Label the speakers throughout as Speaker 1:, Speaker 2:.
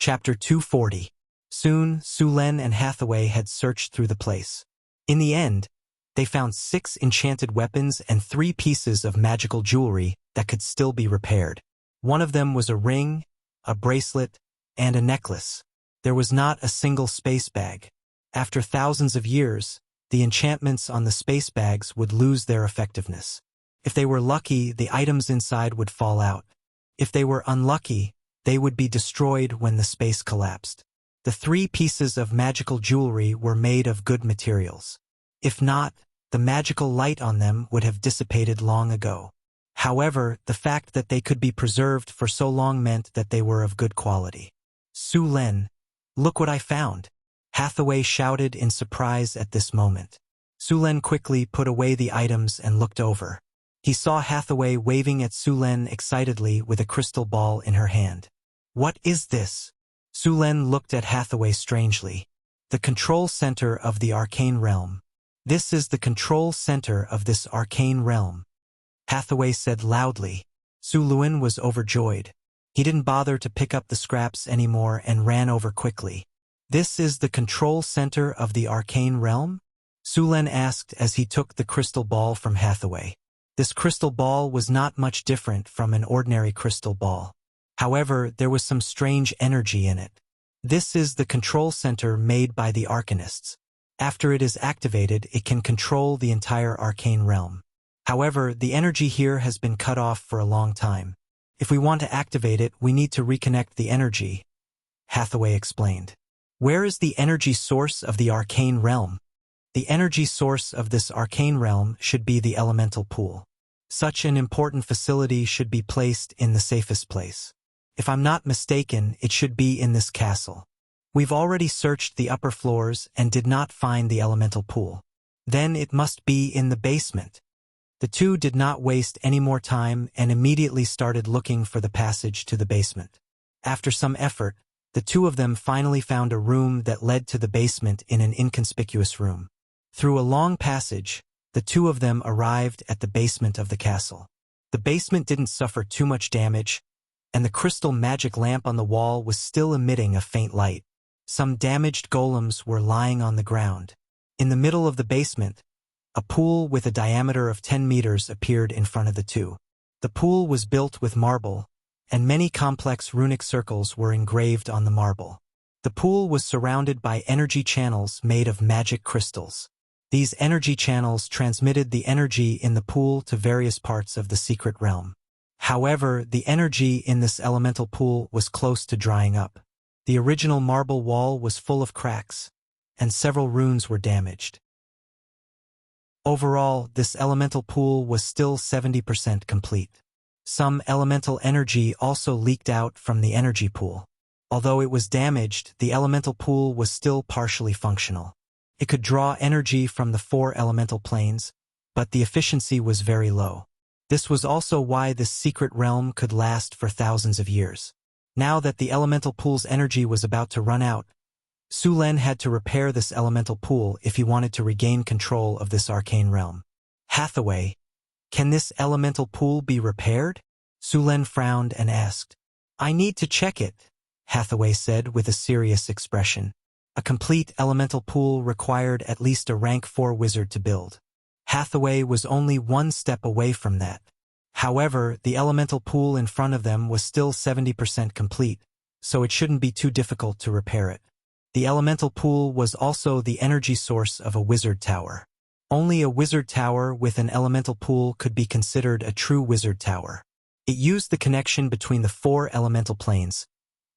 Speaker 1: Chapter 240. Soon, Sulen and Hathaway had searched through the place. In the end, they found 6 enchanted weapons and 3 pieces of magical jewelry that could still be repaired. One of them was a ring, a bracelet, and a necklace. There was not a single space bag. After thousands of years, the enchantments on the space bags would lose their effectiveness. If they were lucky, the items inside would fall out. If they were unlucky, they would be destroyed when the space collapsed. The 3 pieces of magical jewelry were made of good materials. If not, the magical light on them would have dissipated long ago. However, the fact that they could be preserved for so long meant that they were of good quality. Sulen, look what I found! Hathaway shouted in surprise at this moment. Sulen quickly put away the items and looked over. He saw Hathaway waving at Sulen excitedly with a crystal ball in her hand. What is this? Sulen looked at Hathaway strangely. The control center of the arcane realm. This is the control center of this arcane realm, Hathaway said loudly. Sulen was overjoyed. He didn't bother to pick up the scraps anymore and ran over quickly. This is the control center of the arcane realm? Sulen asked as he took the crystal ball from Hathaway. This crystal ball was not much different from an ordinary crystal ball. However, there was some strange energy in it. This is the control center made by the Arcanists. After it is activated, it can control the entire arcane realm. However, the energy here has been cut off for a long time. If we want to activate it, we need to reconnect the energy, Hathaway explained. Where is the energy source of the arcane realm? The energy source of this arcane realm should be the elemental pool. Such an important facility should be placed in the safest place. If I'm not mistaken, it should be in this castle. We've already searched the upper floors and did not find the elemental pool. Then it must be in the basement. The two did not waste any more time and immediately started looking for the passage to the basement. After some effort, the two of them finally found a room that led to the basement in an inconspicuous room. Through a long passage, the two of them arrived at the basement of the castle. The basement didn't suffer too much damage, and the crystal magic lamp on the wall was still emitting a faint light. Some damaged golems were lying on the ground. In the middle of the basement, a pool with a diameter of 10 meters appeared in front of the two. The pool was built with marble, and many complex runic circles were engraved on the marble. The pool was surrounded by energy channels made of magic crystals. These energy channels transmitted the energy in the pool to various parts of the secret realm. However, the energy in this elemental pool was close to drying up. The original marble wall was full of cracks, and several runes were damaged. Overall, this elemental pool was still 70% complete. Some elemental energy also leaked out from the energy pool. Although it was damaged, the elemental pool was still partially functional. It could draw energy from the 4 elemental planes, but the efficiency was very low. This was also why this secret realm could last for thousands of years. Now that the elemental pool's energy was about to run out, Sulen had to repair this elemental pool if he wanted to regain control of this arcane realm. Hathaway, can this elemental pool be repaired? Sulen frowned and asked. I need to check it, Hathaway said with a serious expression. A complete elemental pool required at least a rank 4 wizard to build. Hathaway was only 1 step away from that. However, the elemental pool in front of them was still 70% complete, so it shouldn't be too difficult to repair it. The elemental pool was also the energy source of a wizard tower. Only a wizard tower with an elemental pool could be considered a true wizard tower. It used the connection between the 4 elemental planes,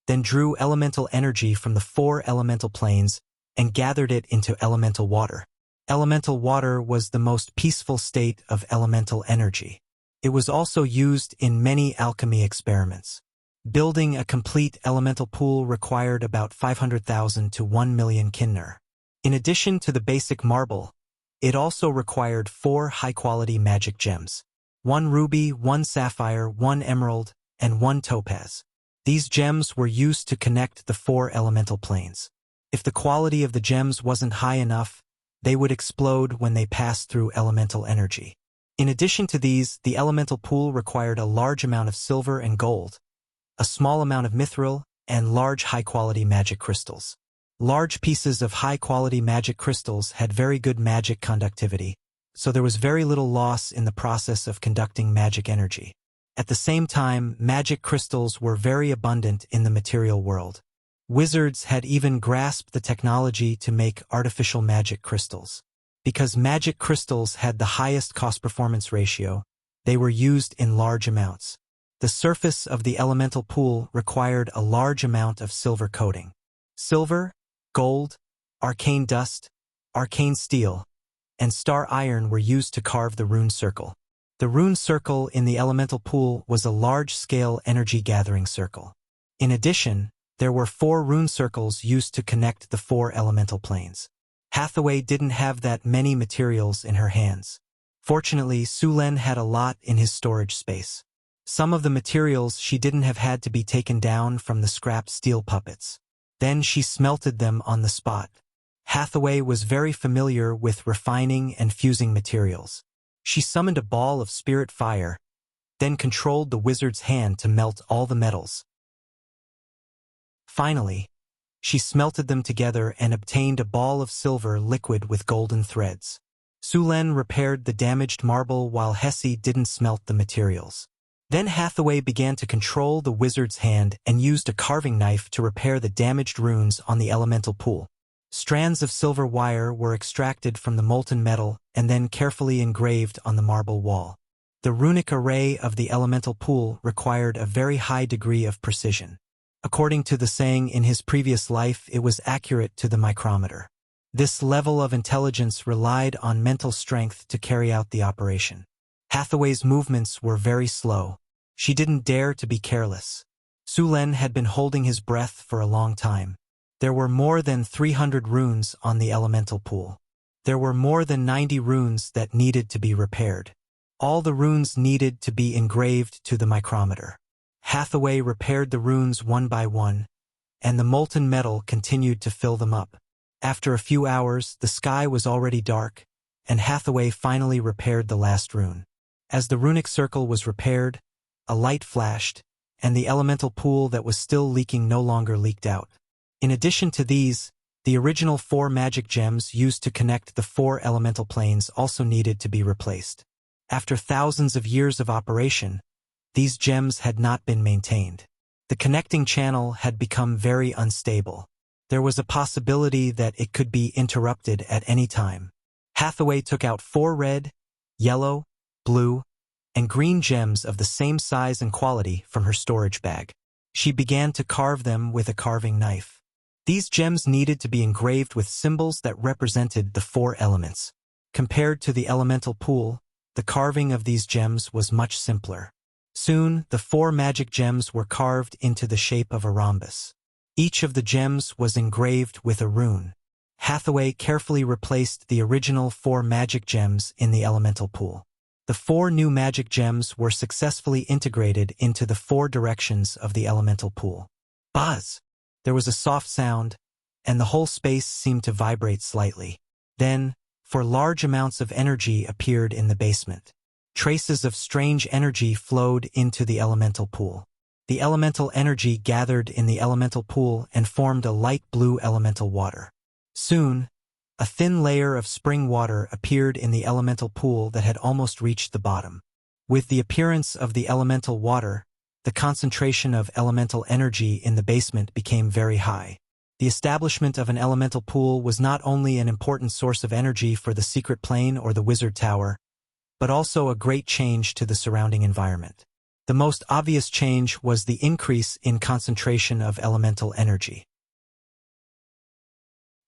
Speaker 1: then drew elemental energy from the 4 elemental planes and gathered it into elemental water. Elemental water was the most peaceful state of elemental energy. It was also used in many alchemy experiments. Building a complete elemental pool required about 500,000 to 1 million kinner. In addition to the basic marble, it also required 4 high-quality magic gems. 1 ruby, 1 sapphire, 1 emerald, and 1 topaz. These gems were used to connect the 4 elemental planes. If the quality of the gems wasn't high enough, they would explode when they passed through elemental energy. In addition to these, the elemental pool required a large amount of silver and gold, a small amount of mithril, and large high-quality magic crystals. Large pieces of high-quality magic crystals had very good magic conductivity, so there was very little loss in the process of conducting magic energy. At the same time, magic crystals were very abundant in the material world. Wizards had even grasped the technology to make artificial magic crystals. Because magic crystals had the highest cost-performance ratio, they were used in large amounts. The surface of the elemental pool required a large amount of silver coating. Silver, gold, arcane dust, arcane steel, and star iron were used to carve the rune circle. The rune circle in the elemental pool was a large-scale energy-gathering circle. In addition, there were 4 rune circles used to connect the 4 elemental planes. Hathaway didn't have that many materials in her hands. Fortunately, Sulen had a lot in his storage space. Some of the materials she didn't have had to be taken down from the scrapped steel puppets. Then she smelted them on the spot. Hathaway was very familiar with refining and fusing materials. She summoned a ball of spirit fire, then controlled the wizard's hand to melt all the metals. Finally, she smelted them together and obtained a ball of silver liquid with golden threads. Sulen repaired the damaged marble while Hesse didn't smelt the materials. Then Hathaway began to control the wizard's hand and used a carving knife to repair the damaged runes on the elemental pool. Strands of silver wire were extracted from the molten metal and then carefully engraved on the marble wall. The runic array of the elemental pool required a very high degree of precision. According to the saying in his previous life, it was accurate to the micrometer. This level of intelligence relied on mental strength to carry out the operation. Hathaway's movements were very slow. She didn't dare to be careless. Sulen had been holding his breath for a long time. There were more than 300 runes on the elemental pool. There were more than 90 runes that needed to be repaired. All the runes needed to be engraved to the micrometer. Hathaway repaired the runes one by one, and the molten metal continued to fill them up. After a few hours, the sky was already dark, and Hathaway finally repaired the last rune. As the runic circle was repaired, a light flashed, and the elemental pool that was still leaking no longer leaked out. In addition to these, the original 4 magic gems used to connect the 4 elemental planes also needed to be replaced. After thousands of years of operation, these gems had not been maintained. The connecting channel had become very unstable. There was a possibility that it could be interrupted at any time. Hathaway took out 4 red, yellow, blue, and green gems of the same size and quality from her storage bag. She began to carve them with a carving knife. These gems needed to be engraved with symbols that represented the 4 elements. Compared to the elemental pool, the carving of these gems was much simpler. Soon, the 4 magic gems were carved into the shape of a rhombus. Each of the gems was engraved with a rune. Hathaway carefully replaced the original 4 magic gems in the elemental pool. The 4 new magic gems were successfully integrated into the 4 directions of the elemental pool. Buzz! There was a soft sound, and the whole space seemed to vibrate slightly. Then, large amounts of energy appeared in the basement. Traces of strange energy flowed into the elemental pool. The elemental energy gathered in the elemental pool and formed a light blue elemental water. Soon, a thin layer of spring water appeared in the elemental pool that had almost reached the bottom. With the appearance of the elemental water, the concentration of elemental energy in the basement became very high. The establishment of an elemental pool was not only an important source of energy for the secret plane or the wizard tower, but also a great change to the surrounding environment. The most obvious change was the increase in concentration of elemental energy.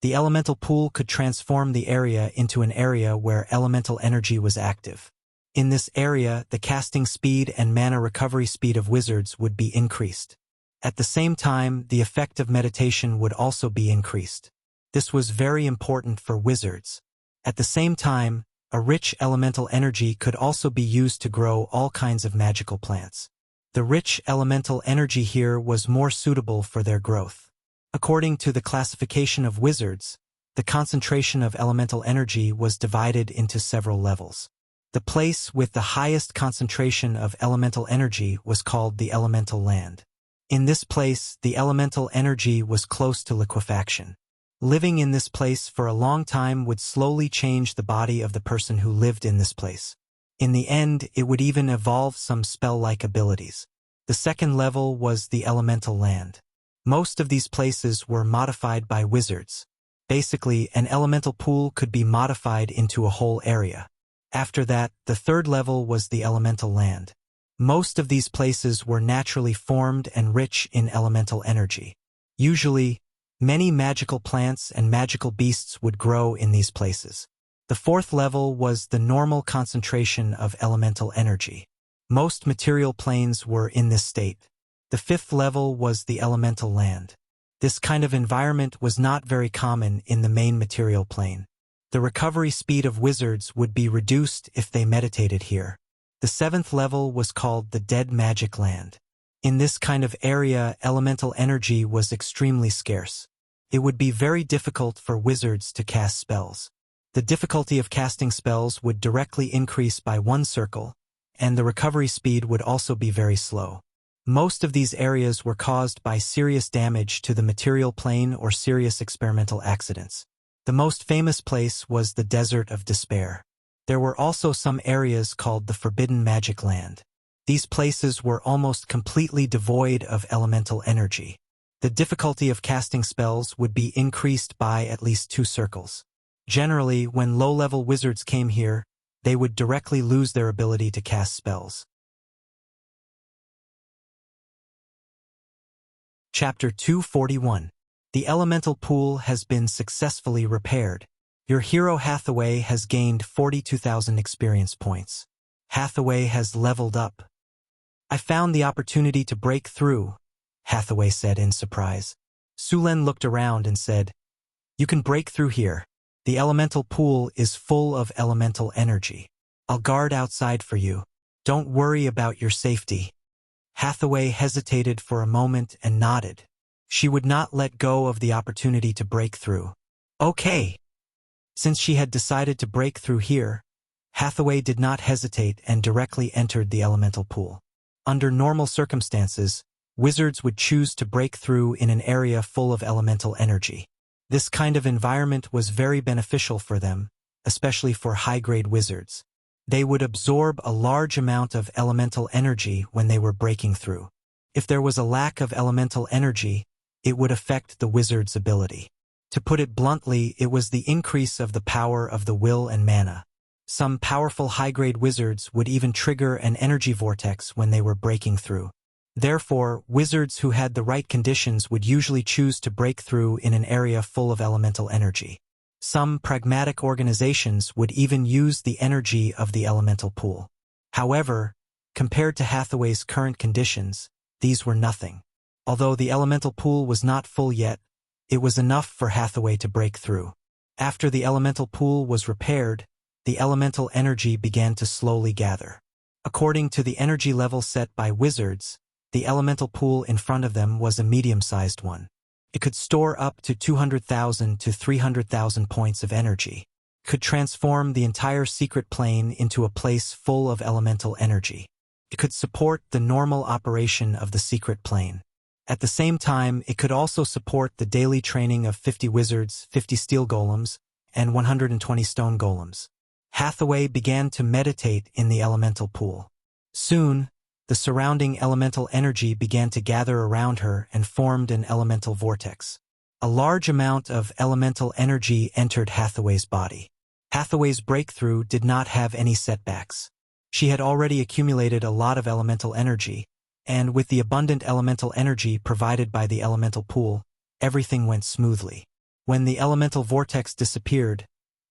Speaker 1: The elemental pool could transform the area into an area where elemental energy was active. In this area, the casting speed and mana recovery speed of wizards would be increased. At the same time, the effect of meditation would also be increased. This was very important for wizards. At the same time, a rich elemental energy could also be used to grow all kinds of magical plants. The rich elemental energy here was more suitable for their growth. According to the classification of wizards, the concentration of elemental energy was divided into several levels. The place with the highest concentration of elemental energy was called the elemental land. In this place, the elemental energy was close to liquefaction. Living in this place for a long time would slowly change the body of the person who lived in this place. In the end, it would even evolve some spell-like abilities. The second level was the elemental land. Most of these places were modified by wizards. Basically, an elemental pool could be modified into a whole area. After that, the third level was the elemental land. Most of these places were naturally formed and rich in elemental energy. Usually, many magical plants and magical beasts would grow in these places. The fourth level was the normal concentration of elemental energy. Most material planes were in this state. The fifth level was the elemental land. This kind of environment was not very common in the main material plane. The recovery speed of wizards would be reduced if they meditated here. The seventh level was called the Dead Magic Land. In this kind of area, elemental energy was extremely scarce. It would be very difficult for wizards to cast spells. The difficulty of casting spells would directly increase by 1 circle, and the recovery speed would also be very slow. Most of these areas were caused by serious damage to the material plane or serious experimental accidents. The most famous place was the Desert of Despair. There were also some areas called the Forbidden Magic Land. These places were almost completely devoid of elemental energy. The difficulty of casting spells would be increased by at least 2 circles. Generally, when low-level wizards came here, they would directly lose their ability to cast spells. Chapter 241. The elemental pool has been successfully repaired. Your hero Hathaway has gained 42,000 experience points. Hathaway has leveled up. I found the opportunity to break through, Hathaway said in surprise. Sulen looked around and said, "You can break through here. The elemental pool is full of elemental energy. I'll guard outside for you. Don't worry about your safety." Hathaway hesitated for a moment and nodded. She would not let go of the opportunity to break through. Okay. Since she had decided to break through here, Hathaway did not hesitate and directly entered the elemental pool. Under normal circumstances, wizards would choose to break through in an area full of elemental energy. This kind of environment was very beneficial for them, especially for high-grade wizards. They would absorb a large amount of elemental energy when they were breaking through. If there was a lack of elemental energy, it would affect the wizard's ability. To put it bluntly, it was the increase of the power of the will and mana. Some powerful high-grade wizards would even trigger an energy vortex when they were breaking through. Therefore, wizards who had the right conditions would usually choose to break through in an area full of elemental energy. Some pragmatic organizations would even use the energy of the elemental pool. However, compared to Hathaway's current conditions, these were nothing. Although the elemental pool was not full yet, it was enough for Hathaway to break through. After the elemental pool was repaired, the elemental energy began to slowly gather. According to the energy level set by wizards, the elemental pool in front of them was a medium-sized one. It could store up to 200,000 to 300,000 points of energy. It could transform the entire secret plane into a place full of elemental energy. It could support the normal operation of the secret plane. At the same time, it could also support the daily training of 50 wizards, 50 steel golems, and 120 stone golems. Hathaway began to meditate in the elemental pool. Soon, the surrounding elemental energy began to gather around her and formed an elemental vortex. A large amount of elemental energy entered Hathaway's body. Hathaway's breakthrough did not have any setbacks. She had already accumulated a lot of elemental energy, and with the abundant elemental energy provided by the elemental pool, everything went smoothly. When the elemental vortex disappeared,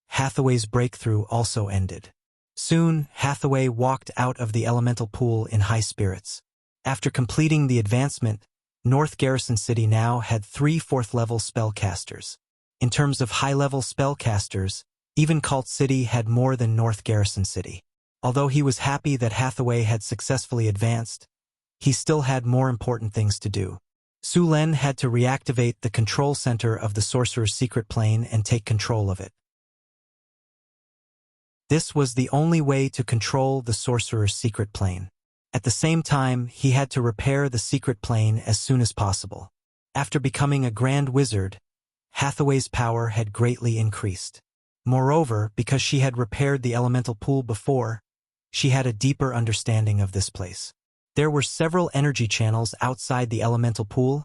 Speaker 1: Hathaway's breakthrough also ended. Soon, Hathaway walked out of the elemental pool in high spirits. After completing the advancement, North Garrison City now had 3 4th-level spellcasters. In terms of high-level spellcasters, even Cult City had more than North Garrison City. Although he was happy that Hathaway had successfully advanced, he still had more important things to do. Sulen had to reactivate the control center of the Sorcerer's secret plane and take control of it. This was the only way to control the Sorcerer's secret plane. At the same time, he had to repair the secret plane as soon as possible. After becoming a grand wizard, Hathaway's power had greatly increased. Moreover, because she had repaired the elemental pool before, she had a deeper understanding of this place. There were several energy channels outside the elemental pool,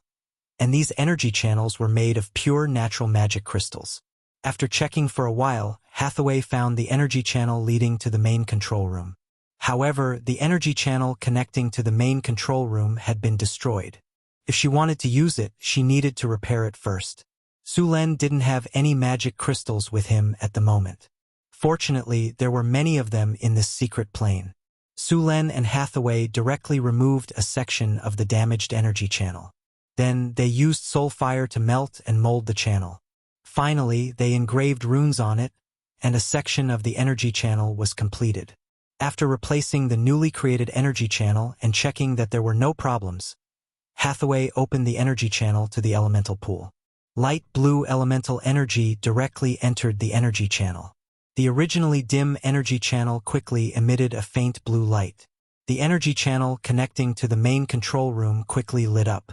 Speaker 1: and these energy channels were made of pure natural magic crystals. After checking for a while, Hathaway found the energy channel leading to the main control room. However, the energy channel connecting to the main control room had been destroyed. If she wanted to use it, she needed to repair it first. Sulen didn't have any magic crystals with him at the moment. Fortunately, there were many of them in this secret plane. Sulen and Hathaway directly removed a section of the damaged energy channel. Then, they used soul fire to melt and mold the channel. Finally, they engraved runes on it, and a section of the energy channel was completed. After replacing the newly created energy channel and checking that there were no problems, Hathaway opened the energy channel to the elemental pool. Light blue elemental energy directly entered the energy channel. The originally dim energy channel quickly emitted a faint blue light. The energy channel connecting to the main control room quickly lit up.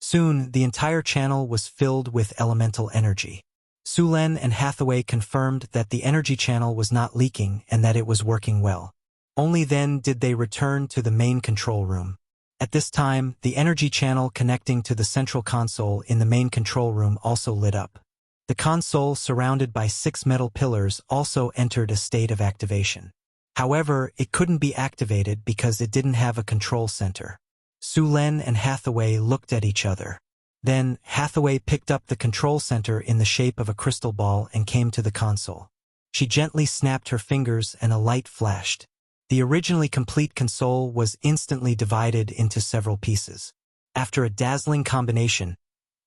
Speaker 1: Soon, the entire channel was filled with elemental energy. Sulen and Hathaway confirmed that the energy channel was not leaking and that it was working well. Only then did they return to the main control room. At this time, the energy channel connecting to the central console in the main control room also lit up. The console, surrounded by 6 metal pillars, also entered a state of activation. However, it couldn't be activated because it didn't have a control center. Sulen and Hathaway looked at each other. Then, Hathaway picked up the control center in the shape of a crystal ball and came to the console. She gently snapped her fingers and a light flashed. The originally complete console was instantly divided into several pieces. After a dazzling combination,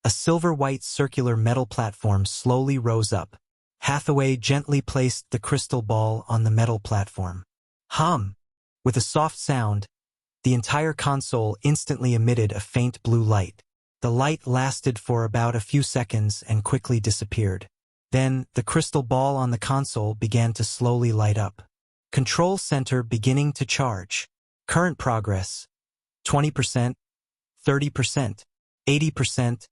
Speaker 1: a silver-white circular metal platform slowly rose up. Hathaway gently placed the crystal ball on the metal platform. Hum! With a soft sound, the entire console instantly emitted a faint blue light. The light lasted for about a few seconds and quickly disappeared. Then, the crystal ball on the console began to slowly light up. Control center beginning to charge. Current progress: 20%, 30%, 80%,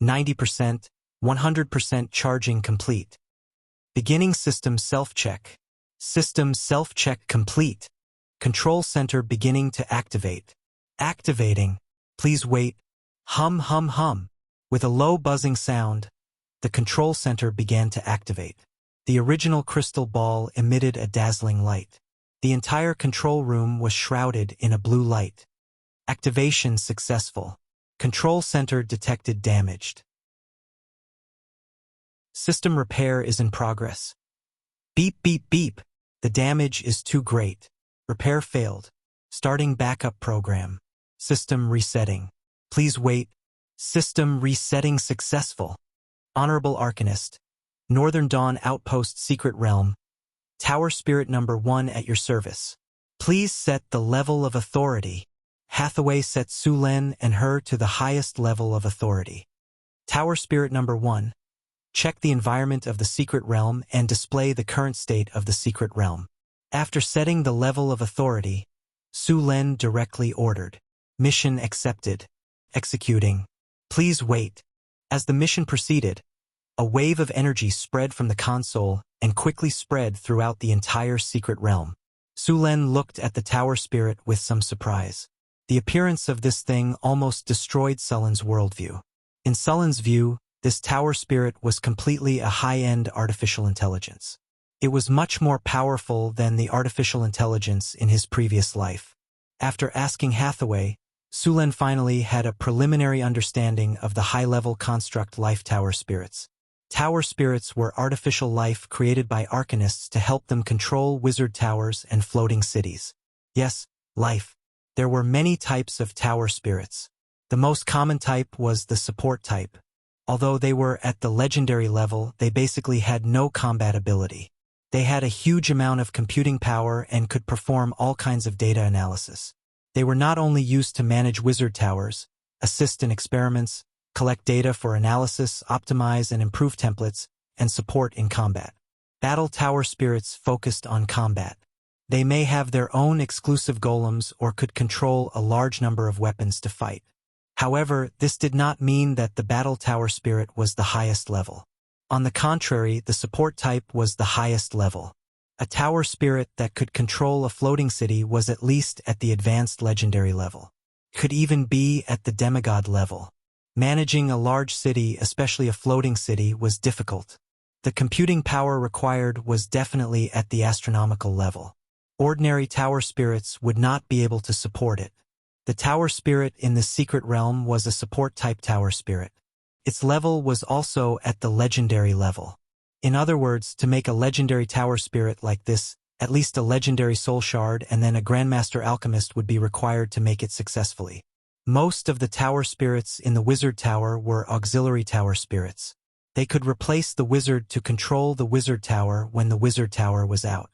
Speaker 1: 90%, 100% charging complete. Beginning system self-check. System self-check complete. Control center beginning to activate. Activating. Please wait. Hum hum hum. With a low buzzing sound, the control center began to activate. The original crystal ball emitted a dazzling light. The entire control room was shrouded in a blue light. Activation successful. Control center detected damaged. System repair is in progress. Beep beep beep. The damage is too great. Repair failed. Starting backup program. System resetting. Please wait. System resetting successful. Honorable Arcanist. Northern Dawn Outpost Secret Realm. Tower Spirit number 1 at your service. Please set the level of authority. Hathaway set Sulen and her to the highest level of authority. Tower Spirit number 1. Check the environment of the secret realm and display the current state of the secret realm. After setting the level of authority, Sulen directly ordered. Mission accepted. Executing. Please wait. As the mission proceeded, a wave of energy spread from the console and quickly spread throughout the entire secret realm. Sulen looked at the tower spirit with some surprise. The appearance of this thing almost destroyed Sullen's worldview. In Sullen's view, this tower spirit was completely a high-end artificial intelligence. It was much more powerful than the artificial intelligence in his previous life. After asking Hathaway, Sulen finally had a preliminary understanding of the high-level construct life tower spirits. Tower spirits were artificial life created by arcanists to help them control wizard towers and floating cities. Yes, life. There were many types of tower spirits. The most common type was the support type. Although they were at the legendary level, they basically had no combat ability. They had a huge amount of computing power and could perform all kinds of data analysis. They were not only used to manage wizard towers, assist in experiments, collect data for analysis, optimize and improve templates, and support in combat. Battle tower spirits focused on combat. They may have their own exclusive golems or could control a large number of weapons to fight. However, this did not mean that the battle tower spirit was the highest level. On the contrary, the support type was the highest level. A tower spirit that could control a floating city was at least at the advanced legendary level. Could even be at the demigod level. Managing a large city, especially a floating city, was difficult. The computing power required was definitely at the astronomical level. Ordinary tower spirits would not be able to support it. The tower spirit in the secret realm was a support-type tower spirit. Its level was also at the legendary level. In other words, to make a legendary tower spirit like this, at least a legendary soul shard and then a grandmaster alchemist would be required to make it successfully. Most of the tower spirits in the wizard tower were auxiliary tower spirits. They could replace the wizard to control the wizard tower when the wizard tower was out.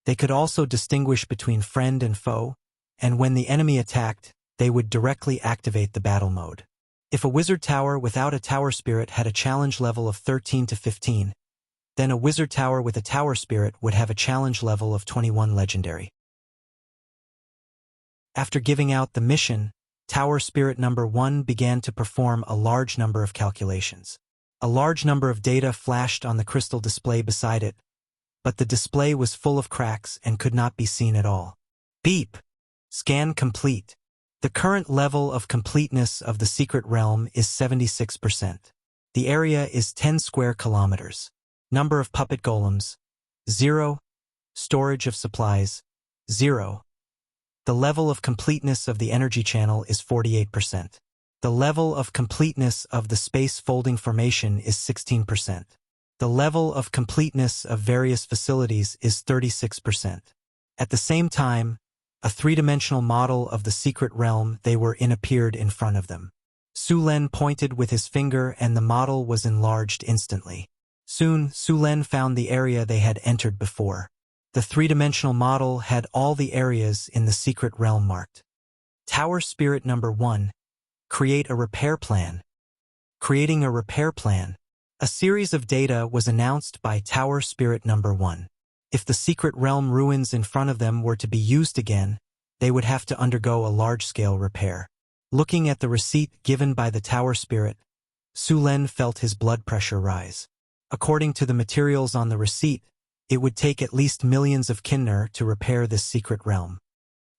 Speaker 1: They could also distinguish between friend and foe, and when the enemy attacked, they would directly activate the battle mode. If a wizard tower without a tower spirit had a challenge level of 13 to 15, then a wizard tower with a tower spirit would have a challenge level of 21 legendary. After giving out the mission, tower spirit number 1 began to perform a large number of calculations. A large number of data flashed on the crystal display beside it, but the display was full of cracks and could not be seen at all. Beep! Scan complete. The current level of completeness of the secret realm is 76%. The area is 10 square kilometers. Number of puppet golems, 0. Storage of supplies, 0. The level of completeness of the energy channel is 48%. The level of completeness of the space folding formation is 16%. The level of completeness of various facilities is 36%. At the same time, a three-dimensional model of the secret realm they were in appeared in front of them. Su Len pointed with his finger and the model was enlarged instantly. Soon, Su Len found the area they had entered before. The three-dimensional model had all the areas in the secret realm marked. Tower Spirit number 1. Create a repair plan. Creating a repair plan. A series of data was announced by Tower Spirit number 1. If the secret realm ruins in front of them were to be used again, they would have to undergo a large-scale repair. Looking at the receipt given by the Tower Spirit, Su Len felt his blood pressure rise. According to the materials on the receipt, it would take at least millions of kinner to repair this secret realm.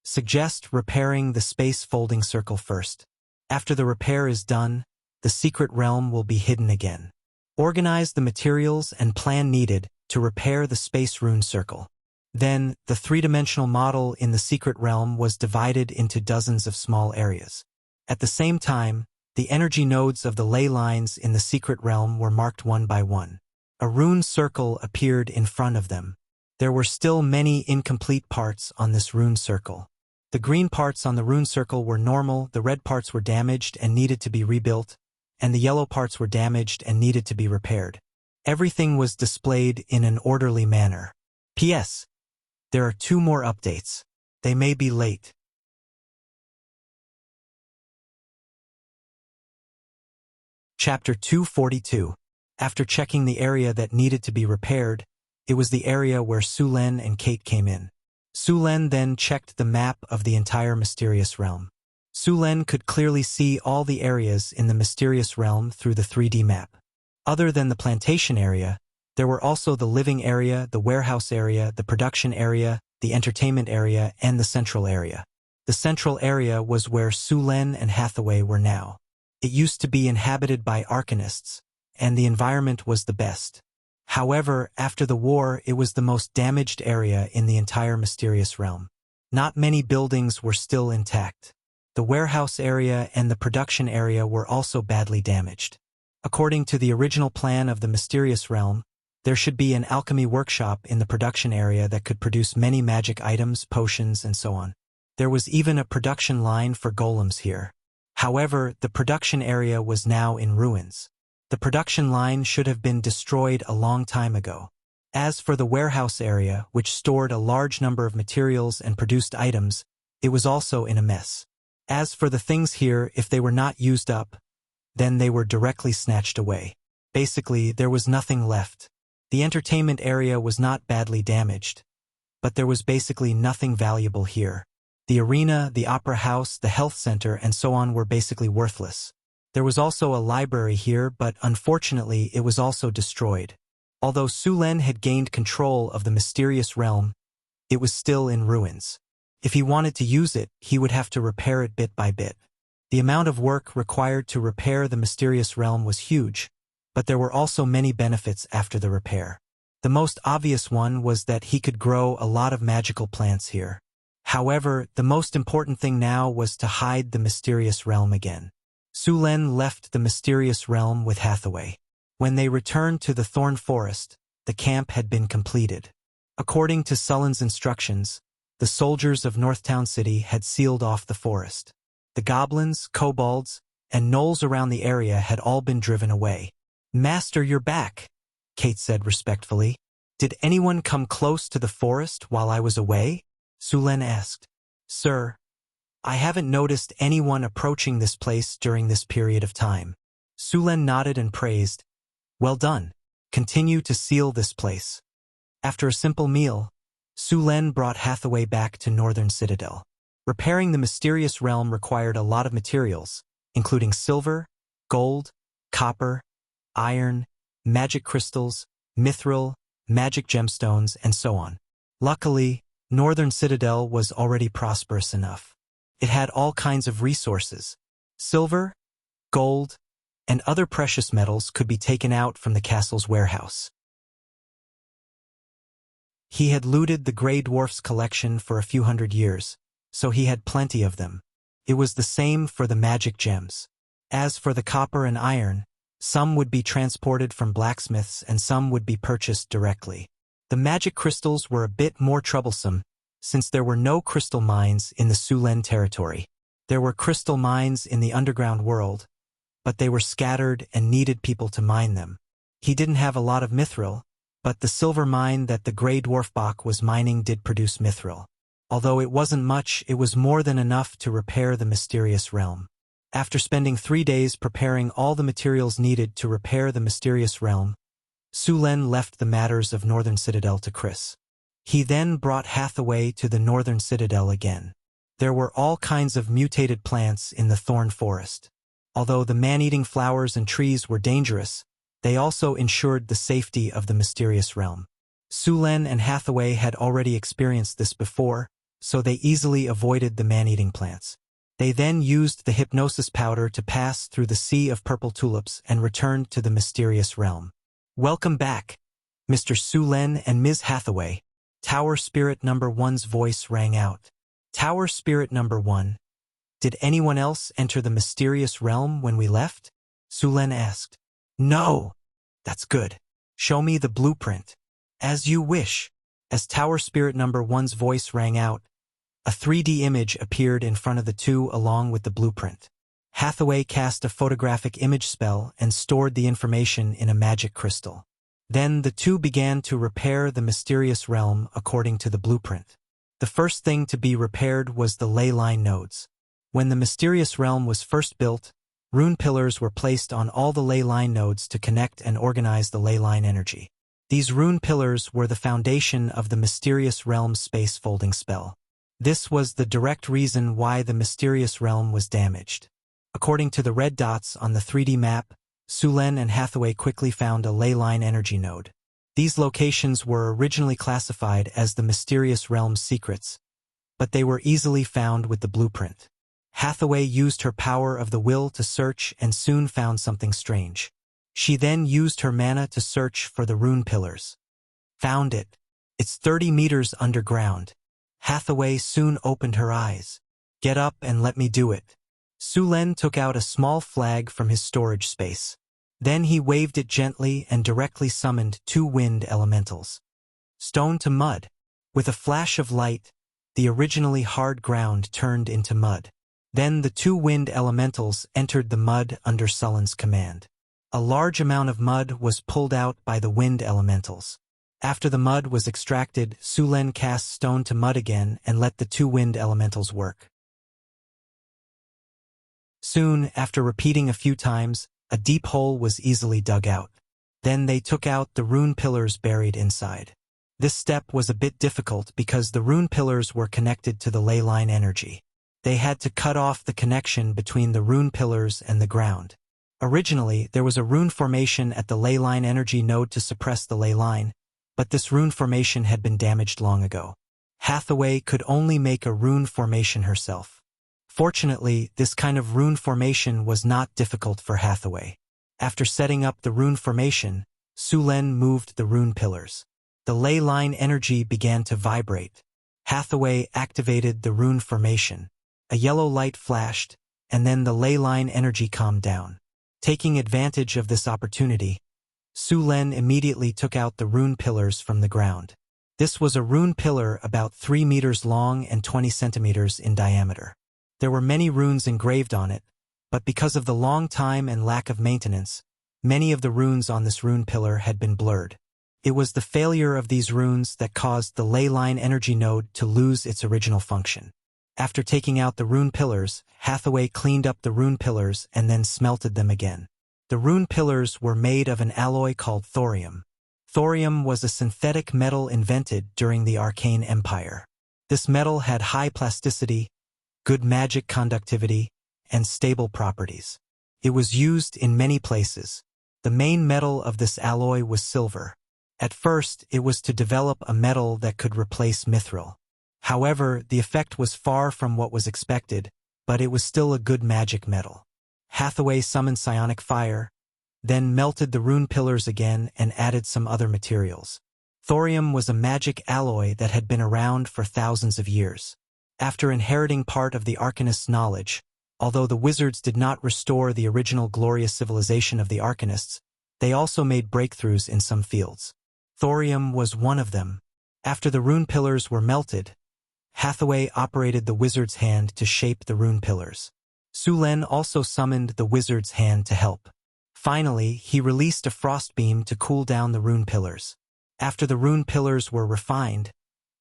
Speaker 1: Suggest repairing the space folding circle first. After the repair is done, the secret realm will be hidden again. Organize the materials and plan needed to repair the space rune circle. Then, the three-dimensional model in the secret realm was divided into dozens of small areas. At the same time, the energy nodes of the ley lines in the secret realm were marked one by one. A rune circle appeared in front of them. There were still many incomplete parts on this rune circle. The green parts on the rune circle were normal, the red parts were damaged and needed to be rebuilt, and the yellow parts were damaged and needed to be repaired. Everything was displayed in an orderly manner. P.S. There are 2 more updates. They may be late. Chapter 242. After checking the area that needed to be repaired, it was the area where Su Len and Kate came in. Su Len then checked the map of the entire mysterious realm. Su Len could clearly see all the areas in the mysterious realm through the 3D map. Other than the plantation area, there were also the living area, the warehouse area, the production area, the entertainment area, and the central area. The central area was where Su Len and Hathaway were now. It used to be inhabited by arcanists, and the environment was the best. However, after the war, it was the most damaged area in the entire mysterious realm. Not many buildings were still intact. The warehouse area and the production area were also badly damaged. According to the original plan of the mysterious realm, there should be an alchemy workshop in the production area that could produce many magic items, potions, and so on. There was even a production line for golems here. However, the production area was now in ruins. The production line should have been destroyed a long time ago. As for the warehouse area, which stored a large number of materials and produced items, it was also in a mess. As for the things here, if they were not used up, then they were directly snatched away. Basically, there was nothing left. The entertainment area was not badly damaged, but there was basically nothing valuable here. The arena, the opera house, the health center, and so on were basically worthless. There was also a library here, but unfortunately it was also destroyed. Although Su Len had gained control of the mysterious realm, it was still in ruins. If he wanted to use it, he would have to repair it bit by bit. The amount of work required to repair the mysterious realm was huge, but there were also many benefits after the repair. The most obvious one was that he could grow a lot of magical plants here. However, the most important thing now was to hide the mysterious realm again. Su Len left the mysterious realm with Hathaway. When they returned to the Thorn Forest, the camp had been completed. According to Sullen's instructions, the soldiers of Northtown City had sealed off the forest. The goblins, kobolds, and gnolls around the area had all been driven away. "Master, you're back," Kate said respectfully. "Did anyone come close to the forest while I was away?" Su Len asked. "Sir, I haven't noticed anyone approaching this place during this period of time." Su Len nodded and praised. "Well done. Continue to seal this place." After a simple meal, Su Len brought Hathaway back to Northern Citadel. Repairing the mysterious realm required a lot of materials, including silver, gold, copper, iron, magic crystals, mithril, magic gemstones, and so on. Luckily, Northern Citadel was already prosperous enough. It had all kinds of resources. Silver, gold, and other precious metals could be taken out from the castle's warehouse. He had looted the Grey Dwarf's collection for a few hundred years, so he had plenty of them. It was the same for the magic gems. As for the copper and iron, some would be transported from blacksmiths and some would be purchased directly. The magic crystals were a bit more troublesome, since there were no crystal mines in the Su Len territory. There were crystal mines in the underground world, but they were scattered and needed people to mine them. He didn't have a lot of mithril, but the silver mine that the Grey Dwarf Bach was mining did produce mithril. Although it wasn't much, it was more than enough to repair the mysterious realm. After spending 3 days preparing all the materials needed to repair the mysterious realm, Su Len left the matters of Northern Citadel to Chris. He then brought Hathaway to the Northern Citadel again. There were all kinds of mutated plants in the Thorn Forest. Although the man-eating flowers and trees were dangerous, they also ensured the safety of the mysterious realm. Su Len and Hathaway had already experienced this before, so they easily avoided the man-eating plants. They then used the hypnosis powder to pass through the sea of purple tulips and returned to the mysterious realm. "Welcome back, Mr. Su Len and Ms. Hathaway." Tower Spirit Number 1's voice rang out. "Tower Spirit Number 1, did anyone else enter the mysterious realm when we left?" Su Len asked. "No." "That's good. Show me the blueprint." "As you wish." As Tower Spirit Number 1's voice rang out, a 3D image appeared in front of the two along with the blueprint. Hathaway cast a photographic image spell and stored the information in a magic crystal. Then the two began to repair the mysterious realm according to the blueprint. The first thing to be repaired was the ley line nodes. When the mysterious realm was first built, rune pillars were placed on all the ley line nodes to connect and organize the ley line energy. These rune pillars were the foundation of the mysterious realm's space folding spell. This was the direct reason why the mysterious realm was damaged. According to the red dots on the 3D map, Su Len and Hathaway quickly found a ley line energy node. These locations were originally classified as the mysterious realm's secrets, but they were easily found with the blueprint. Hathaway used her power of the will to search and soon found something strange. She then used her mana to search for the rune pillars. Found it. It's 30 meters underground. Hathaway soon opened her eyes. "Get up and let me do it." Su Len took out a small flag from his storage space. Then he waved it gently and directly summoned 2 wind elementals. Stone to mud. With a flash of light, the originally hard ground turned into mud. Then the 2 wind elementals entered the mud under Sullen's command. A large amount of mud was pulled out by the wind elementals. After the mud was extracted, Su Len cast stone to mud again and let the 2 wind elementals work. Soon, after repeating a few times, a deep hole was easily dug out. Then they took out the rune pillars buried inside. This step was a bit difficult because the rune pillars were connected to the ley line energy. They had to cut off the connection between the rune pillars and the ground. Originally, there was a rune formation at the ley line energy node to suppress the ley line, but this rune formation had been damaged long ago. Hathaway could only make a rune formation herself. Fortunately, this kind of rune formation was not difficult for Hathaway. After setting up the rune formation, Sulen moved the rune pillars. The ley line energy began to vibrate. Hathaway activated the rune formation. A yellow light flashed, and then the ley line energy calmed down. Taking advantage of this opportunity, Sulen immediately took out the rune pillars from the ground. This was a rune pillar about 3 meters long and 20 centimeters in diameter. There were many runes engraved on it, but because of the long time and lack of maintenance, many of the runes on this rune pillar had been blurred. It was the failure of these runes that caused the ley line energy node to lose its original function. After taking out the rune pillars, Hathaway cleaned up the rune pillars and then smelted them again. The rune pillars were made of an alloy called thorium. Thorium was a synthetic metal invented during the Arcane Empire. This metal had high plasticity, good magic conductivity, and stable properties. It was used in many places. The main metal of this alloy was silver. At first, it was to develop a metal that could replace mithril. However, the effect was far from what was expected, but it was still a good magic metal. Hathaway summoned psionic fire, then melted the rune pillars again and added some other materials. Thorium was a magic alloy that had been around for thousands of years. After inheriting part of the Arcanist's knowledge, although the wizards did not restore the original glorious civilization of the Arcanists, they also made breakthroughs in some fields. Thorium was one of them. After the rune pillars were melted, Hathaway operated the wizard's hand to shape the rune pillars. Sulen also summoned the wizard's hand to help. Finally, he released a frost beam to cool down the rune pillars. After the rune pillars were refined,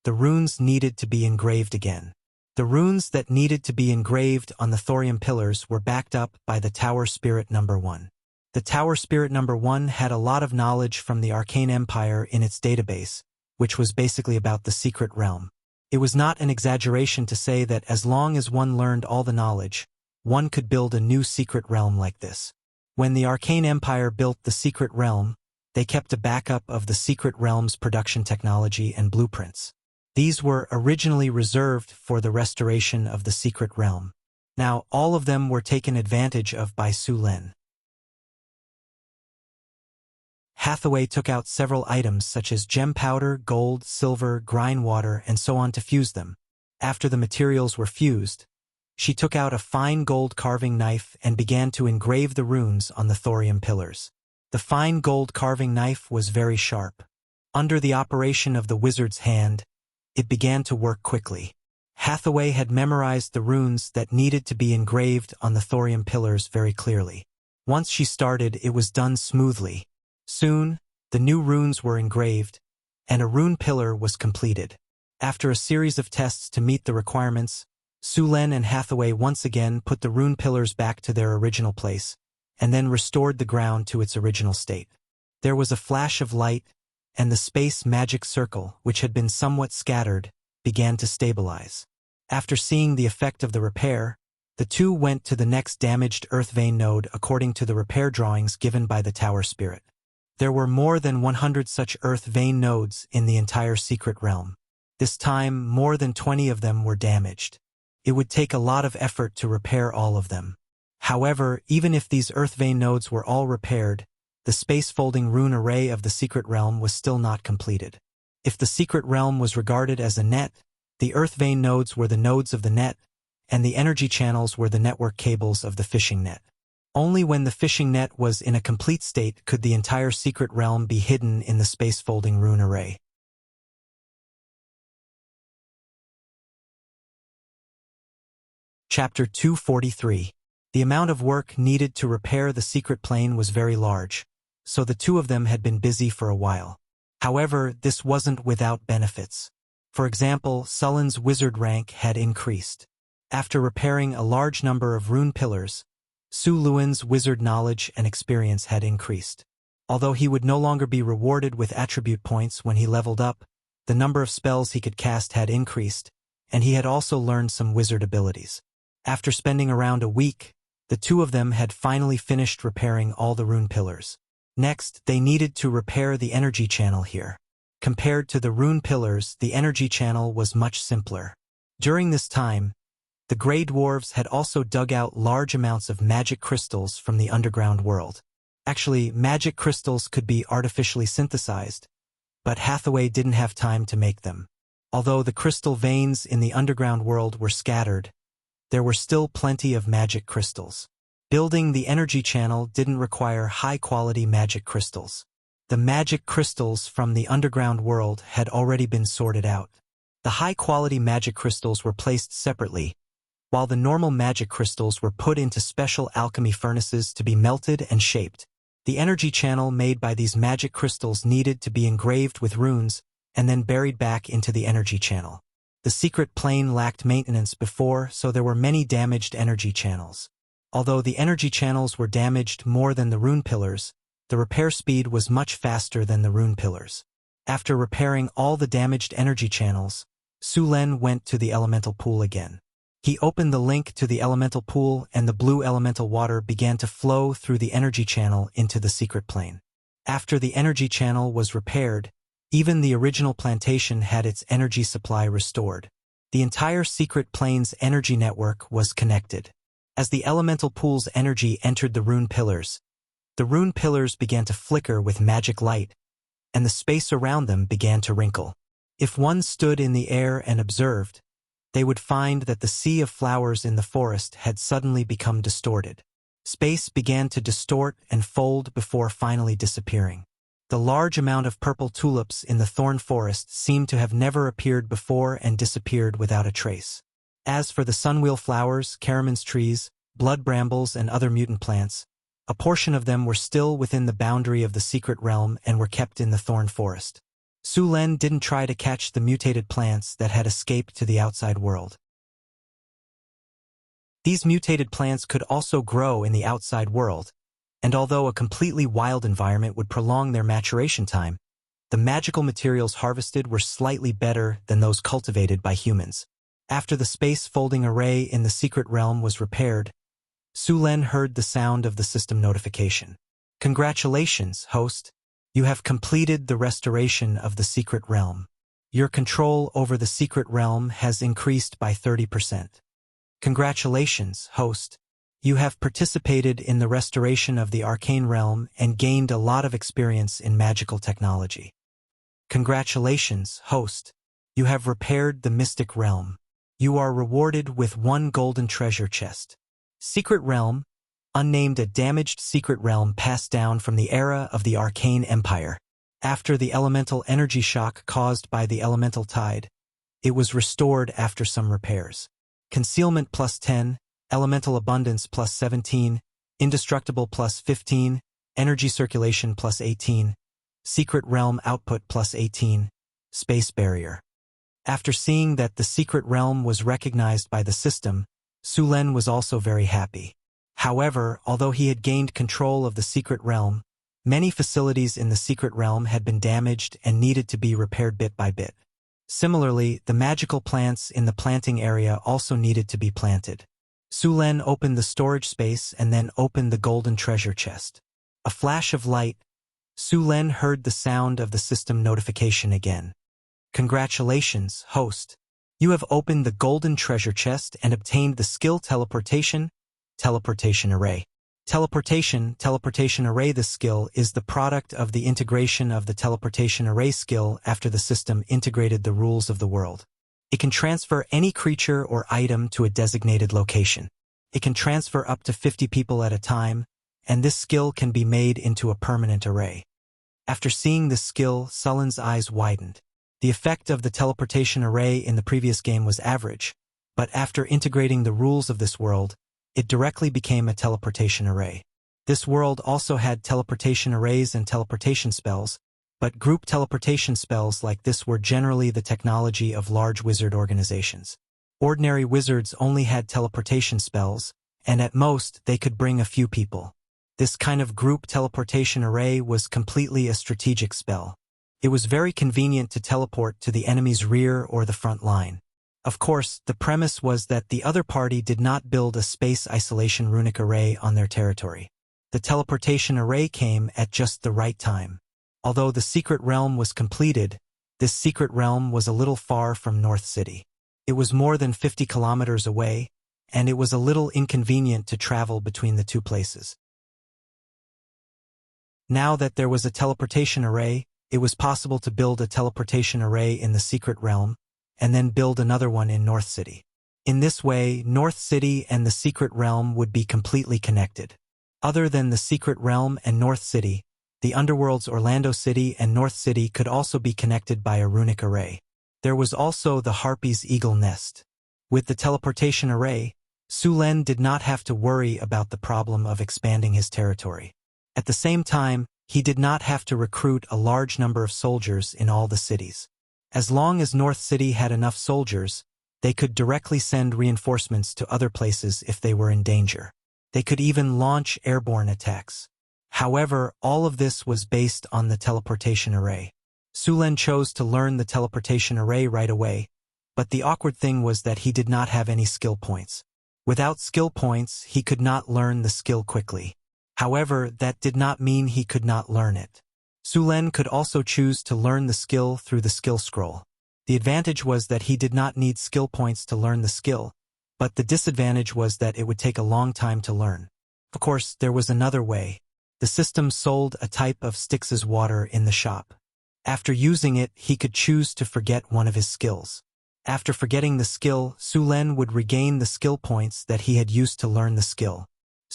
Speaker 1: the runes needed to be engraved again. The runes that needed to be engraved on the thorium pillars were backed up by the Tower Spirit No. 1. The Tower Spirit No. 1 had a lot of knowledge from the Arcane Empire in its database, which was basically about the secret realm. It was not an exaggeration to say that as long as one learned all the knowledge, one could build a new secret realm like this. When the Arcane Empire built the secret realm, they kept a backup of the secret realm's production technology and blueprints. These were originally reserved for the restoration of the secret realm. Now, all of them were taken advantage of by Sulen. Hathaway took out several items such as gem powder, gold, silver, grind water, and so on to fuse them. After the materials were fused, she took out a fine gold carving knife and began to engrave the runes on the thorium pillars. The fine gold carving knife was very sharp. Under the operation of the wizard's hand, it began to work quickly. Hathaway had memorized the runes that needed to be engraved on the thorium pillars very clearly. Once she started, it was done smoothly. Soon, the new runes were engraved, and a rune pillar was completed. After a series of tests to meet the requirements, Sulen and Hathaway once again put the rune pillars back to their original place, and then restored the ground to its original state. There was a flash of light, and the space magic circle, which had been somewhat scattered, began to stabilize. After seeing the effect of the repair, the two went to the next damaged earth vein node according to the repair drawings given by the Tower Spirit. There were more than 100 such earth vein nodes in the entire secret realm. This time, more than 20 of them were damaged. It would take a lot of effort to repair all of them. However, even if these earth vein nodes were all repaired, the space-folding rune array of the secret realm was still not completed. If the secret realm was regarded as a net, the earth vein nodes were the nodes of the net, and the energy channels were the network cables of the fishing net. Only when the fishing net was in a complete state could the entire secret realm be hidden in the space-folding rune array. Chapter 243. The amount of work needed to repair the secret plane was very large, so the two of them had been busy for a while. However, this wasn't without benefits. For example, Sullen's wizard rank had increased. After repairing a large number of rune pillars, Su Luan's wizard knowledge and experience had increased. Although he would no longer be rewarded with attribute points when he leveled up, the number of spells he could cast had increased, and he had also learned some wizard abilities. After spending around a week, the two of them had finally finished repairing all the rune pillars. Next, they needed to repair the energy channel here. Compared to the rune pillars, the energy channel was much simpler. During this time, the Grey Dwarves had also dug out large amounts of magic crystals from the underground world. Actually, magic crystals could be artificially synthesized, but Hathaway didn't have time to make them. Although the crystal veins in the underground world were scattered, there were still plenty of magic crystals. Building the energy channel didn't require high-quality magic crystals. The magic crystals from the underground world had already been sorted out. The high-quality magic crystals were placed separately, while the normal magic crystals were put into special alchemy furnaces to be melted and shaped. The energy channel made by these magic crystals needed to be engraved with runes and then buried back into the energy channel. The secret plane lacked maintenance before, so there were many damaged energy channels. Although the energy channels were damaged more than the rune pillars, the repair speed was much faster than the rune pillars. After repairing all the damaged energy channels, Su Len went to the elemental pool again. He opened the link to the elemental pool and the blue elemental water began to flow through the energy channel into the secret plane. After the energy channel was repaired, even the original plantation had its energy supply restored. The entire secret plane's energy network was connected. As the elemental pool's energy entered the rune pillars began to flicker with magic light, and the space around them began to wrinkle. If one stood in the air and observed, they would find that the sea of flowers in the forest had suddenly become distorted. Space began to distort and fold before finally disappearing. The large amount of purple tulips in the thorn forest seemed to have never appeared before and disappeared without a trace. As for the sunwheel flowers, caraman's trees, blood brambles, and other mutant plants, a portion of them were still within the boundary of the secret realm and were kept in the thorn forest. Su Len didn't try to catch the mutated plants that had escaped to the outside world. These mutated plants could also grow in the outside world, and although a completely wild environment would prolong their maturation time, the magical materials harvested were slightly better than those cultivated by humans. After the space-folding array in the secret realm was repaired, Su Len heard the sound of the system notification. "Congratulations, host. You have completed the restoration of the secret realm. Your control over the secret realm has increased by 30%. Congratulations, host. You have participated in the restoration of the arcane realm and gained a lot of experience in magical technology. Congratulations, host. You have repaired the mystic realm. You are rewarded with 1 golden treasure chest. Secret realm, unnamed, a damaged secret realm passed down from the era of the Arcane Empire. After the elemental energy shock caused by the elemental tide, it was restored after some repairs. Concealment +10, elemental abundance +17, indestructible +15, energy circulation +18, secret realm output +18, space barrier. After seeing that the secret realm was recognized by the system, Su Len was also very happy. However, although he had gained control of the secret realm, many facilities in the secret realm had been damaged and needed to be repaired bit by bit. Similarly, the magical plants in the planting area also needed to be planted. Su Len opened the storage space and then opened the golden treasure chest. A flash of light, Su Len heard the sound of the system notification again. Congratulations, host. You have opened the golden treasure chest and obtained the skill teleportation array. Teleportation array. This skill is the product of the integration of the teleportation array skill after the system integrated the rules of the world. It can transfer any creature or item to a designated location. It can transfer up to 50 people at a time, and this skill can be made into a permanent array. After seeing this skill, Sullen's eyes widened. The effect of the teleportation array in the previous game was average, but after integrating the rules of this world, it directly became a teleportation array. This world also had teleportation arrays and teleportation spells, but group teleportation spells like this were generally the technology of large wizard organizations. Ordinary wizards only had teleportation spells, and at most they could bring a few people. This kind of group teleportation array was completely a strategic spell. It was very convenient to teleport to the enemy's rear or the front line. Of course, the premise was that the other party did not build a space isolation runic array on their territory. The teleportation array came at just the right time. Although the secret realm was completed, this secret realm was a little far from North City. It was more than 50 kilometers away, and it was a little inconvenient to travel between the two places. Now that there was a teleportation array, it was possible to build a teleportation array in the secret realm, and then build another one in North City. In this way, North City and the secret realm would be completely connected. Other than the secret realm and North City, the underworld's Orlando City and North City could also be connected by a runic array. There was also the Harpy's Eagle Nest. With the teleportation array, Su Lin did not have to worry about the problem of expanding his territory. At the same time, he did not have to recruit a large number of soldiers in all the cities. As long as North City had enough soldiers, they could directly send reinforcements to other places if they were in danger. They could even launch airborne attacks. However, all of this was based on the teleportation array. Su Lin chose to learn the teleportation array right away, but the awkward thing was that he did not have any skill points. Without skill points, he could not learn the skill quickly. However, that did not mean he could not learn it. Su Lin could also choose to learn the skill through the skill scroll. The advantage was that he did not need skill points to learn the skill, but the disadvantage was that it would take a long time to learn. Of course, there was another way. The system sold a type of Styx's water in the shop. After using it, he could choose to forget one of his skills. After forgetting the skill, Su Lin would regain the skill points that he had used to learn the skill.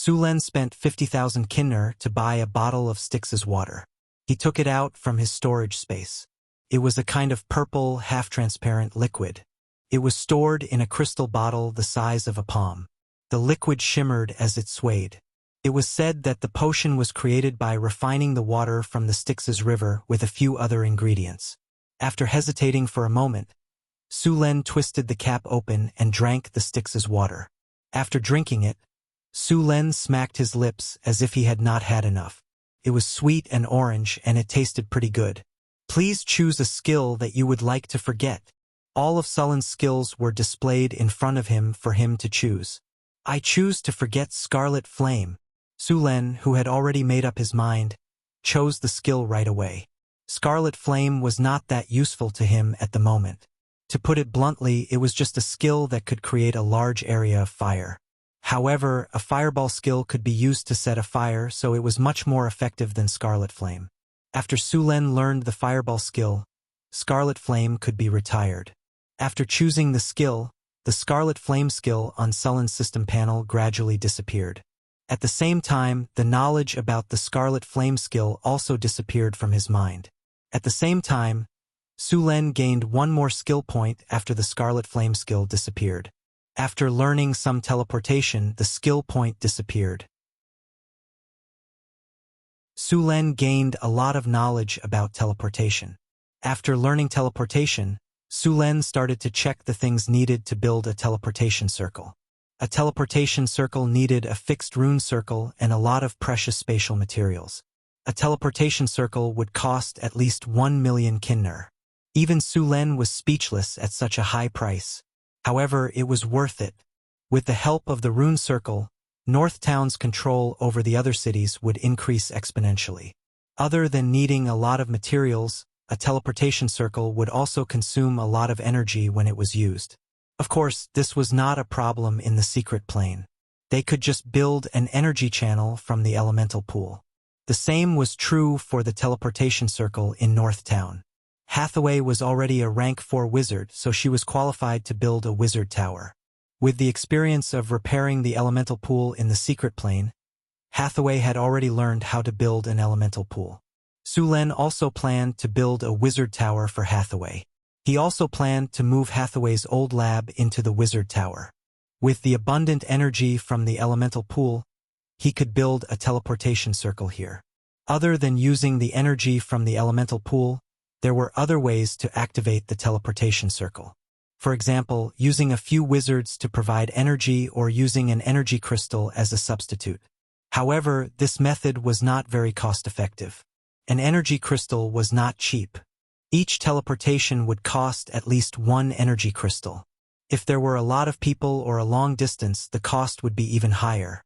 Speaker 1: Su Lin spent 50,000 kinner to buy a bottle of Styx's water. He took it out from his storage space. It was a kind of purple, half-transparent liquid. It was stored in a crystal bottle the size of a palm. The liquid shimmered as it swayed. It was said that the potion was created by refining the water from the Styx's river with a few other ingredients. After hesitating for a moment, Su Lin twisted the cap open and drank the Styx's water. After drinking it, Su Lin smacked his lips as if he had not had enough. It was sweet and orange, and it tasted pretty good. Please choose a skill that you would like to forget. All of Su Lin's skills were displayed in front of him for him to choose. I choose to forget Scarlet Flame. Su Lin, who had already made up his mind, chose the skill right away. Scarlet Flame was not that useful to him at the moment. To put it bluntly, it was just a skill that could create a large area of fire. However, a fireball skill could be used to set a fire, so it was much more effective than Scarlet Flame. After Su Lin learned the fireball skill, Scarlet Flame could be retired. After choosing the skill, the Scarlet Flame skill on Su Lin's system panel gradually disappeared. At the same time, the knowledge about the Scarlet Flame skill also disappeared from his mind. At the same time, Su Lin gained one more skill point after the Scarlet Flame skill disappeared. After learning some teleportation, the skill point disappeared. Su Lin gained a lot of knowledge about teleportation. After learning teleportation, Su Lin started to check the things needed to build a teleportation circle. A teleportation circle needed a fixed rune circle and a lot of precious spatial materials. A teleportation circle would cost at least 1 million kinner. Even Su Lin was speechless at such a high price. However, it was worth it. With the help of the rune circle, North Town's control over the other cities would increase exponentially. Other than needing a lot of materials, a teleportation circle would also consume a lot of energy when it was used. Of course, this was not a problem in the secret plane. They could just build an energy channel from the elemental pool. The same was true for the teleportation circle in North Town. Hathaway was already a rank 4 wizard, so she was qualified to build a wizard tower. With the experience of repairing the elemental pool in the secret plane, Hathaway had already learned how to build an elemental pool. Su Lin also planned to build a wizard tower for Hathaway. He also planned to move Hathaway's old lab into the wizard tower. With the abundant energy from the elemental pool, he could build a teleportation circle here. Other than using the energy from the elemental pool, there were other ways to activate the teleportation circle. For example, using a few wizards to provide energy or using an energy crystal as a substitute. However, this method was not very cost-effective. An energy crystal was not cheap. Each teleportation would cost at least 1 energy crystal. If there were a lot of people or a long distance, the cost would be even higher.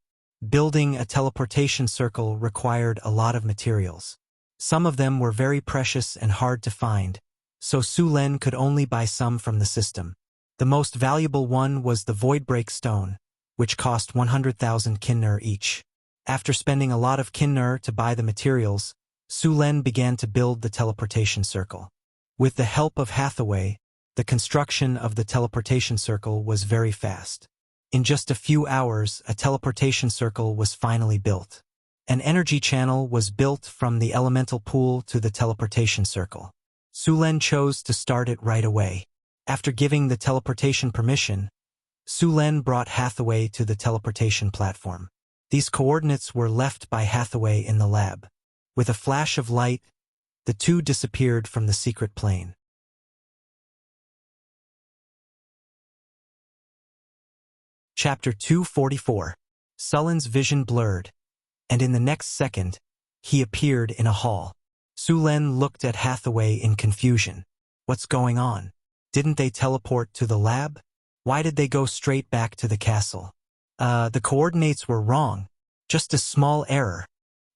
Speaker 1: Building a teleportation circle required a lot of materials. Some of them were very precious and hard to find, so Su Len could only buy some from the system. The most valuable one was the Voidbreak Stone, which cost 100,000 kinner each. After spending a lot of kinner to buy the materials, Su Len began to build the teleportation circle. With the help of Hathaway, the construction of the teleportation circle was very fast. In just a few hours, a teleportation circle was finally built. An energy channel was built from the elemental pool to the teleportation circle. Su Len chose to start it right away. After giving the teleportation permission, Su Len brought Hathaway to the teleportation platform. These coordinates were left by Hathaway in the lab. With a flash of light, the two disappeared from the secret plane. Chapter 244. Sullen's vision blurred, and in the next second, he appeared in a hall. Su Len looked at Hathaway in confusion. What's going on? Didn't they teleport to the lab? Why did they go straight back to the castle? The coordinates were wrong. Just a small error.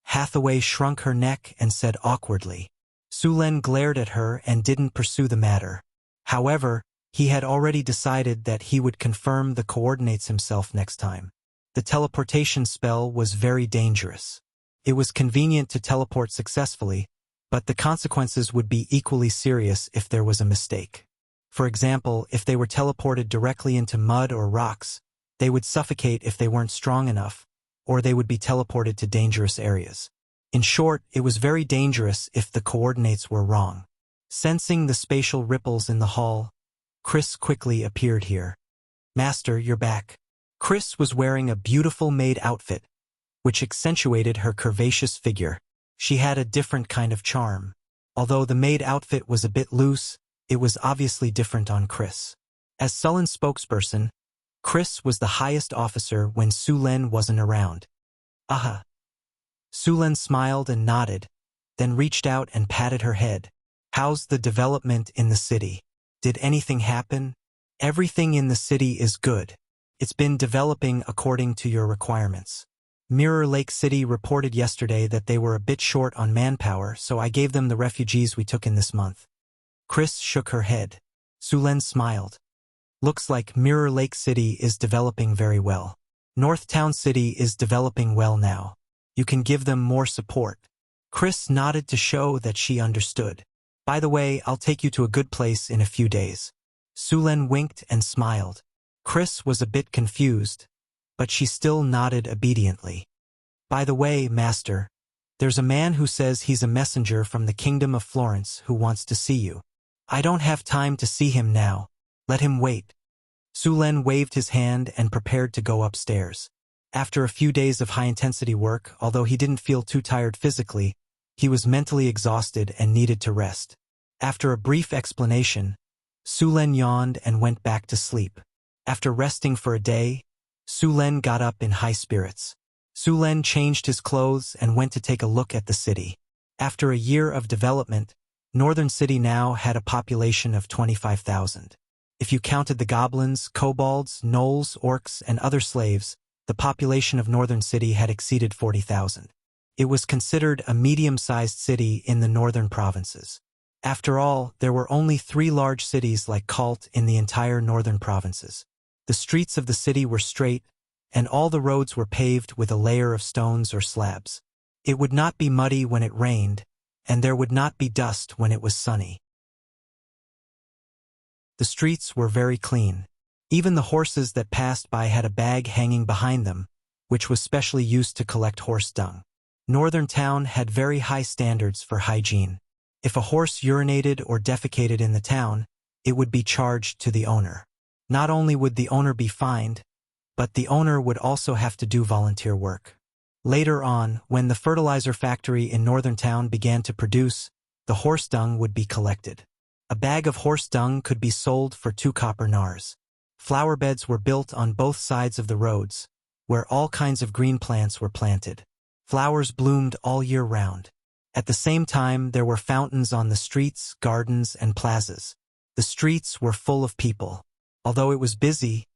Speaker 1: Hathaway shrunk her neck and said awkwardly. Su Len glared at her and didn't pursue the matter. However, he had already decided that he would confirm the coordinates himself next time. The teleportation spell was very dangerous. It was convenient to teleport successfully, but the consequences would be equally serious if there was a mistake. For example, if they were teleported directly into mud or rocks, they would suffocate if they weren't strong enough, or they would be teleported to dangerous areas. In short, it was very dangerous if the coordinates were wrong. Sensing the spatial ripples in the hall, Chris quickly appeared here. Master, you're back. Chris was wearing a beautiful maid outfit, which accentuated her curvaceous figure. She had a different kind of charm. Although the maid outfit was a bit loose, it was obviously different on Chris. As Sullen's spokesperson, Chris was the highest officer when Su Len wasn't around. Aha. Su Len smiled and nodded, then reached out and patted her head. How's the development in the city? Did anything happen? Everything in the city is good. It's been developing according to your requirements. Mirror Lake City reported yesterday that they were a bit short on manpower, so I gave them the refugees we took in this month. Chris shook her head. Su Len smiled. Looks like Mirror Lake City is developing very well. Northtown City is developing well now. You can give them more support. Chris nodded to show that she understood. By the way, I'll take you to a good place in a few days. Su Len winked and smiled. Chris was a bit confused, but she still nodded obediently. By the way, Master, there's a man who says he's a messenger from the Kingdom of Florence who wants to see you. I don't have time to see him now. Let him wait. Su Len waved his hand and prepared to go upstairs. After a few days of high-intensity work, although he didn't feel too tired physically, he was mentally exhausted and needed to rest. After a brief explanation, Su Len yawned and went back to sleep. After resting for a day, Su Len got up in high spirits. Su Len changed his clothes and went to take a look at the city. After a year of development, Northern City now had a population of 25,000. If you counted the goblins, kobolds, gnolls, orcs, and other slaves, the population of Northern City had exceeded 40,000. It was considered a medium-sized city in the northern provinces. After all, there were only 3 large cities like Kalt in the entire northern provinces. The streets of the city were straight, and all the roads were paved with a layer of stones or slabs. It would not be muddy when it rained, and there would not be dust when it was sunny. The streets were very clean. Even the horses that passed by had a bag hanging behind them, which was specially used to collect horse dung. Northern Town had very high standards for hygiene. If a horse urinated or defecated in the town, it would be charged to the owner. Not only would the owner be fined, but the owner would also have to do volunteer work. Later on, when the fertilizer factory in Northern Town began to produce, the horse dung would be collected. A bag of horse dung could be sold for 2 copper nars. Flower beds were built on both sides of the roads, where all kinds of green plants were planted. Flowers bloomed all year round. At the same time, there were fountains on the streets, gardens, and plazas. The streets were full of people. Although it was busy,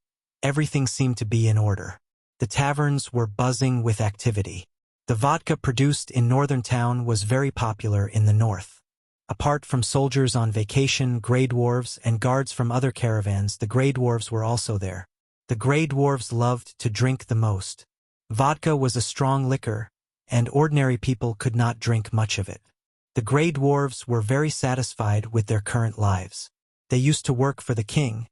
Speaker 1: everything seemed to be in order. The taverns were buzzing with activity. The vodka produced in Northern Town was very popular in the north. Apart from soldiers on vacation, Grey Dwarves, and guards from other caravans, the Grey Dwarves were also there. The Grey Dwarves loved to drink the most. Vodka was a strong liquor, and ordinary people could not drink much of it. The Grey Dwarves were very satisfied with their current lives. They used to work for the king,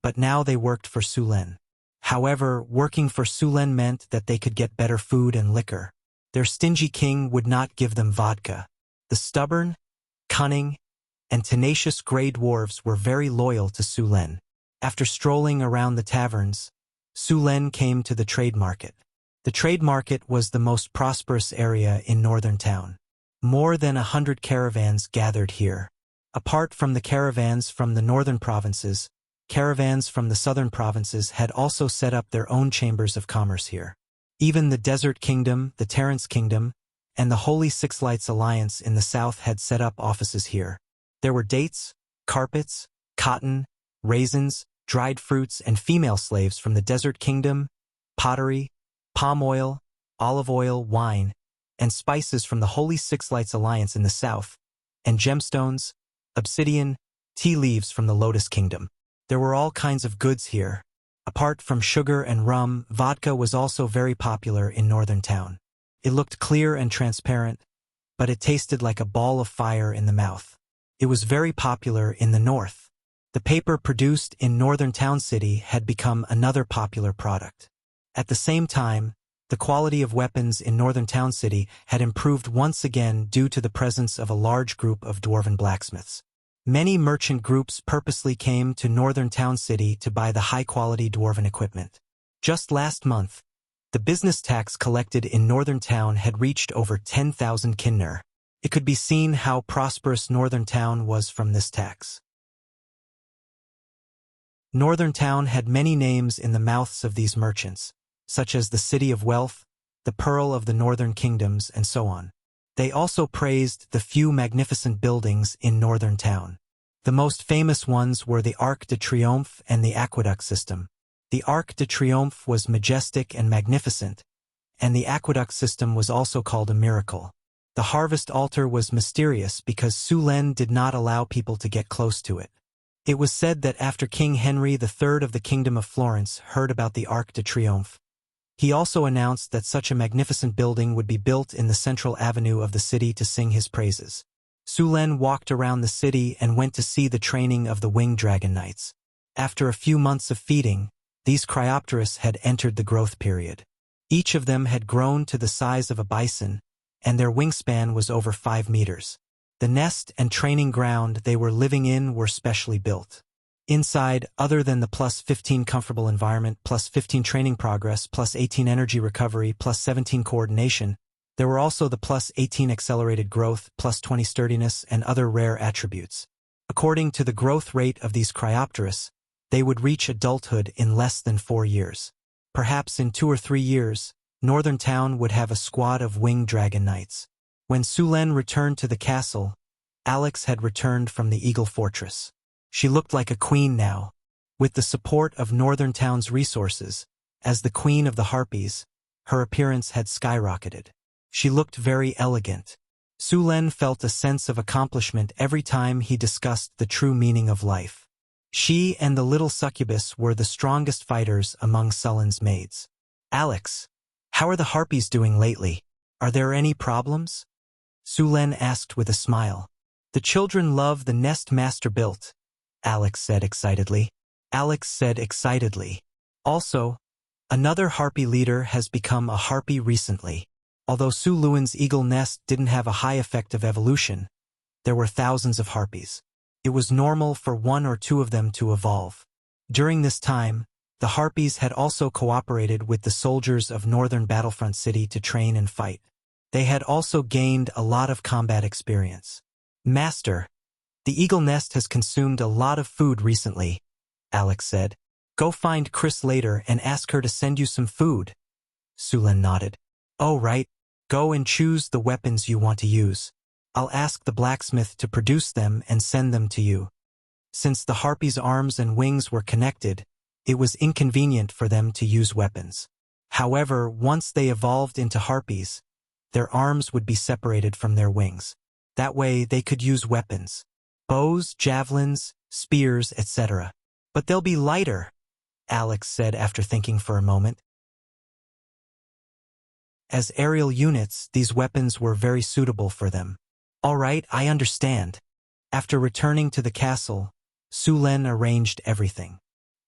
Speaker 1: but now they worked for Sulen. However, working for Sulen meant that they could get better food and liquor. Their stingy king would not give them vodka. The stubborn, cunning, and tenacious Grey Dwarves were very loyal to Sulen. After strolling around the taverns, Sulen came to the trade market. The trade market was the most prosperous area in Northern Town. More than 100 caravans gathered here. Apart from the caravans from the northern provinces, caravans from the southern provinces had also set up their own chambers of commerce here. Even the Desert Kingdom, the Terrence Kingdom, and the Holy Six Lights Alliance in the south had set up offices here. There were dates, carpets, cotton, raisins, dried fruits, and female slaves from the Desert Kingdom, pottery, palm oil, olive oil, wine, and spices from the Holy Six Lights Alliance in the south, and gemstones, obsidian, tea leaves from the Lotus Kingdom. There were all kinds of goods here. Apart from sugar and rum, vodka was also very popular in Northern Town. It looked clear and transparent, but it tasted like a ball of fire in the mouth. It was very popular in the north. The paper produced in Northern Town City had become another popular product. At the same time, the quality of weapons in Northern Town City had improved once again due to the presence of a large group of dwarven blacksmiths. Many merchant groups purposely came to Northern Town City to buy the high-quality dwarven equipment. Just last month, the business tax collected in Northern Town had reached over 10,000 kinner. It could be seen how prosperous Northern Town was from this tax. Northern Town had many names in the mouths of these merchants, such as the City of Wealth, the Pearl of the Northern Kingdoms, and so on. They also praised the few magnificent buildings in Northern Town. The most famous ones were the Arc de Triomphe and the Aqueduct system. The Arc de Triomphe was majestic and magnificent, and the Aqueduct system was also called a miracle. The Harvest Altar was mysterious because Sulen did not allow people to get close to it. It was said that after King Henry III of the Kingdom of Florence heard about the Arc de Triomphe, he also announced that such a magnificent building would be built in the central avenue of the city to sing his praises. Sulen walked around the city and went to see the training of the winged dragon knights. After a few months of feeding, these Cryopteris had entered the growth period. Each of them had grown to the size of a bison, and their wingspan was over 5 meters. The nest and training ground they were living in were specially built. Inside, other than the +15 comfortable environment, +15 training progress, +18 energy recovery, +17 coordination, there were also the +18 accelerated growth, +20 sturdiness, and other rare attributes. According to the growth rate of these Cryopteris, they would reach adulthood in less than 4 years. Perhaps in 2 or 3 years, Northern Town would have a squad of winged dragon knights. When Sulen returned to the castle, Alex had returned from the Eagle Fortress. She looked like a queen now. With the support of Northern Town's resources, as the Queen of the Harpies, her appearance had skyrocketed. She looked very elegant. Sulen felt a sense of accomplishment every time he discussed the true meaning of life. She and the little succubus were the strongest fighters among Sulen's maids. "Alex, how are the Harpies doing lately? Are there any problems?" Sulen asked with a smile. "The children love the nest master built," Alex said excitedly. Also, another Harpy leader has become a Harpy recently. Although Su Luan's eagle nest didn't have a high effect of evolution, there were thousands of Harpies. It was normal for 1 or 2 of them to evolve. During this time, the Harpies had also cooperated with the soldiers of Northern Battlefront City to train and fight. They had also gained a lot of combat experience. "Master, the eagle nest has consumed a lot of food recently," Alex said. "Go find Chris later and ask her to send you some food." Sulen nodded. "Oh right, go and choose the weapons you want to use. I'll ask the blacksmith to produce them and send them to you. Since the harpy's arms and wings were connected, it was inconvenient for them to use weapons. However, once they evolved into harpies, their arms would be separated from their wings. That way they could use weapons. Bows, javelins, spears, etc. But they'll be lighter, Alex said after thinking for a moment. As aerial units, these weapons were very suitable for them. All right, I understand. After returning to the castle, Sulen arranged everything.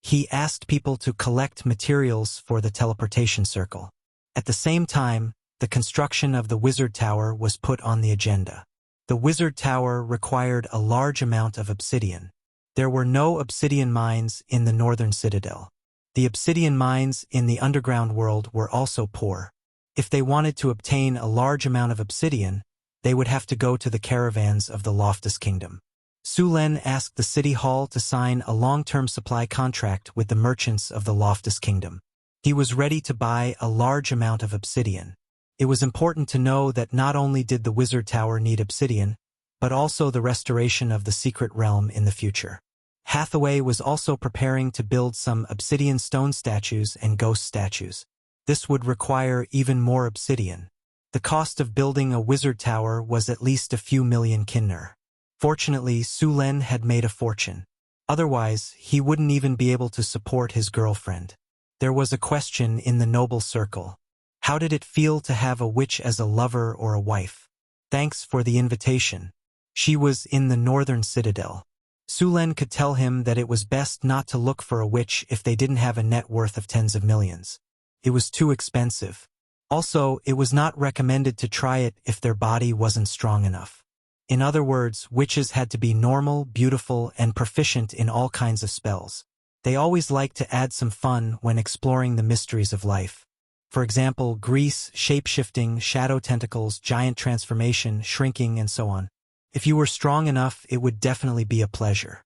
Speaker 1: He asked people to collect materials for the teleportation circle. At the same time, the construction of the wizard tower was put on the agenda. The wizard tower required a large amount of obsidian. There were no obsidian mines in the northern citadel. The obsidian mines in the underground world were also poor. If they wanted to obtain a large amount of obsidian, they would have to go to the caravans of the Loftus Kingdom. Sulen asked the city hall to sign a long-term supply contract with the merchants of the Loftus Kingdom. He was ready to buy a large amount of obsidian. It was important to know that not only did the wizard tower need obsidian, but also the restoration of the secret realm in the future. Hathaway was also preparing to build some obsidian stone statues and ghost statues. This would require even more obsidian. The cost of building a wizard tower was at least a few million kinner. Fortunately, Sulen had made a fortune. Otherwise, he wouldn't even be able to support his girlfriend. There was a question in the noble circle. How did it feel to have a witch as a lover or a wife? Thanks for the invitation. She was in the northern citadel. Sulen could tell him that it was best not to look for a witch if they didn't have a net worth of tens of millions. It was too expensive. Also, it was not recommended to try it if their body wasn't strong enough. In other words, witches had to be normal, beautiful, and proficient in all kinds of spells. They always liked to add some fun when exploring the mysteries of life. For example, grease, shape-shifting, shadow tentacles, giant transformation, shrinking, and so on. If you were strong enough, it would definitely be a pleasure.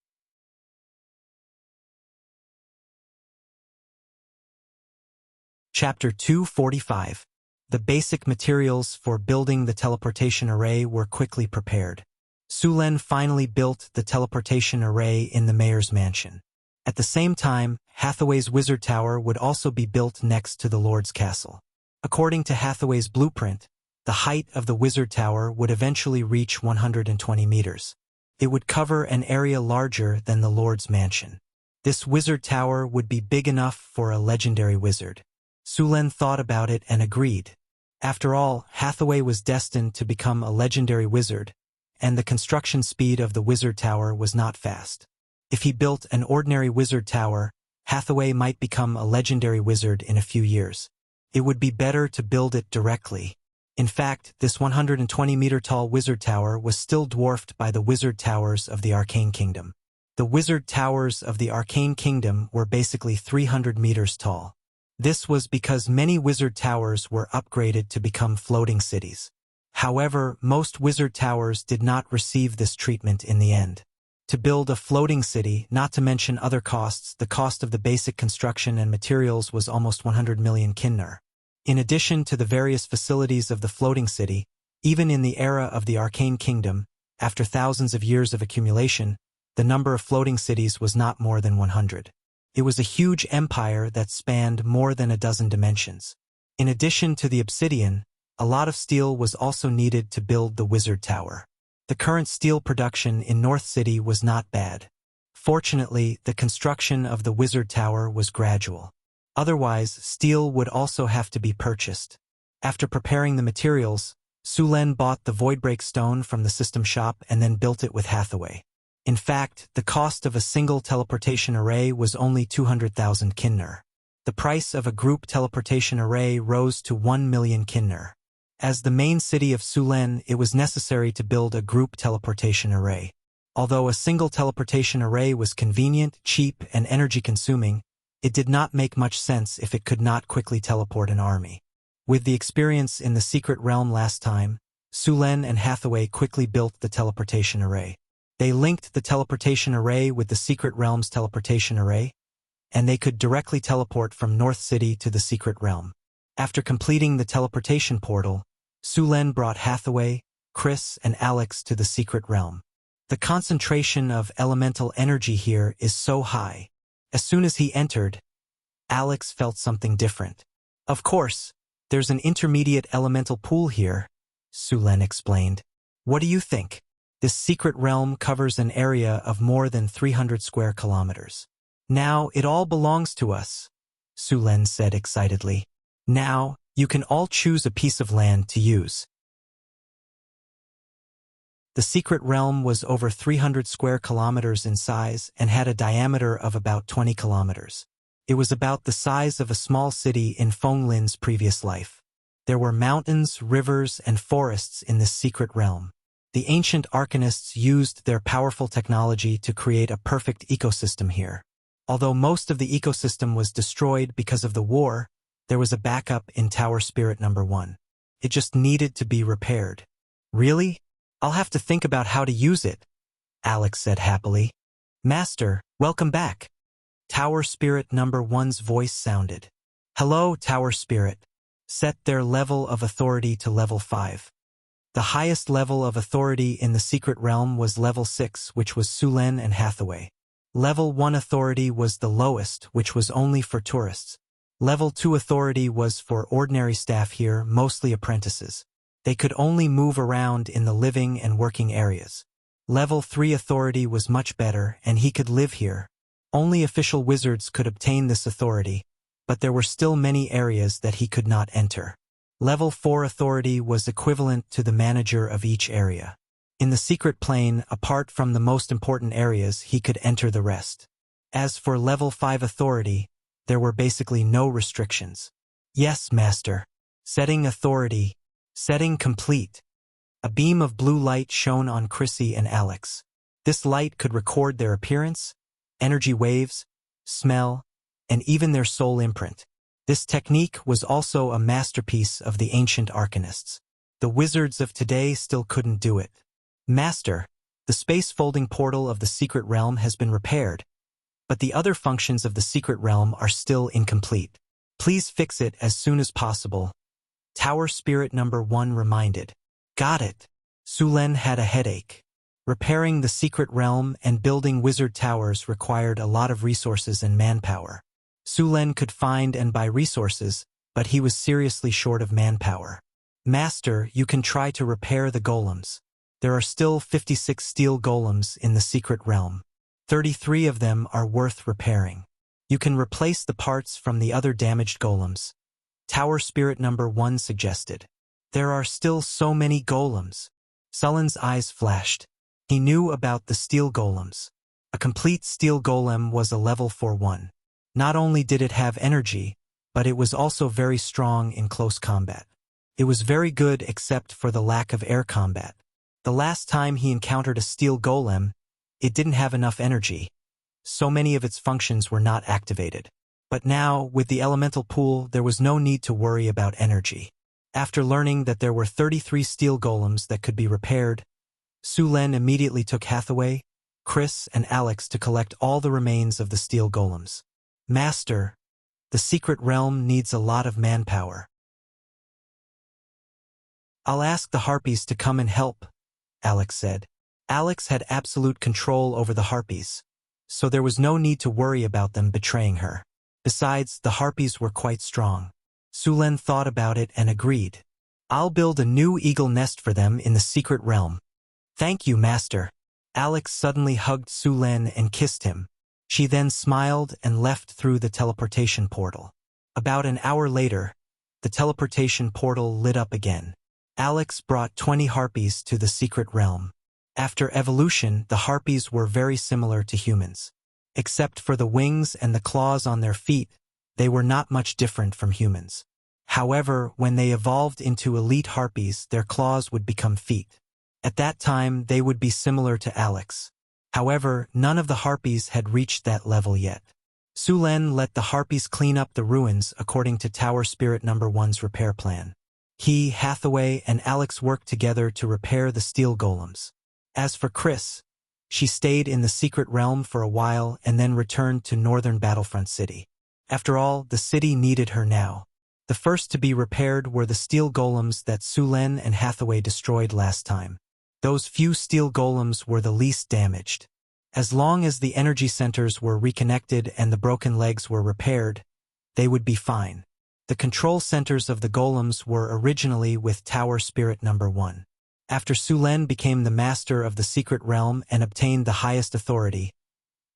Speaker 1: Chapter 245. The basic materials for building the teleportation array were quickly prepared. Sulen finally built the teleportation array in the mayor's mansion. At the same time, Hathaway's wizard tower would also be built next to the lord's castle. According to Hathaway's blueprint, the height of the wizard tower would eventually reach 120 meters. It would cover an area larger than the lord's mansion. This wizard tower would be big enough for a legendary wizard. Sulen thought about it and agreed. After all, Hathaway was destined to become a legendary wizard, and the construction speed of the wizard tower was not fast. If he built an ordinary wizard tower, Hathaway might become a legendary wizard in a few years. It would be better to build it directly. In fact, this 120-meter-tall wizard tower was still dwarfed by the wizard towers of the Arcane Kingdom. The wizard towers of the Arcane Kingdom were basically 300 meters tall. This was because many wizard towers were upgraded to become floating cities. However, most wizard towers did not receive this treatment in the end. To build a floating city, not to mention other costs, the cost of the basic construction and materials was almost 100 million kinner. In addition to the various facilities of the floating city, even in the era of the Arcane Kingdom, after thousands of years of accumulation, the number of floating cities was not more than 100. It was a huge empire that spanned more than a dozen dimensions. In addition to the obsidian, a lot of steel was also needed to build the wizard tower. The current steel production in North City was not bad. Fortunately, the construction of the wizard tower was gradual. Otherwise, steel would also have to be purchased. After preparing the materials, Sulen bought the voidbreak stone from the system shop and then built it with Hathaway. In fact, the cost of a single teleportation array was only 200,000 kinner. The price of a group teleportation array rose to 1 million kinner. As the main city of Sulen, it was necessary to build a group teleportation array. Although a single teleportation array was convenient, cheap, and energy-consuming, it did not make much sense if it could not quickly teleport an army. With the experience in the secret realm last time, Sulen and Hathaway quickly built the teleportation array. They linked the teleportation array with the secret realm's teleportation array, and they could directly teleport from North City to the secret realm. After completing the teleportation portal, Sulen brought Hathaway, Chris and Alex to the secret realm. The concentration of elemental energy here is so high. As soon as he entered, Alex felt something different. Of course, there's an intermediate elemental pool here, Sulen explained. What do you think? This secret realm covers an area of more than 300 square kilometers. Now it all belongs to us, Sulen said excitedly. Now, you can all choose a piece of land to use. The secret realm was over 300 square kilometers in size and had a diameter of about 20 kilometers. It was about the size of a small city in Fenglin's previous life. There were mountains, rivers, and forests in this secret realm. The ancient arcanists used their powerful technology to create a perfect ecosystem here. Although most of the ecosystem was destroyed because of the war, there was a backup in Tower Spirit number 1. It just needed to be repaired. Really? I'll have to think about how to use it, Alex said happily. Master, welcome back. Tower Spirit number 1's voice sounded. Hello, Tower Spirit. Set their level of authority to level 5. The highest level of authority in the secret realm was level 6, which was Sulen and Hathaway. Level 1 authority was the lowest, which was only for tourists. Level 2 authority was for ordinary staff here, mostly apprentices. They could only move around in the living and working areas. Level 3 authority was much better, and he could live here. Only official wizards could obtain this authority, but there were still many areas that he could not enter. Level 4 authority was equivalent to the manager of each area. In the secret plane, apart from the most important areas, he could enter the rest. As for level 5 authority, there were basically no restrictions. Yes, Master. Setting authority. Setting complete. A beam of blue light shone on Chrissy and Alex. This light could record their appearance, energy waves, smell, and even their soul imprint. This technique was also a masterpiece of the ancient arcanists. The wizards of today still couldn't do it. Master, the space-folding portal of the secret realm has been repaired, but the other functions of the secret realm are still incomplete. Please fix it as soon as possible. Tower Spirit number 1 reminded. Got it. Sulen had a headache. Repairing the secret realm and building wizard towers required a lot of resources and manpower. Sulen could find and buy resources, but he was seriously short of manpower. Master, you can try to repair the golems. There are still 56 steel golems in the secret realm. 33 of them are worth repairing. You can replace the parts from the other damaged golems. Tower Spirit number 1 suggested. There are still so many golems. Sullen's eyes flashed. He knew about the steel golems. A complete steel golem was a level 4-1. Not only did it have energy, but it was also very strong in close combat. It was very good except for the lack of air combat. The last time he encountered a steel golem, it didn't have enough energy. So many of its functions were not activated. But now, with the elemental pool, there was no need to worry about energy. After learning that there were 33 steel golems that could be repaired, Sulen immediately took Hathaway, Chris, and Alex to collect all the remains of the steel golems. Master, the secret realm needs a lot of manpower. I'll ask the harpies to come and help, Alex said. Alex had absolute control over the harpies, so there was no need to worry about them betraying her. Besides, the harpies were quite strong. Sulen thought about it and agreed. I'll build a new eagle nest for them in the secret realm. Thank you, Master. Alex suddenly hugged Sulen and kissed him. She then smiled and left through the teleportation portal. About an hour later, the teleportation portal lit up again. Alex brought 20 harpies to the secret realm. After evolution, the harpies were very similar to humans. Except for the wings and the claws on their feet, they were not much different from humans. However, when they evolved into elite harpies, their claws would become feet. At that time, they would be similar to Alex. However, none of the harpies had reached that level yet. Sulen let the harpies clean up the ruins according to Tower Spirit number 1's repair plan. He, Hathaway, and Alex worked together to repair the steel golems. As for Chris, she stayed in the secret realm for a while and then returned to northern Battlefront City. After all, the city needed her now. The first to be repaired were the steel golems that Sulen and Hathaway destroyed last time. Those few steel golems were the least damaged. As long as the energy centers were reconnected and the broken legs were repaired, they would be fine. The control centers of the golems were originally with Tower Spirit Number 1. After Sulen became the master of the secret realm and obtained the highest authority,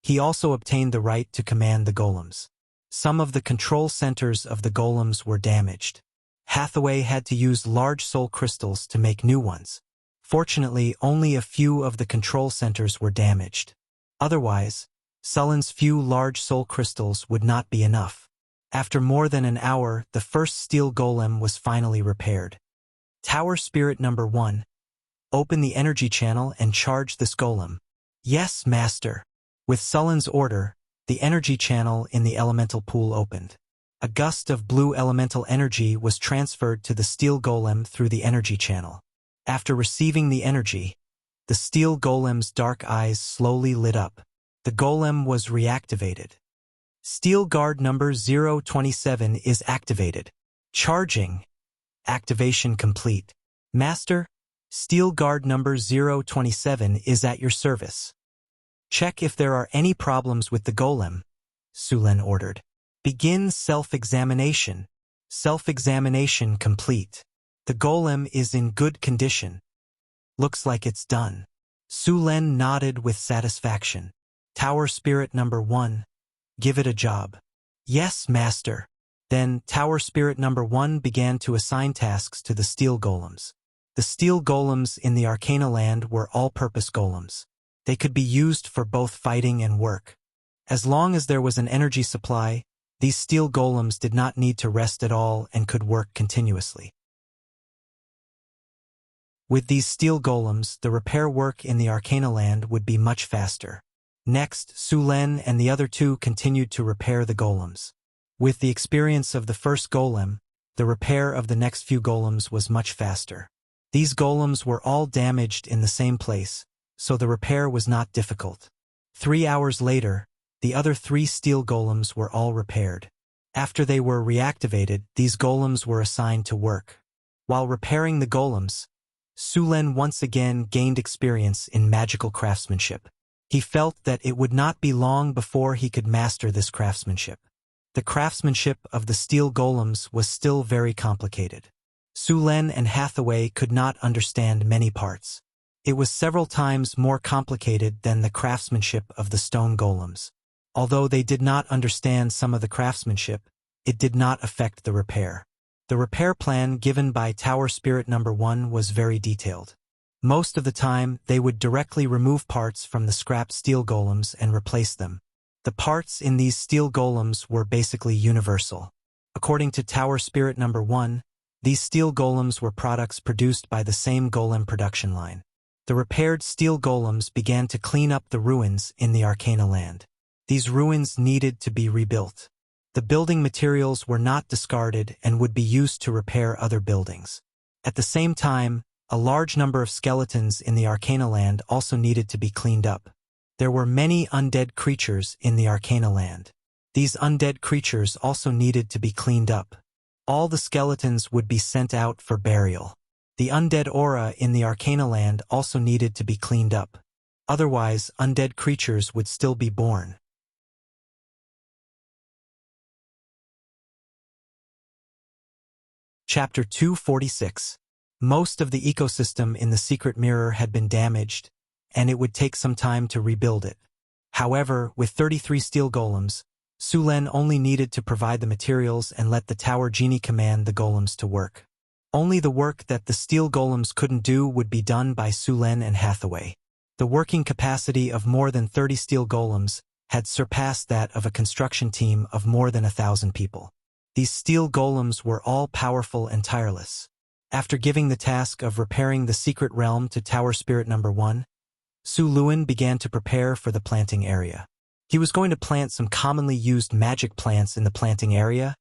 Speaker 1: he also obtained the right to command the golems. Some of the control centers of the golems were damaged. Hathaway had to use large soul crystals to make new ones. Fortunately, only a few of the control centers were damaged. Otherwise, Sulen's few large soul crystals would not be enough. After more than an hour, the first steel golem was finally repaired. Tower Spirit Number 1. Open the energy channel and charge this golem. Yes, Master. With Sulen's order, the energy channel in the elemental pool opened. A gust of blue elemental energy was transferred to the steel golem through the energy channel. After receiving the energy, the steel golem's dark eyes slowly lit up. The golem was reactivated. Steel guard number 027 is activated. Charging. Activation complete. Master, steel guard number 027 is at your service. Check if there are any problems with the golem, Sulen ordered. Begin self-examination. Self-examination complete. The golem is in good condition. Looks like it's done. Sulen nodded with satisfaction. Tower Spirit Number 1. Give it a job. Yes, Master. Then Tower Spirit Number 1 began to assign tasks to the steel golems. The steel golems in the Arcana land were all-purpose golems. They could be used for both fighting and work. As long as there was an energy supply, these steel golems did not need to rest at all and could work continuously. With these steel golems, the repair work in the Arcana land would be much faster. Next, Sulen and the other two continued to repair the golems. With the experience of the first golem, the repair of the next few golems was much faster. These golems were all damaged in the same place, so the repair was not difficult. 3 hours later, the other 3 steel golems were all repaired. After they were reactivated, these golems were assigned to work. While repairing the golems, Sulen once again gained experience in magical craftsmanship. He felt that it would not be long before he could master this craftsmanship. The craftsmanship of the steel golems was still very complicated. Sulen and Hathaway could not understand many parts. It was several times more complicated than the craftsmanship of the stone golems. Although they did not understand some of the craftsmanship, it did not affect the repair. The repair plan given by Tower Spirit Number 1 was very detailed. Most of the time, they would directly remove parts from the scrapped steel golems and replace them. The parts in these steel golems were basically universal. According to Tower Spirit Number 1, these steel golems were products produced by the same golem production line. The repaired steel golems began to clean up the ruins in the Arcana land. These ruins needed to be rebuilt. The building materials were not discarded and would be used to repair other buildings. At the same time, a large number of skeletons in the Arcana land also needed to be cleaned up. There were many undead creatures in the Arcana land. These undead creatures also needed to be cleaned up. All the skeletons would be sent out for burial. The undead aura in the Arcana land also needed to be cleaned up. Otherwise, undead creatures would still be born. Chapter 246. Most of the ecosystem in the secret mirror had been damaged, and it would take some time to rebuild it. However, with 33 steel golems, Sulen only needed to provide the materials and let the Tower Genie command the golems to work. Only the work that the steel golems couldn't do would be done by Sulen and Hathaway. The working capacity of more than 30 steel golems had surpassed that of a construction team of more than 1,000 people. These steel golems were all powerful and tireless. After giving the task of repairing the secret realm to Tower Spirit Number 1, Sulen began to prepare for the planting area. He was going to plant some commonly used magic plants in the planting area,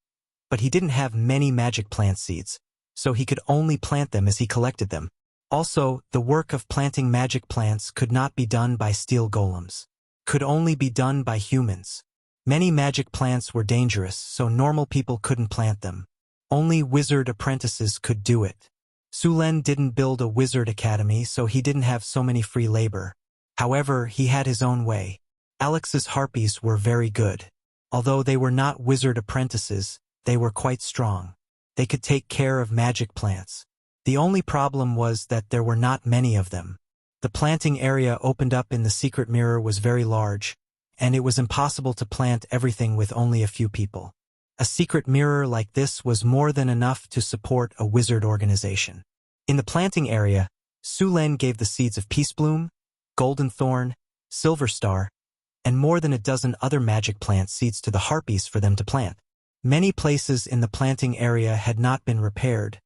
Speaker 1: but he didn't have many magic plant seeds, so he could only plant them as he collected them. Also, the work of planting magic plants could not be done by steel golems. Could only be done by humans. Many magic plants were dangerous, so normal people couldn't plant them. Only wizard apprentices could do it. Su Len didn't build a wizard academy, so he didn't have so many free labor. However, he had his own way. Alex's harpies were very good. Although they were not wizard apprentices, they were quite strong. They could take care of magic plants. The only problem was that there were not many of them. The planting area opened up in the secret mirror was very large, and it was impossible to plant everything with only a few people. A secret mirror like this was more than enough to support a wizard organization. In the planting area, Su Len gave the seeds of Peacebloom, Golden Thorn, Silver Star, and more than a dozen other magic plant seeds to the harpies for them to plant. Many places in the planting area had not been repaired,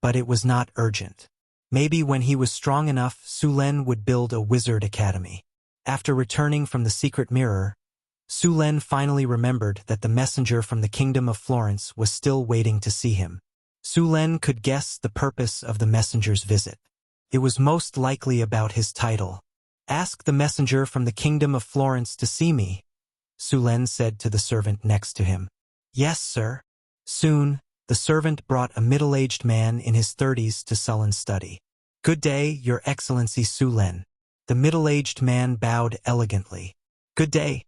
Speaker 1: but it was not urgent. Maybe when he was strong enough, Su Len would build a wizard academy. After returning from the secret mirror, Su Len finally remembered that the messenger from the kingdom of Florence was still waiting to see him. Su Len could guess the purpose of the messenger's visit. It was most likely about his title. "Ask the messenger from the kingdom of Florence to see me," Su Len said to the servant next to him. "Yes, sir." Soon, the servant brought a middle-aged man in his 30s to Sullen's study. "Good day, Your Excellency Su Len." The middle-aged man bowed elegantly. "Good day.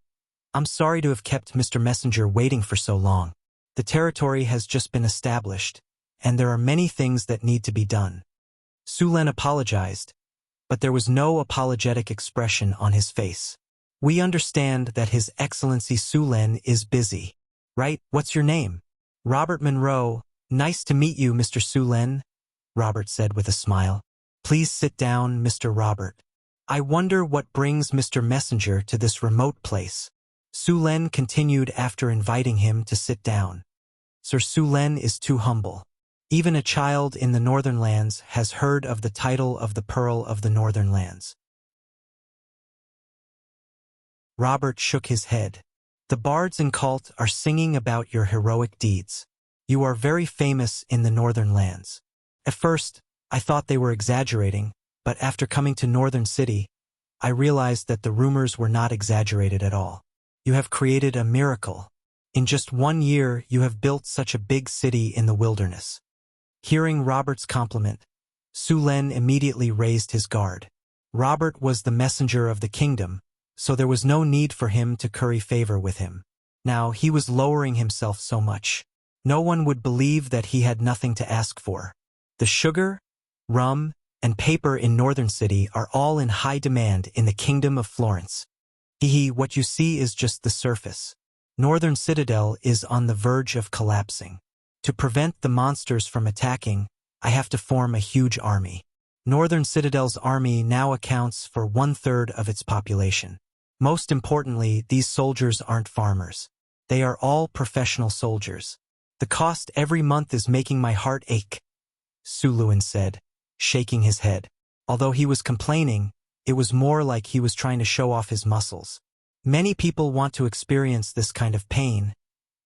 Speaker 1: I'm sorry to have kept Mr. Messenger waiting for so long. The territory has just been established, and there are many things that need to be done." Su Len apologized, but there was no apologetic expression on his face. "We understand that His Excellency Su Len is busy. Right, what's your name?" "Robert Monroe. Nice to meet you, Mr. Su Len," Robert said with a smile. "Please sit down, Mr. Robert. I wonder what brings Mr. Messenger to this remote place." Su Len continued after inviting him to sit down. "Sir Su Len is too humble. Even a child in the Northern Lands has heard of the title of the Pearl of the Northern Lands." Robert shook his head. "The bards in Cult are singing about your heroic deeds. You are very famous in the Northern Lands. At first, I thought they were exaggerating, but after coming to Northern City, I realized that the rumors were not exaggerated at all. You have created a miracle. In just 1 year, you have built such a big city in the wilderness." Hearing Robert's compliment, Su Len immediately raised his guard. Robert was the messenger of the kingdom, so there was no need for him to curry favor with him. Now he was lowering himself so much. No one would believe that he had nothing to ask for. The sugar, rum, and paper in Northern City are all in high demand in the kingdom of Florence. What you see is just the surface. Northern Citadel is on the verge of collapsing. To prevent the monsters from attacking, I have to form a huge army. Northern Citadel's army now accounts for 1/3 of its population. Most importantly, these soldiers aren't farmers. They are all professional soldiers. The cost every month is making my heart ache," Su Len said, shaking his head. Although he was complaining, it was more like he was trying to show off his muscles. Many people want to experience this kind of pain,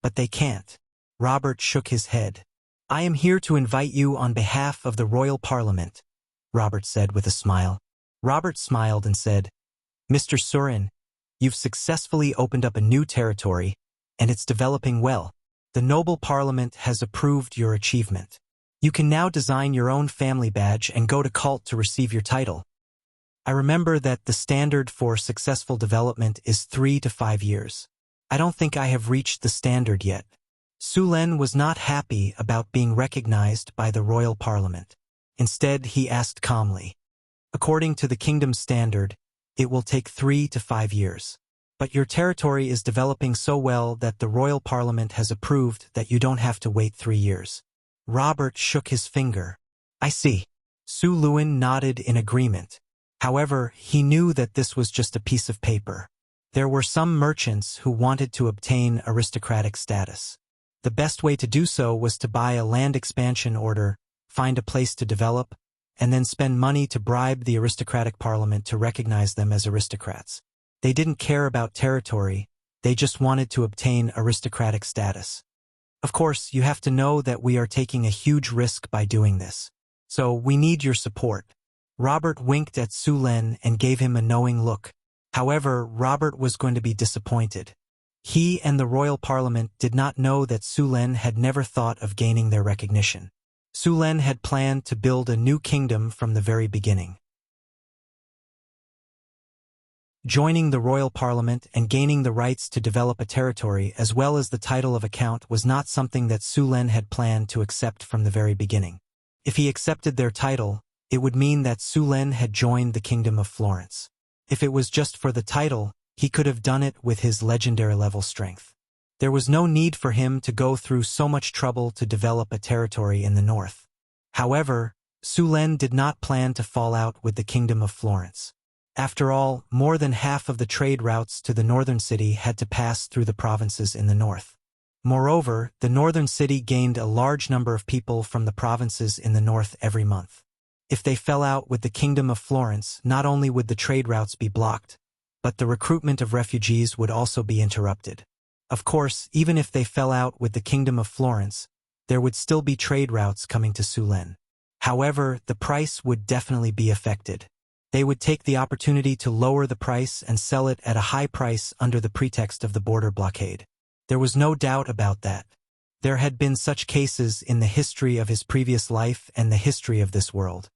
Speaker 1: but they can't. Robert shook his head. "I am here to invite you on behalf of the Royal Parliament," Robert said with a smile. Robert smiled and said, "Mr. Surin, you've successfully opened up a new territory, and it's developing well. The noble parliament has approved your achievement. You can now design your own family badge and go to Cult to receive your title. I remember that the standard for successful development is 3 to 5 years. I don't think I have reached the standard yet." Su Len was not happy about being recognized by the royal parliament. Instead, he asked calmly, "According to the kingdom's standard, it will take 3 to 5 years. But your territory is developing so well that the royal parliament has approved that you don't have to wait 3 years." Robert shook his finger. "I see." Su Len nodded in agreement. However, he knew that this was just a piece of paper. There were some merchants who wanted to obtain aristocratic status. The best way to do so was to buy a land expansion order, find a place to develop, and then spend money to bribe the aristocratic parliament to recognize them as aristocrats. They didn't care about territory, they just wanted to obtain aristocratic status. Of course, you have to know that we are taking a huge risk by doing this. So we need your support. Robert winked at Su Len and gave him a knowing look. However, Robert was going to be disappointed. He and the royal parliament did not know that Su Len had never thought of gaining their recognition. Su Len had planned to build a new kingdom from the very beginning. Joining the royal parliament and gaining the rights to develop a territory as well as the title of a count was not something that Su Len had planned to accept from the very beginning. If he accepted their title, it would mean that Su Len had joined the Kingdom of Florence. If it was just for the title, he could have done it with his legendary level strength. There was no need for him to go through so much trouble to develop a territory in the north. However, Su Len did not plan to fall out with the Kingdom of Florence. After all, more than half of the trade routes to the northern city had to pass through the provinces in the north. Moreover, the northern city gained a large number of people from the provinces in the north every month. If they fell out with the Kingdom of Florence, not only would the trade routes be blocked, but the recruitment of refugees would also be interrupted. Of course, even if they fell out with the Kingdom of Florence, there would still be trade routes coming to Su Len. However, the price would definitely be affected. They would take the opportunity to lower the price and sell it at a high price under the pretext of the border blockade. There was no doubt about that. There had been such cases in the history of his previous life and the history of this world.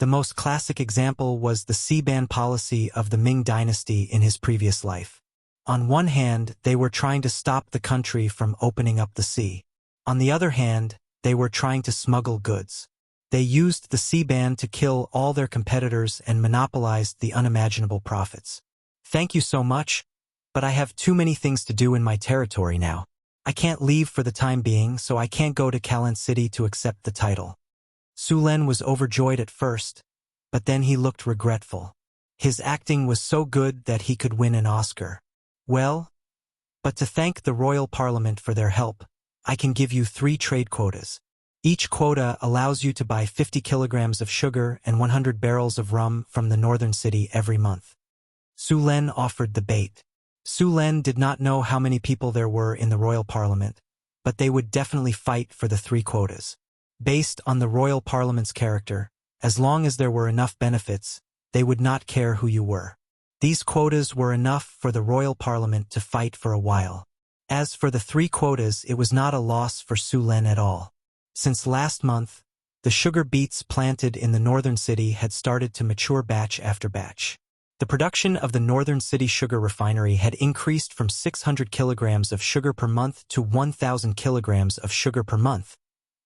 Speaker 1: The most classic example was the sea ban policy of the Ming dynasty in his previous life. On one hand, they were trying to stop the country from opening up the sea. On the other hand, they were trying to smuggle goods. They used the sea ban to kill all their competitors and monopolized the unimaginable profits. Thank you so much, but I have too many things to do in my territory now. I can't leave for the time being, so I can't go to Kalan City to accept the title. Su Len was overjoyed at first, but then he looked regretful. His acting was so good that he could win an Oscar. Well, but to thank the royal parliament for their help, I can give you 3 trade quotas. Each quota allows you to buy 50 kilograms of sugar and 100 barrels of rum from the northern city every month. Su Len offered the bait. Su Len did not know how many people there were in the royal parliament, but they would definitely fight for the 3 quotas. Based on the royal parliament's character, as long as there were enough benefits, they would not care who you were. These quotas were enough for the royal parliament to fight for a while. As for the 3 quotas, it was not a loss for Su Len at all. Since last month, the sugar beets planted in the northern city had started to mature batch after batch. The production of the northern city sugar refinery had increased from 600 kilograms of sugar per month to 1,000 kilograms of sugar per month,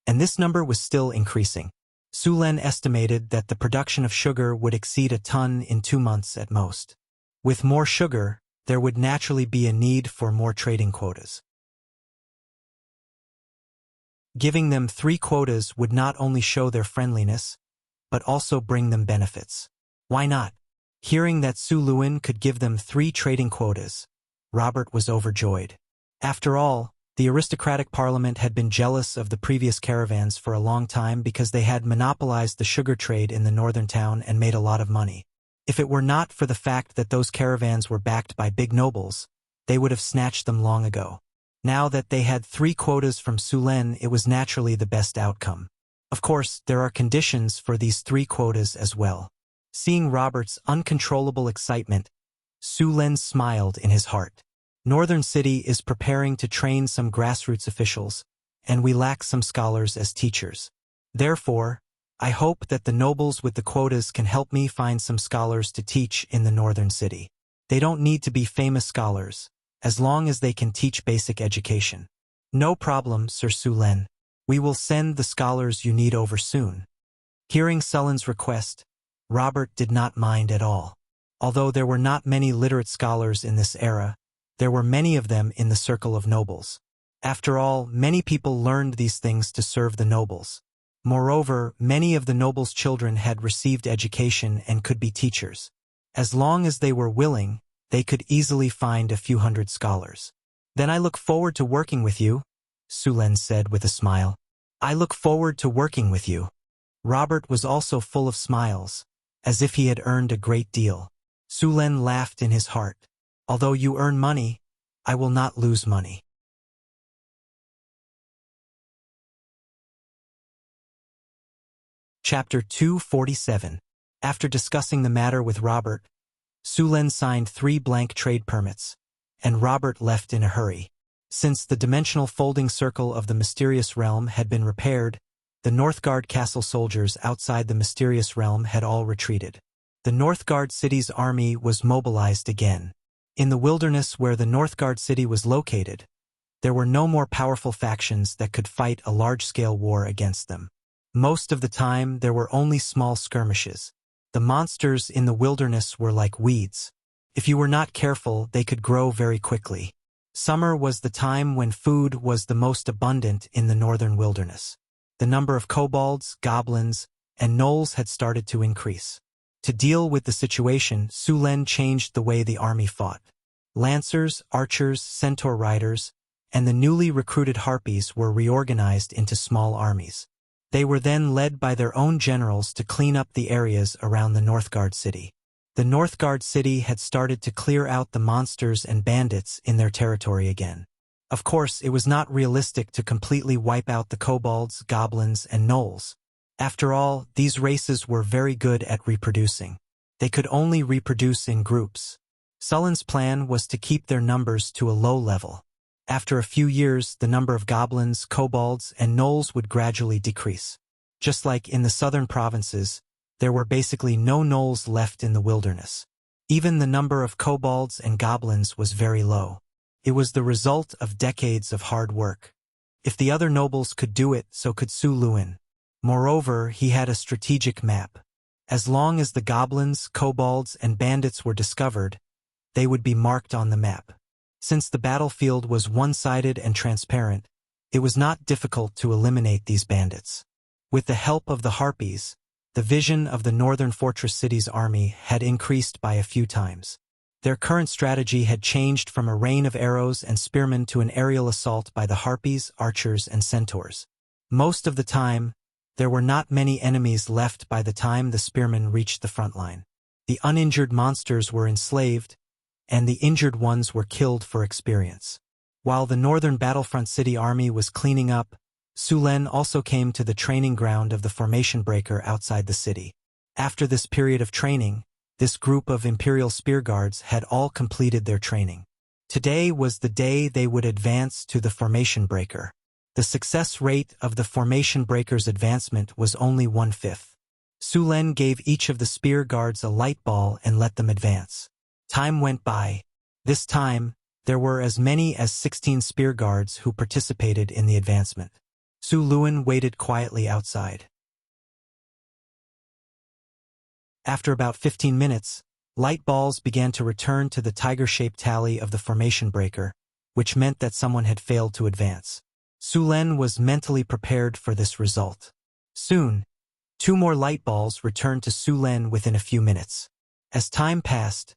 Speaker 1: and this number was still increasing. Su Len estimated that the production of sugar would exceed a ton in 2 months at most. With more sugar, there would naturally be a need for more trading quotas. Giving them 3 quotas would not only show their friendliness, but also bring them benefits. Why not? Hearing that Su Luen could give them 3 trading quotas, Robert was overjoyed. After all, the aristocratic parliament had been jealous of the previous caravans for a long time because they had monopolized the sugar trade in the northern town and made a lot of money. If it were not for the fact that those caravans were backed by big nobles, they would have snatched them long ago. Now that they had 3 quotas from Su Len, it was naturally the best outcome. Of course, there are conditions for these 3 quotas as well. Seeing Robert's uncontrollable excitement, Su Len smiled in his heart. Northern City is preparing to train some grassroots officials, and we lack some scholars as teachers. Therefore, I hope that the nobles with the quotas can help me find some scholars to teach in the Northern City. They don't need to be famous scholars, as long as they can teach basic education. No problem, Sir Su Len. We will send the scholars you need over soon. Hearing Su Len's request, Robert did not mind at all. Although there were not many literate scholars in this era, there were many of them in the circle of nobles. After all, many people learned these things to serve the nobles. Moreover, many of the nobles' children had received education and could be teachers. As long as they were willing, they could easily find a few hundred scholars. Then I look forward to working with you, Su Len said with a smile. I look forward to working with you. Robert was also full of smiles, as if he had earned a great deal. Su Len laughed in his heart. Although you earn money, I will not lose money. Chapter 247. After discussing the matter with Robert, Su Len signed 3 blank trade permits. and Robert left in a hurry. Since the dimensional folding circle of the mysterious realm had been repaired, the Northgard castle soldiers outside the mysterious realm had all retreated. The Northgard city's army was mobilized again. In the wilderness where the Northgard city was located, there were no more powerful factions that could fight a large-scale war against them. Most of the time, there were only small skirmishes. The monsters in the wilderness were like weeds. If you were not careful, they could grow very quickly. Summer was the time when food was the most abundant in the northern wilderness. The number of kobolds, goblins, and gnolls had started to increase. To deal with the situation, Sulen changed the way the army fought. Lancers, archers, centaur riders, and the newly recruited harpies were reorganized into small armies. They were then led by their own generals to clean up the areas around the Northgard city. The Northgard city had started to clear out the monsters and bandits in their territory again. Of course, it was not realistic to completely wipe out the kobolds, goblins, and gnolls. After all, these races were very good at reproducing. They could only reproduce in groups. Sullen's plan was to keep their numbers to a low level. After a few years, the number of goblins, kobolds, and gnolls would gradually decrease. Just like in the southern provinces, there were basically no gnolls left in the wilderness. Even the number of kobolds and goblins was very low. It was the result of decades of hard work. If the other nobles could do it, so could Su Luen. Moreover, he had a strategic map. As long as the goblins, kobolds, and bandits were discovered, they would be marked on the map. Since the battlefield was one-sided and transparent, it was not difficult to eliminate these bandits. With the help of the harpies, the vision of the northern fortress city's army had increased by a few times. Their current strategy had changed from a rain of arrows and spearmen to an aerial assault by the harpies, archers, and centaurs. Most of the time, there were not many enemies left by the time the spearmen reached the front line. The uninjured monsters were enslaved, and the injured ones were killed for experience. While the northern battlefront city army was cleaning up, Sulen also came to the training ground of the formation breaker outside the city. After this period of training, this group of Imperial Spear Guards had all completed their training. Today was the day they would advance to the formation breaker. The success rate of the formation breaker's advancement was only 1/5. Sulen gave each of the Spear Guards a light ball and let them advance. Time went by. This time, there were as many as 16 Spear Guards who participated in the advancement. Su Luen waited quietly outside. After about 15 minutes, light balls began to return to the tiger-shaped tally of the formation breaker, which meant that someone had failed to advance. Sulen was mentally prepared for this result. Soon, 2 more light balls returned to Sulen within a few minutes. As time passed,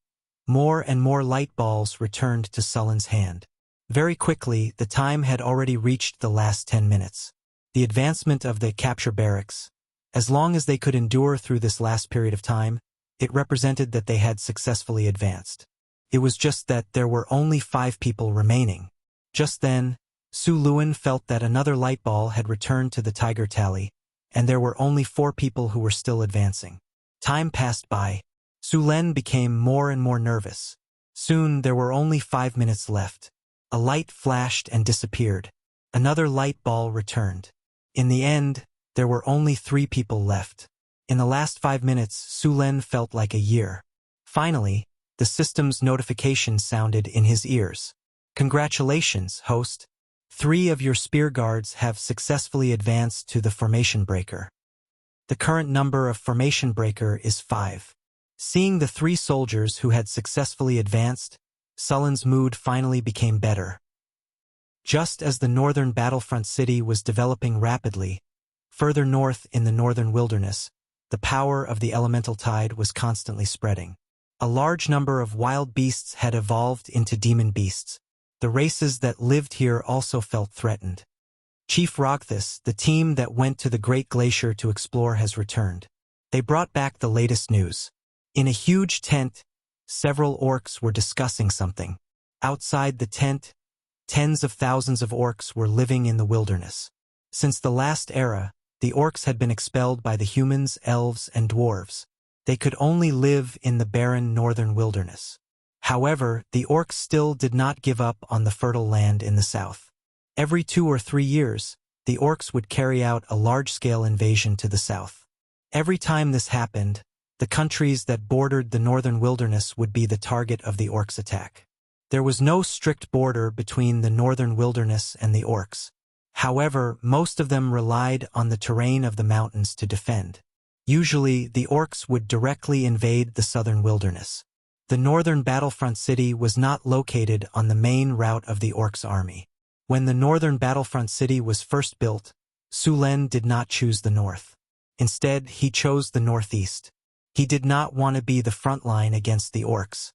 Speaker 1: more and more light balls returned to Sullen's hand. Very quickly, the time had already reached the last 10 minutes. The advancement of the capture barracks, as long as they could endure through this last period of time, it represented that they had successfully advanced. It was just that there were only 5 people remaining. Just then, Su Luen felt that another light ball had returned to the tiger tally, and there were only 4 people who were still advancing. Time passed by. Sulen became more and more nervous. Soon there were only 5 minutes left. A light flashed and disappeared. Another light ball returned. In the end, there were only 3 people left. In the last 5 minutes, Sulen felt like a year. Finally, the system's notification sounded in his ears. Congratulations, host. 3 of your spear guards have successfully advanced to the formation breaker. The current number of formation breaker is 5. Seeing the 3 soldiers who had successfully advanced, Sullen's mood finally became better. Just as the northern battlefront city was developing rapidly, further north in the northern wilderness, the power of the elemental tide was constantly spreading. A large number of wild beasts had evolved into demon beasts. The races that lived here also felt threatened. Chief Rogthus, the team that went to the Great Glacier to explore, has returned. They brought back the latest news. In a huge tent, several orcs were discussing something. Outside the tent, tens of thousands of orcs were living in the wilderness. Since the last era, the orcs had been expelled by the humans, elves, and dwarves. They could only live in the barren northern wilderness. However, the orcs still did not give up on the fertile land in the south. Every 2 or 3 years, the orcs would carry out a large-scale invasion to the south. Every time this happened, the countries that bordered the northern wilderness would be the target of the orcs' attack. There was no strict border between the northern wilderness and the orcs. However, most of them relied on the terrain of the mountains to defend. Usually, the orcs would directly invade the southern wilderness. The northern battlefront city was not located on the main route of the orcs' army. When the northern battlefront city was first built, Sulen did not choose the north. Instead, he chose the northeast. He did not want to be the front line against the orcs.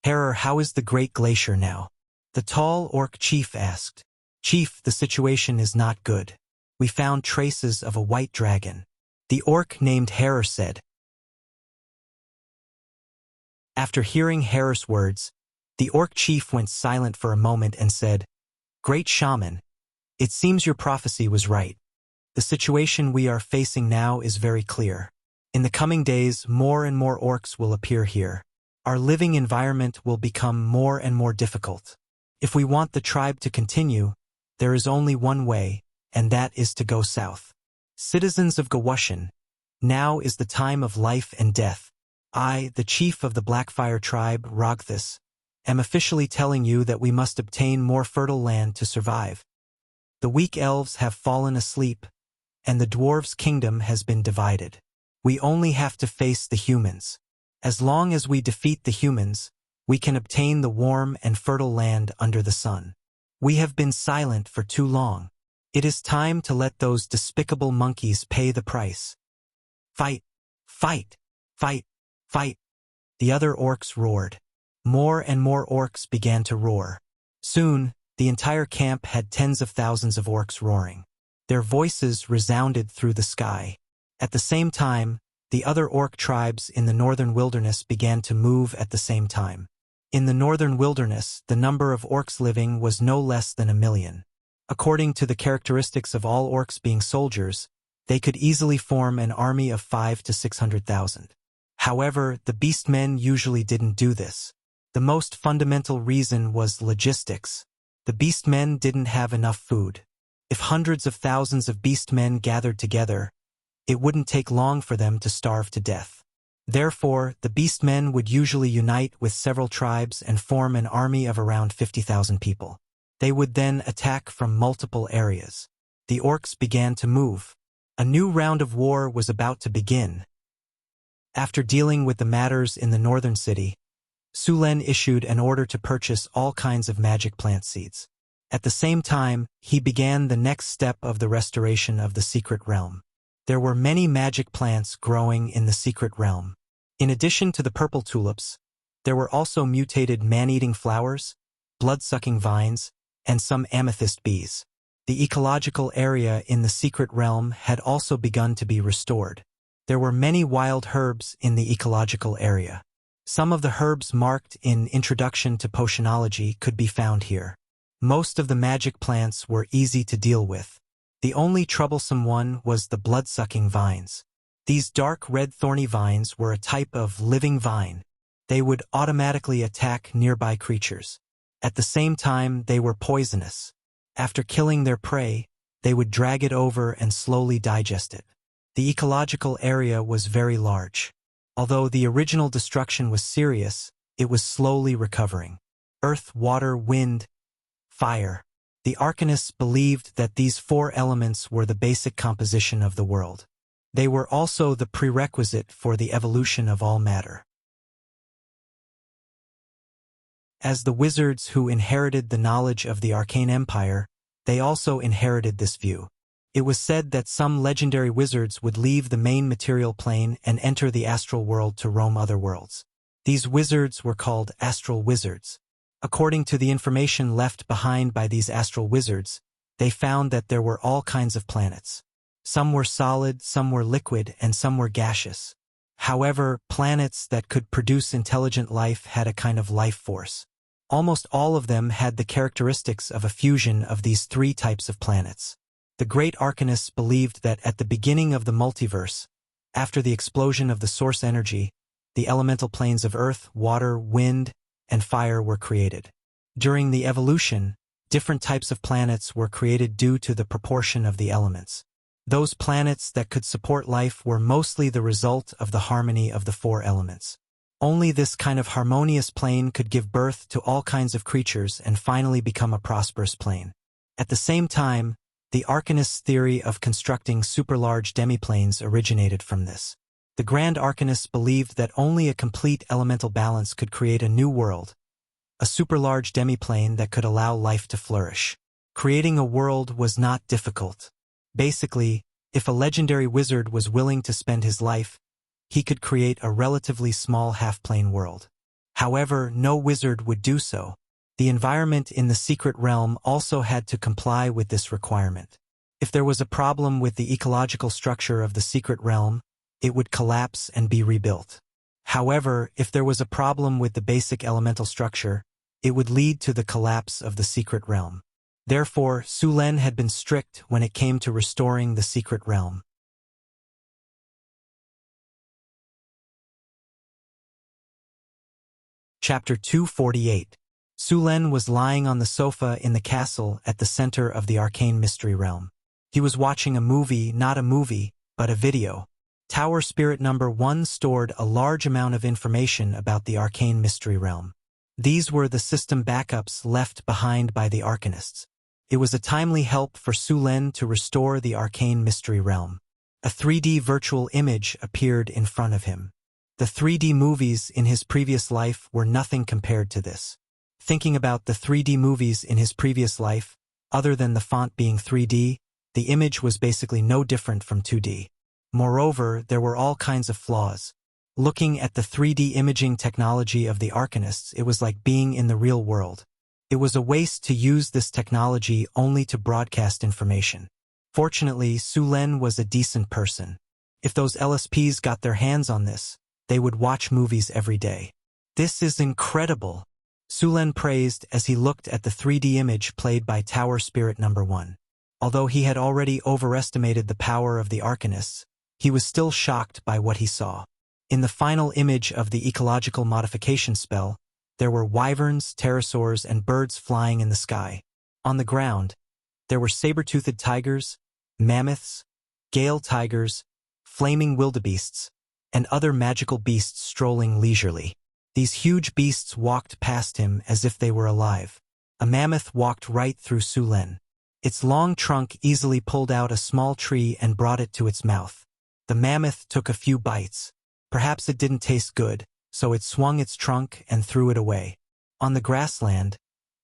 Speaker 1: "Herr, how is the Great Glacier now?" the tall orc chief asked. "Chief, the situation is not good. We found traces of a white dragon," the orc named Herr said. After hearing Herr's words, the orc chief went silent for a moment and said, "Great shaman, it seems your prophecy was right. The situation we are facing now is very clear. In the coming days, more and more orcs will appear here. Our living environment will become more and more difficult. If we want the tribe to continue, there is only one way, and that is to go south. Citizens of Gawushan, now is the time of life and death. I, the chief of the Blackfire tribe, Rogthus, am officially telling you that we must obtain more fertile land to survive. The weak elves have fallen asleep, and the dwarves' kingdom has been divided. We only have to face the humans. As long as we defeat the humans, we can obtain the warm and fertile land under the sun. We have been silent for too long. It is time to let those despicable monkeys pay the price. Fight! Fight! Fight! Fight! The other orcs roared. More and more orcs began to roar. Soon, the entire camp had tens of thousands of orcs roaring. Their voices resounded through the sky. At the same time, the other orc tribes in the northern wilderness began to move at the same time. In the northern wilderness, the number of orcs living was no less than 1 million. According to the characteristics of all orcs being soldiers, they could easily form an army of 500,000 to 600,000. However, the beastmen usually didn't do this. The most fundamental reason was logistics. The beastmen didn't have enough food. If hundreds of thousands of beastmen gathered together, it wouldn't take long for them to starve to death. Therefore, the beastmen would usually unite with several tribes and form an army of around 50,000 people. They would then attack from multiple areas. The orcs began to move. A new round of war was about to begin. After dealing with the matters in the northern city, Sulen issued an order to purchase all kinds of magic plant seeds. At the same time, he began the next step of the restoration of the secret realm. There were many magic plants growing in the secret realm. In addition to the purple tulips, there were also mutated man-eating flowers, blood-sucking vines, and some amethyst bees. The ecological area in the secret realm had also begun to be restored. There were many wild herbs in the ecological area. Some of the herbs marked in Introduction to Potionology could be found here. Most of the magic plants were easy to deal with. The only troublesome one was the blood-sucking vines. These dark red thorny vines were a type of living vine. They would automatically attack nearby creatures. At the same time, they were poisonous. After killing their prey, they would drag it over and slowly digest it. The ecological area was very large. Although the original destruction was serious, it was slowly recovering. Earth, water, wind, fire. The Arcanists believed that these 4 elements were the basic composition of the world. They were also the prerequisite for the evolution of all matter. As the wizards who inherited the knowledge of the arcane empire, they also inherited this view. It was said that some legendary wizards would leave the main material plane and enter the astral world to roam other worlds. These wizards were called astral wizards. According to the information left behind by these astral wizards, they found that there were all kinds of planets. Some were solid, some were liquid, and some were gaseous. However, planets that could produce intelligent life had a kind of life force. Almost all of them had the characteristics of a fusion of these 3 types of planets. The great Arcanists believed that at the beginning of the multiverse, after the explosion of the source energy, the elemental planes of earth, water, wind, and fire were created. During the evolution, different types of planets were created due to the proportion of the elements. Those planets that could support life were mostly the result of the harmony of the four elements. Only this kind of harmonious plane could give birth to all kinds of creatures and finally become a prosperous plane. At the same time, the Arcanists' theory of constructing superlarge demiplanes originated from this. The Grand Arcanists believed that only a complete elemental balance could create a new world, a superlarge demiplane that could allow life to flourish. Creating a world was not difficult. Basically, if a legendary wizard was willing to spend his life, he could create a relatively small half-plane world. However, no wizard would do so. The environment in the secret realm also had to comply with this requirement. If there was a problem with the ecological structure of the secret realm, it would collapse and be rebuilt. However, if there was a problem with the basic elemental structure, it would lead to the collapse of the secret realm. Therefore, Sulen had been strict when it came to restoring the secret realm. Chapter 248. Sulen was lying on the sofa in the castle at the center of the arcane mystery realm. He was watching a movie, not a movie, but a video. Tower Spirit Number 1 stored a large amount of information about the arcane mystery realm. These were the system backups left behind by the Arcanists. It was a timely help for Sulen to restore the arcane mystery realm. A 3D virtual image appeared in front of him. The 3D movies in his previous life were nothing compared to this. Thinking about the 3D movies in his previous life, other than the font being 3D, the image was basically no different from 2D. Moreover, there were all kinds of flaws. Looking at the 3D imaging technology of the Arcanists, it was like being in the real world. It was a waste to use this technology only to broadcast information. Fortunately, Sulen was a decent person. If those LSPs got their hands on this, they would watch movies every day. This is incredible, Sulen praised as he looked at the 3D image played by Tower Spirit Number 1. Although he had already overestimated the power of the Arcanists, he was still shocked by what he saw. In the final image of the ecological modification spell, there were wyverns, pterosaurs, and birds flying in the sky. On the ground, there were saber-toothed tigers, mammoths, gale tigers, flaming wildebeests, and other magical beasts strolling leisurely. These huge beasts walked past him as if they were alive. A mammoth walked right through Sulen. Its long trunk easily pulled out a small tree and brought it to its mouth. The mammoth took a few bites. Perhaps it didn't taste good, so it swung its trunk and threw it away. On the grassland,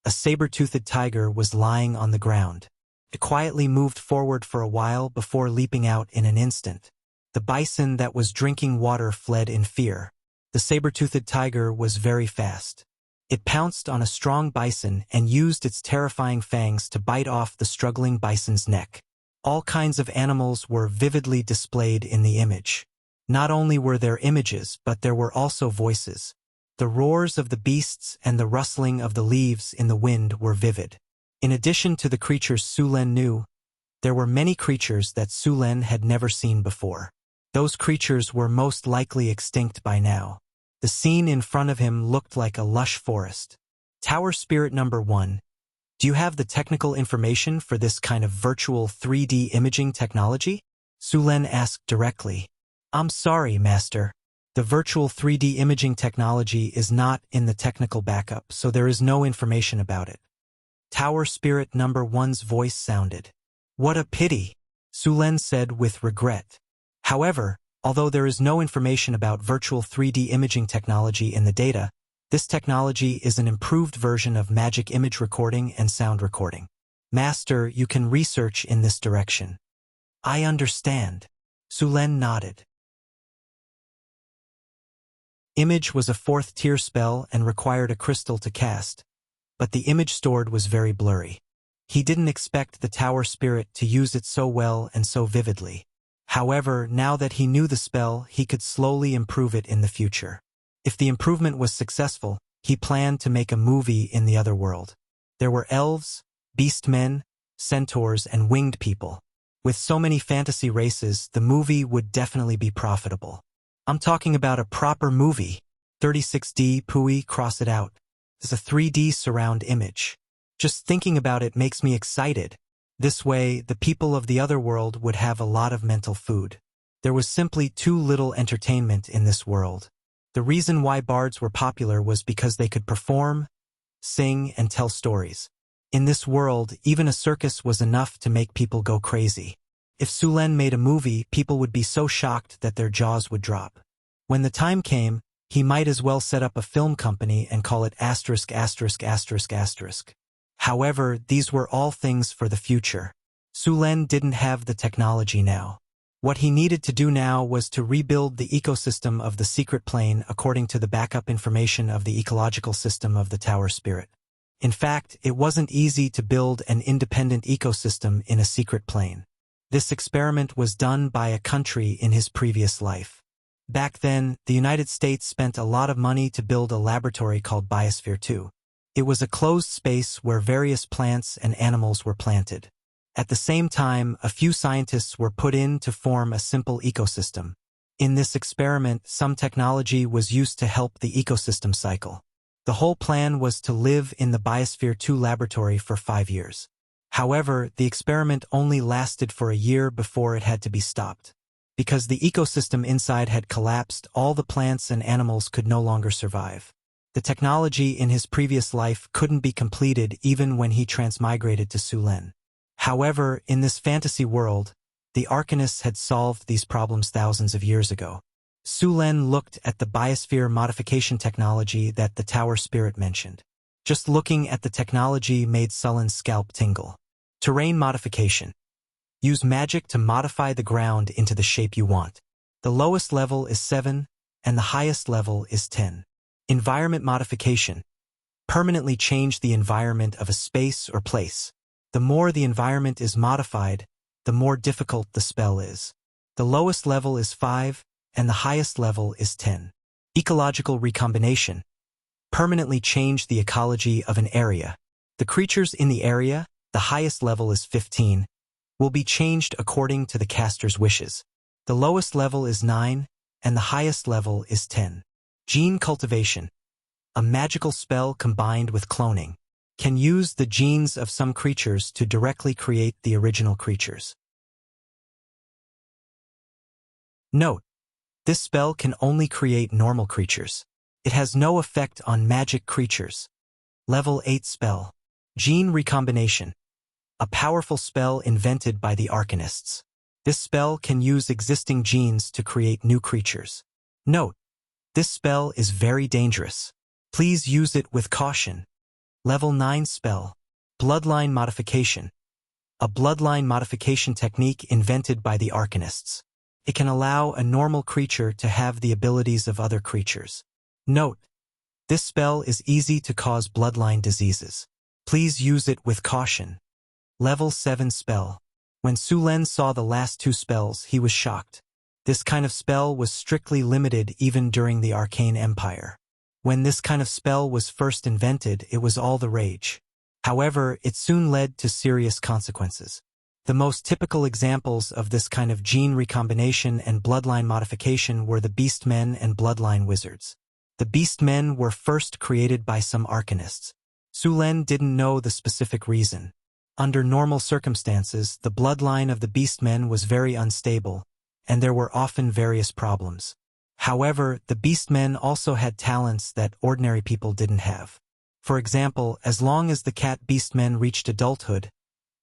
Speaker 1: a saber-toothed tiger was lying on the ground. It quietly moved forward for a while before leaping out in an instant. The bison that was drinking water fled in fear. The saber-toothed tiger was very fast. It pounced on a strong bison and used its terrifying fangs to bite off the struggling bison's neck. All kinds of animals were vividly displayed in the image. Not only were there images, but there were also voices. The roars of the beasts and the rustling of the leaves in the wind were vivid. In addition to the creatures Sulen knew, there were many creatures that Sulen had never seen before. Those creatures were most likely extinct by now. The scene in front of him looked like a lush forest. Tower Spirit Number 1, do you have the technical information for this kind of virtual 3D imaging technology? Sulen asked directly. I'm sorry, Master. The virtual 3D imaging technology is not in the technical backup, so there is no information about it. Tower Spirit Number 1's voice sounded. What a pity, Sulen said with regret. However, although there is no information about virtual 3D imaging technology in the data, this technology is an improved version of magic image recording and sound recording. Master, you can research in this direction. I understand. Sulen nodded. Image was a 4th tier spell and required a crystal to cast, but the image stored was very blurry. He didn't expect the Tower Spirit to use it so well and so vividly. However, now that he knew the spell, he could slowly improve it in the future. If the improvement was successful, he planned to make a movie in the other world. There were elves, beastmen, centaurs, and winged people. With so many fantasy races, the movie would definitely be profitable. I'm talking about a proper movie. 36D, Pui, cross it out. is a 3D surround image. Just thinking about it makes me excited. This way, the people of the other world would have a lot of mental food. There was simply too little entertainment in this world. The reason why bards were popular was because they could perform, sing, and tell stories. In this world, even a circus was enough to make people go crazy. If Sulen made a movie, people would be so shocked that their jaws would drop. When the time came, he might as well set up a film company and call it asterisk asterisk asterisk asterisk. However, these were all things for the future. Sulen didn't have the technology now. What he needed to do now was to rebuild the ecosystem of the secret plane according to the backup information of the ecological system of the Tower Spirit. In fact, it wasn't easy to build an independent ecosystem in a secret plane. This experiment was done by a country in his previous life. Back then, the United States spent a lot of money to build a laboratory called Biosphere 2. It was a closed space where various plants and animals were planted. At the same time, a few scientists were put in to form a simple ecosystem. In this experiment, some technology was used to help the ecosystem cycle. The whole plan was to live in the Biosphere 2 laboratory for 5 years. However, the experiment only lasted for a year before it had to be stopped. Because the ecosystem inside had collapsed, all the plants and animals could no longer survive. The technology in his previous life couldn't be completed even when he transmigrated to Sulen. However, in this fantasy world, the Arcanists had solved these problems thousands of years ago. Sulen looked at the biosphere modification technology that the Tower Spirit mentioned. Just looking at the technology made Sulen's scalp tingle. Terrain modification. Use magic to modify the ground into the shape you want. The lowest level is 7, and the highest level is 10. Environment modification. Permanently change the environment of a space or place. The more the environment is modified, the more difficult the spell is. The lowest level is 5, and the highest level is 10. Ecological recombination. Permanently change the ecology of an area. The creatures in the area, the highest level is 15, will be changed according to the caster's wishes. The lowest level is 9, and the highest level is 10. Gene cultivation. A magical spell combined with cloning. Can use the genes of some creatures to directly create the original creatures. Note: this spell can only create normal creatures. It has no effect on magic creatures. Level 8 spell. Gene recombination. A powerful spell invented by the Arcanists. This spell can use existing genes to create new creatures. Note: this spell is very dangerous. Please use it with caution. Level 9 spell. Bloodline modification. A bloodline modification technique invented by the Arcanists. It can allow a normal creature to have the abilities of other creatures. Note: this spell is easy to cause bloodline diseases. Please use it with caution. Level 7 spell. When Sulen saw the last 2 spells, he was shocked. This kind of spell was strictly limited even during the Arcane Empire. When this kind of spell was first invented, it was all the rage. However, it soon led to serious consequences. The most typical examples of this kind of gene recombination and bloodline modification were the Beastmen and Bloodline Wizards. The Beastmen were first created by some Arcanists. Sulen didn't know the specific reason. Under normal circumstances, the bloodline of the Beastmen was very unstable, and there were often various problems. However, the Beastmen also had talents that ordinary people didn't have. For example, as long as the cat Beastmen reached adulthood,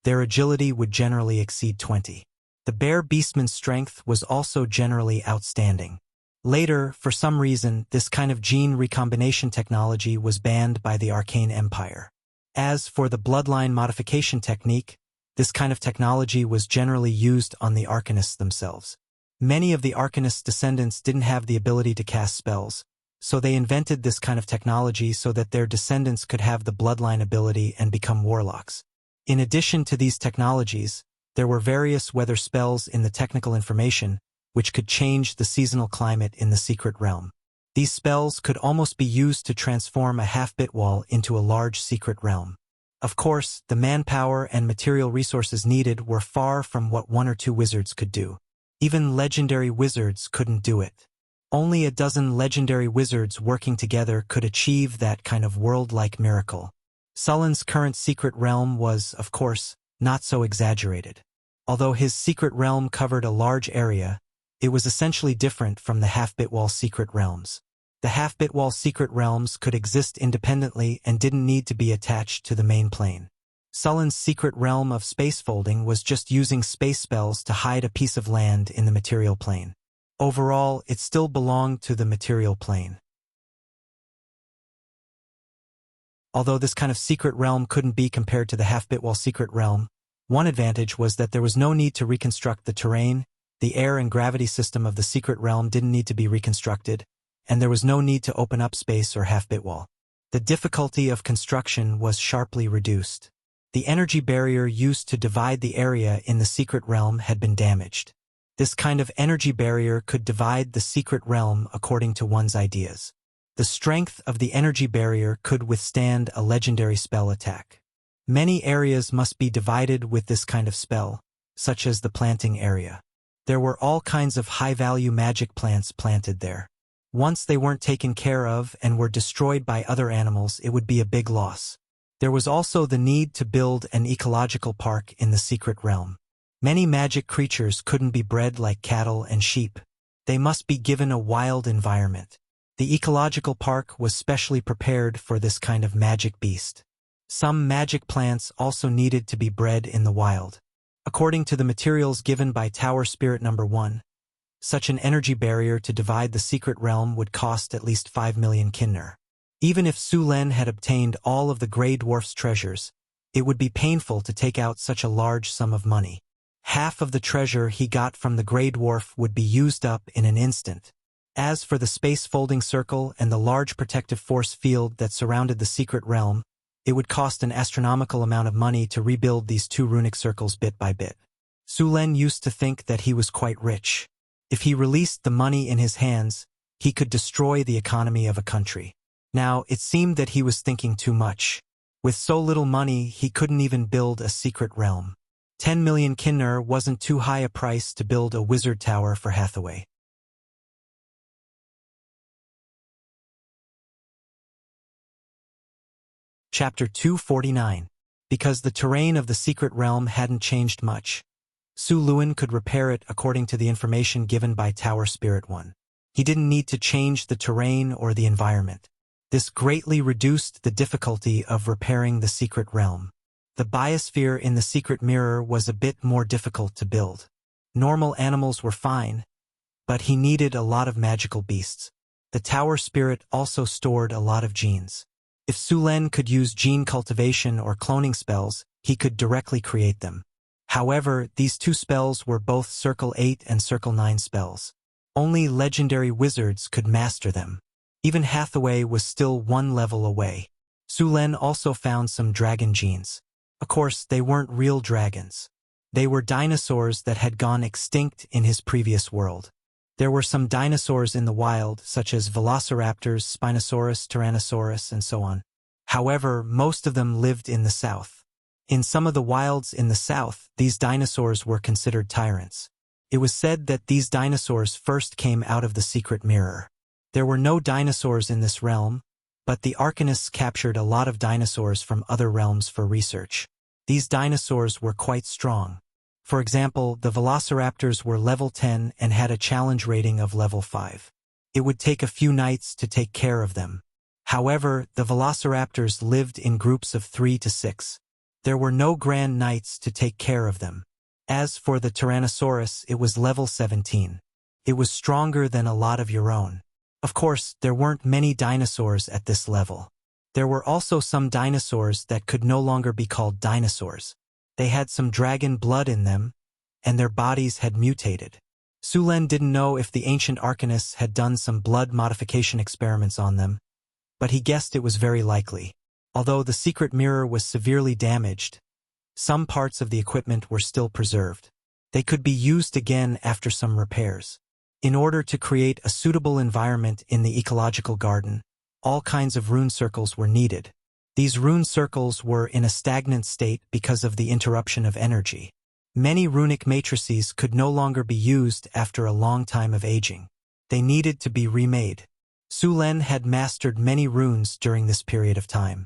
Speaker 1: their agility would generally exceed 20. The bear Beastman's strength was also generally outstanding. Later, for some reason, this kind of gene recombination technology was banned by the Arcane Empire. As for the bloodline modification technique, this kind of technology was generally used on the Arcanists themselves. Many of the Arcanists' descendants didn't have the ability to cast spells, so they invented this kind of technology so that their descendants could have the bloodline ability and become warlocks. In addition to these technologies, there were various weather spells in the technical information, which could change the seasonal climate in the secret realm. These spells could almost be used to transform a half-bit wall into a large secret realm. Of course, the manpower and material resources needed were far from what 1 or 2 wizards could do. Even legendary wizards couldn't do it. Only a dozen legendary wizards working together could achieve that kind of world-like miracle. Sulan's current secret realm was, of course, not so exaggerated. Although his secret realm covered a large area, it was essentially different from the half-bit-wall secret realms. The half-bit-wall secret realms could exist independently and didn't need to be attached to the main plane. Sulan's secret realm of space folding was just using space spells to hide a piece of land in the material plane. Overall, it still belonged to the material plane. Although this kind of secret realm couldn't be compared to the half-bit-wall secret realm, one advantage was that there was no need to reconstruct the terrain, the air and gravity system of the secret realm didn't need to be reconstructed, and there was no need to open up space or half-bit-wall. The difficulty of construction was sharply reduced. The energy barrier used to divide the area in the secret realm had been damaged. This kind of energy barrier could divide the secret realm according to one's ideas. The strength of the energy barrier could withstand a legendary spell attack. Many areas must be divided with this kind of spell, such as the planting area. There were all kinds of high-value magic plants planted there. Once they weren't taken care of and were destroyed by other animals, it would be a big loss. There was also the need to build an ecological park in the secret realm. Many magic creatures couldn't be bred like cattle and sheep. They must be given a wild environment. The ecological park was specially prepared for this kind of magic beast. Some magic plants also needed to be bred in the wild. According to the materials given by Tower Spirit Number 1, such an energy barrier to divide the secret realm would cost at least 5 million kinner. Even if Sulen had obtained all of the Grey Dwarf's treasures, it would be painful to take out such a large sum of money. Half of the treasure he got from the Grey Dwarf would be used up in an instant. As for the space folding circle and the large protective force field that surrounded the secret realm, it would cost an astronomical amount of money to rebuild these two runic circles bit by bit. Sulen used to think that he was quite rich. If he released the money in his hands, he could destroy the economy of a country. Now, it seemed that he was thinking too much. With so little money, he couldn't even build a secret realm. 10 million kinner wasn't too high a price to build a wizard tower for Hathaway. Chapter 249. Because the terrain of the secret realm hadn't changed much, Su Luan could repair it according to the information given by Tower Spirit 1. He didn't need to change the terrain or the environment. This greatly reduced the difficulty of repairing the secret realm. The biosphere in the secret mirror was a bit more difficult to build. Normal animals were fine, but he needed a lot of magical beasts. The Tower Spirit also stored a lot of genes. If Sulen could use gene cultivation or cloning spells, he could directly create them. However, these two spells were both Circle 8 and Circle 9 spells. Only legendary wizards could master them. Even Hathaway was still one level away. Sulen also found some dragon genes. Of course, they weren't real dragons. They were dinosaurs that had gone extinct in his previous world. There were some dinosaurs in the wild, such as velociraptors, Spinosaurus, Tyrannosaurus, and so on. However, most of them lived in the south. In some of the wilds in the south, these dinosaurs were considered tyrants. It was said that these dinosaurs first came out of the secret mirror. There were no dinosaurs in this realm, but the Arcanists captured a lot of dinosaurs from other realms for research. These dinosaurs were quite strong. For example, the velociraptors were level 10 and had a challenge rating of level 5. It would take a few nights to take care of them. However, the velociraptors lived in groups of 3 to 6. There were no grand nights to take care of them. As for the Tyrannosaurus, it was level 17. It was stronger than a lot of your own. Of course, there weren't many dinosaurs at this level. There were also some dinosaurs that could no longer be called dinosaurs. They had some dragon blood in them, and their bodies had mutated. Sulen didn't know if the ancient Arcanists had done some blood modification experiments on them, but he guessed it was very likely. Although the secret mirror was severely damaged, some parts of the equipment were still preserved. They could be used again after some repairs. In order to create a suitable environment in the ecological garden, all kinds of rune circles were needed. These rune circles were in a stagnant state because of the interruption of energy. Many runic matrices could no longer be used after a long time of aging. they needed to be remade. Su Len had mastered many runes during this period of time.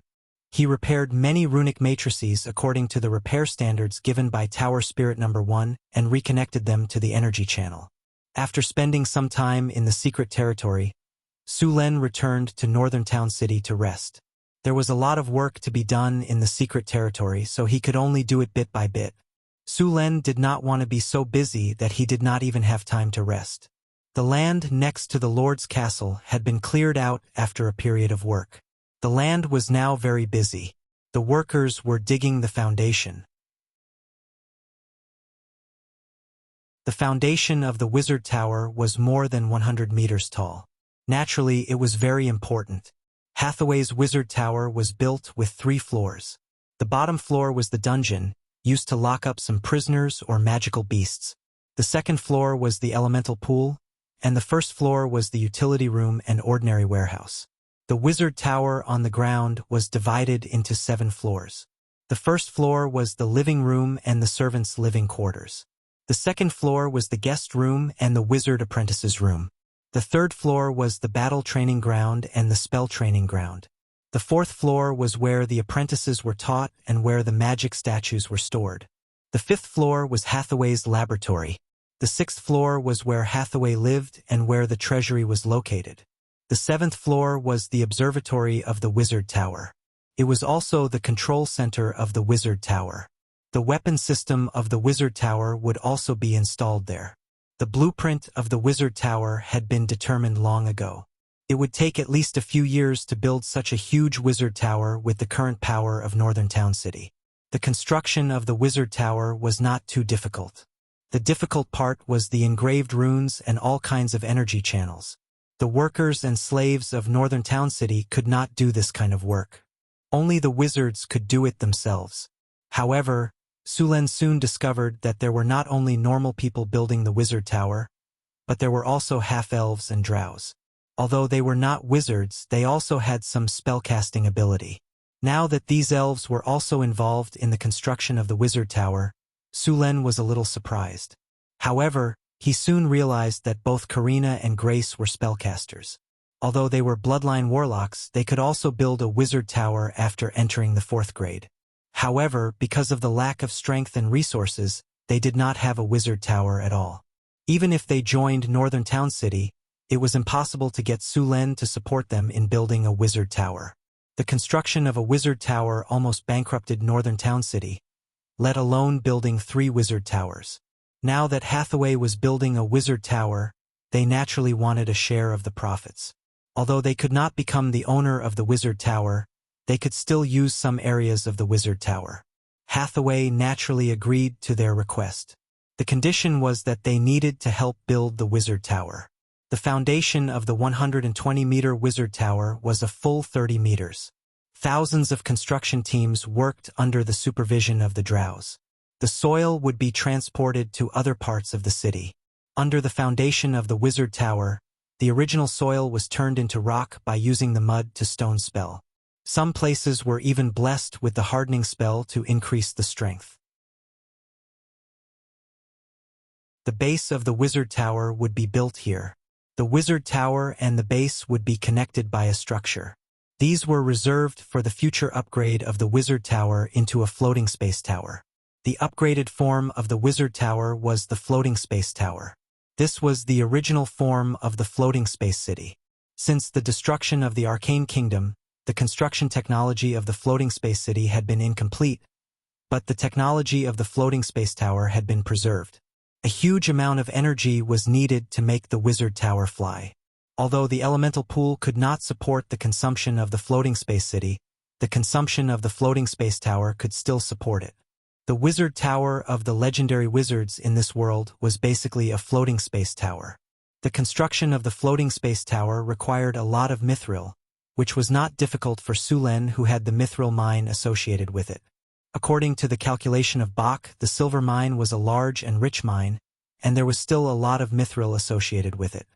Speaker 1: He repaired many runic matrices according to the repair standards given by Tower Spirit No. 1 and reconnected them to the energy channel. After spending some time in the secret territory, Su Len returned to Northern Town City to rest. There was a lot of work to be done in the secret territory, so he could only do it bit by bit. Su Len did not want to be so busy that he did not even have time to rest. The land next to the Lord's castle had been cleared out after a period of work. The land was now very busy. The workers were digging the foundation. The foundation of the Wizard Tower was more than 100 meters tall. Naturally, it was very important. Hathaway's Wizard Tower was built with 3 floors. The bottom floor was the dungeon, used to lock up some prisoners or magical beasts. The second floor was the elemental pool, and the first floor was the utility room and ordinary warehouse. The Wizard Tower on the ground was divided into 7 floors. The first floor was the living room and the servants' living quarters. The second floor was the guest room and the wizard apprentices' room. The third floor was the battle training ground and the spell training ground. The fourth floor was where the apprentices were taught and where the magic statues were stored. The fifth floor was Hathaway's laboratory. The sixth floor was where Hathaway lived and where the treasury was located. The seventh floor was the observatory of the Wizard Tower. It was also the control center of the Wizard Tower. The weapon system of the Wizard Tower would also be installed there. The blueprint of the Wizard Tower had been determined long ago. It would take at least a few years to build such a huge Wizard Tower with the current power of Northern Town City. The construction of the Wizard Tower was not too difficult. The difficult part was the engraved runes and all kinds of energy channels. The workers and slaves of Northern Town City could not do this kind of work. Only the wizards could do it themselves. However, Su Len soon discovered that there were not only normal people building the Wizard Tower, but there were also half-elves and drows. Although they were not wizards, they also had some spellcasting ability. Now that these elves were also involved in the construction of the Wizard Tower, Su Len was a little surprised. However, he soon realized that both Karina and Grace were spellcasters. Although they were bloodline warlocks, they could also build a Wizard Tower after entering the 4th grade. However, because of the lack of strength and resources, they did not have a Wizard Tower at all. Even if they joined Northern Town City, it was impossible to get Su Len to support them in building a Wizard Tower. The construction of a Wizard Tower almost bankrupted Northern Town City, let alone building 3 Wizard Towers. Now that Hathaway was building a Wizard Tower, they naturally wanted a share of the profits. Although they could not become the owner of the Wizard Tower, they could still use some areas of the Wizard Tower. Hathaway naturally agreed to their request. The condition was that they needed to help build the Wizard Tower. The foundation of the 120-meter Wizard Tower was a full 30 meters. Thousands of construction teams worked under the supervision of the drows. The soil would be transported to other parts of the city. Under the foundation of the Wizard Tower, the original soil was turned into rock by using the mud to stone spell. Some places were even blessed with the hardening spell to increase the strength. The base of the Wizard Tower would be built here. The Wizard Tower and the base would be connected by a structure. These were reserved for the future upgrade of the Wizard Tower into a floating space tower. The upgraded form of the Wizard Tower was the Floating Space Tower. This was the original form of the Floating Space City. Since the destruction of the Arcane Kingdom, the construction technology of the Floating Space City had been incomplete, but the technology of the Floating Space Tower had been preserved. A huge amount of energy was needed to make the Wizard Tower fly. Although the elemental pool could not support the consumption of the Floating Space City, the consumption of the Floating Space Tower could still support it. The Wizard Tower of the legendary wizards in this world was basically a floating space tower. The construction of the Floating Space Tower required a lot of mithril, which was not difficult for Su Len, who had the mithril mine associated with it. According to the calculation of Bach, the silver mine was a large and rich mine, and there was still a lot of mithril associated with it.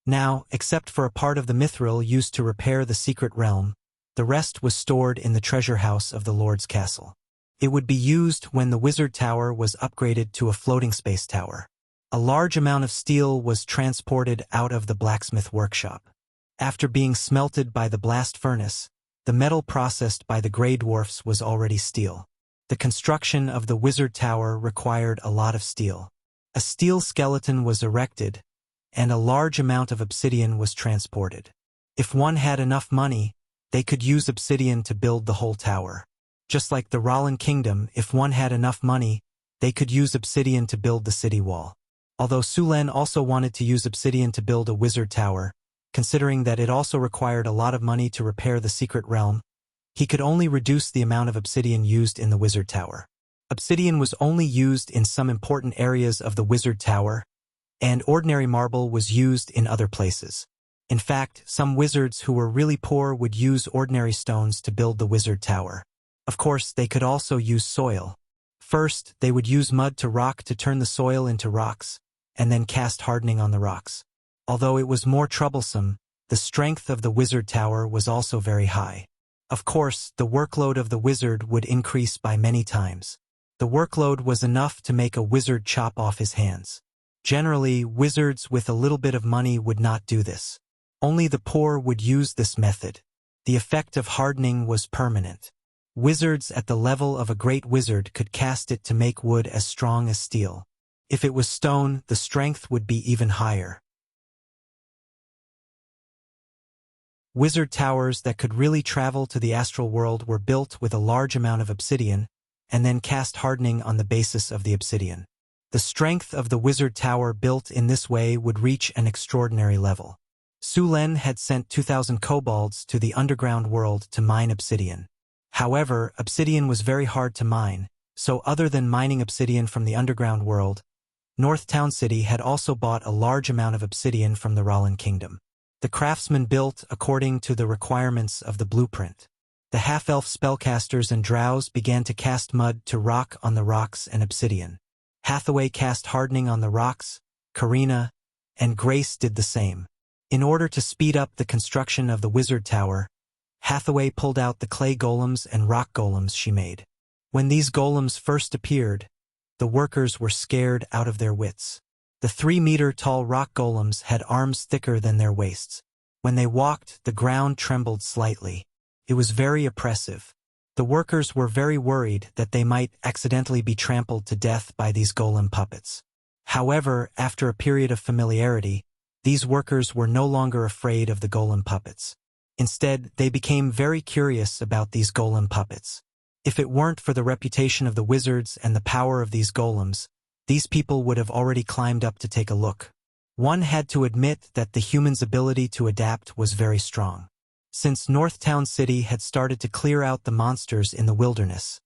Speaker 1: Now, except for a part of the mithril used to repair the secret realm, the rest was stored in the treasure house of the Lord's castle. It would be used when the Wizard Tower was upgraded to a floating space tower. A large amount of steel was transported out of the blacksmith workshop. After being smelted by the blast furnace, the metal processed by the gray dwarfs was already steel. The construction of the wizard tower required a lot of steel. A steel skeleton was erected, and a large amount of obsidian was transported. If one had enough money, they could use obsidian to build the whole tower. Just like the Rollin Kingdom, if one had enough money, they could use obsidian to build the city wall. Although Sulen also wanted to use obsidian to build a wizard tower, considering that it also required a lot of money to repair the secret realm, he could only reduce the amount of obsidian used in the wizard tower. Obsidian was only used in some important areas of the wizard tower, and ordinary marble was used in other places. In fact, some wizards who were really poor would use ordinary stones to build the wizard tower. Of course, they could also use soil. First, they would use mud to rock to turn the soil into rocks, and then cast hardening on the rocks. Although it was more troublesome, the strength of the wizard tower was also very high. Of course, the workload of the wizard would increase by many times. The workload was enough to make a wizard chop off his hands. Generally, wizards with a little bit of money would not do this. Only the poor would use this method. The effect of hardening was permanent. Wizards at the level of a great wizard could cast it to make wood as strong as steel. If it was stone, the strength would be even higher. Wizard towers that could really travel to the astral world were built with a large amount of obsidian, and then cast hardening on the basis of the obsidian. The strength of the wizard tower built in this way would reach an extraordinary level. Sulen had sent 2,000 kobolds to the underground world to mine obsidian. However, obsidian was very hard to mine, so other than mining obsidian from the underground world, North Town City had also bought a large amount of obsidian from the Rollin Kingdom. The craftsmen built according to the requirements of the blueprint. The half-elf spellcasters and drows began to cast mud to rock on the rocks and obsidian. Hathaway cast hardening on the rocks, Karina, and Grace did the same. In order to speed up the construction of the wizard tower, Hathaway pulled out the clay golems and rock golems she made. When these golems first appeared, the workers were scared out of their wits. The 3-meter-tall rock golems had arms thicker than their waists. When they walked, the ground trembled slightly. It was very oppressive. The workers were very worried that they might accidentally be trampled to death by these golem puppets. However, after a period of familiarity, these workers were no longer afraid of the golem puppets. Instead, they became very curious about these golem puppets. If it weren't for the reputation of the wizards and the power of these golems, these people would have already climbed up to take a look. One had to admit that the human's ability to adapt was very strong. Since North Town City had started to clear out the monsters in the wilderness,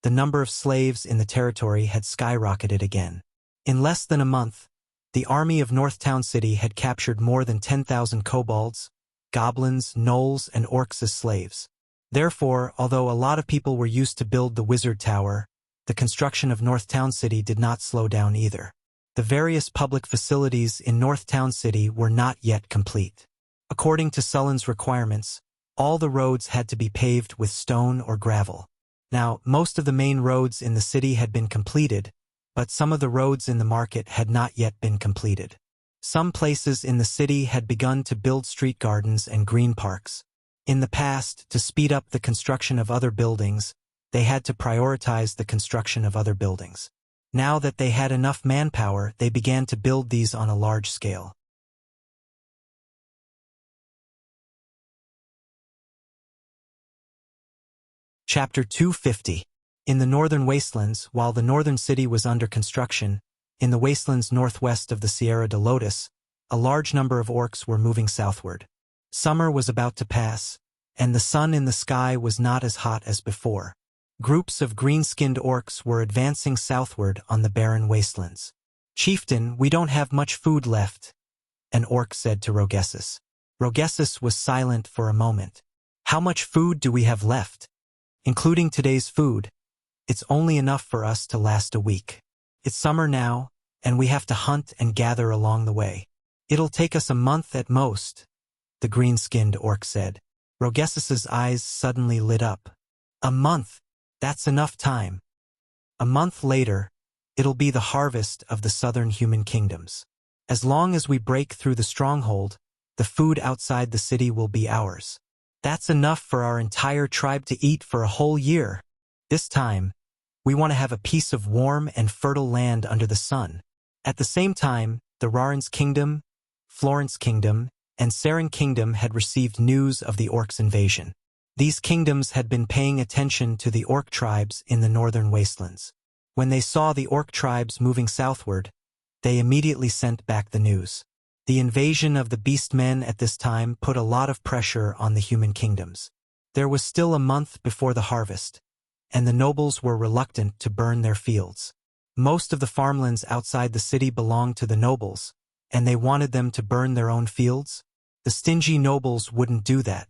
Speaker 1: the number of slaves in the territory had skyrocketed again. In less than a month, the army of North Town City had captured more than 10,000 kobolds, goblins, gnolls, and orcs as slaves. Therefore, although a lot of people were used to build the wizard tower, the construction of North Town City did not slow down either. The various public facilities in North Town City were not yet complete. According to Sullen's requirements, all the roads had to be paved with stone or gravel. Now, most of the main roads in the city had been completed, but some of the roads in the market had not yet been completed. Some places in the city had begun to build street gardens and green parks. In the past, to speed up the construction of other buildings, they had to prioritize the construction of other buildings. Now that they had enough manpower, they began to build these on a large scale. Chapter 250. In the northern wastelands, while the northern city was under construction, in the wastelands northwest of the Sierra de Lotus, a large number of orcs were moving southward. Summer was about to pass, and the sun in the sky was not as hot as before. Groups of green-skinned orcs were advancing southward on the barren wastelands. "Chieftain, we don't have much food left," an orc said to Rogessus. Rogessus was silent for a moment. "How much food do we have left? Including today's food, it's only enough for us to last a week. It's summer now, and we have to hunt and gather along the way. It'll take us a month at most," the green-skinned orc said. Rogessus's eyes suddenly lit up. "A month! That's enough time." A month later, It'll be the harvest of the southern human kingdoms. As long as we break through the stronghold, the food outside the city will be ours. That's enough for our entire tribe to eat for a whole year. This time, we want to have a piece of warm and fertile land under the sun. At the same time, the Rarans Kingdom, Florence Kingdom, and Saren Kingdom had received news of the orcs' invasion. These kingdoms had been paying attention to the orc tribes in the northern wastelands. When they saw the orc tribes moving southward, they immediately sent back the news. The invasion of the beastmen at this time put a lot of pressure on the human kingdoms. There was still a month before the harvest, and the nobles were reluctant to burn their fields. Most of the farmlands outside the city belonged to the nobles, and they wanted them to burn their own fields. The stingy nobles wouldn't do that.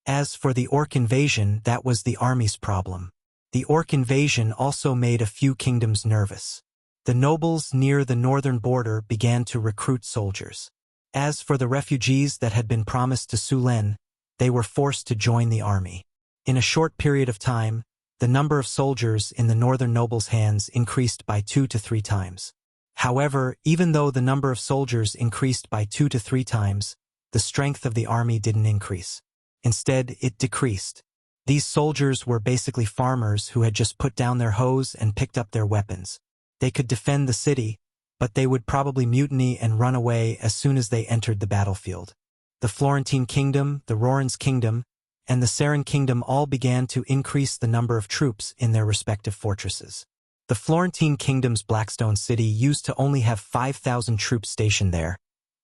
Speaker 1: As for the orc invasion, that was the army's problem. The orc invasion also made a few kingdoms nervous. The nobles near the northern border began to recruit soldiers. As for the refugees that had been promised to Sulen, they were forced to join the army. In a short period of time, the number of soldiers in the northern nobles' hands increased by 2 to 3 times. However, even though the number of soldiers increased by 2 to 3 times, the strength of the army didn't increase. Instead, it decreased. These soldiers were basically farmers who had just put down their hoes and picked up their weapons. They could defend the city, but they would probably mutiny and run away as soon as they entered the battlefield. The Florentine Kingdom, the Rorans Kingdom, and the Saren Kingdom all began to increase the number of troops in their respective fortresses. The Florentine Kingdom's Blackstone City used to only have 5,000 troops stationed there,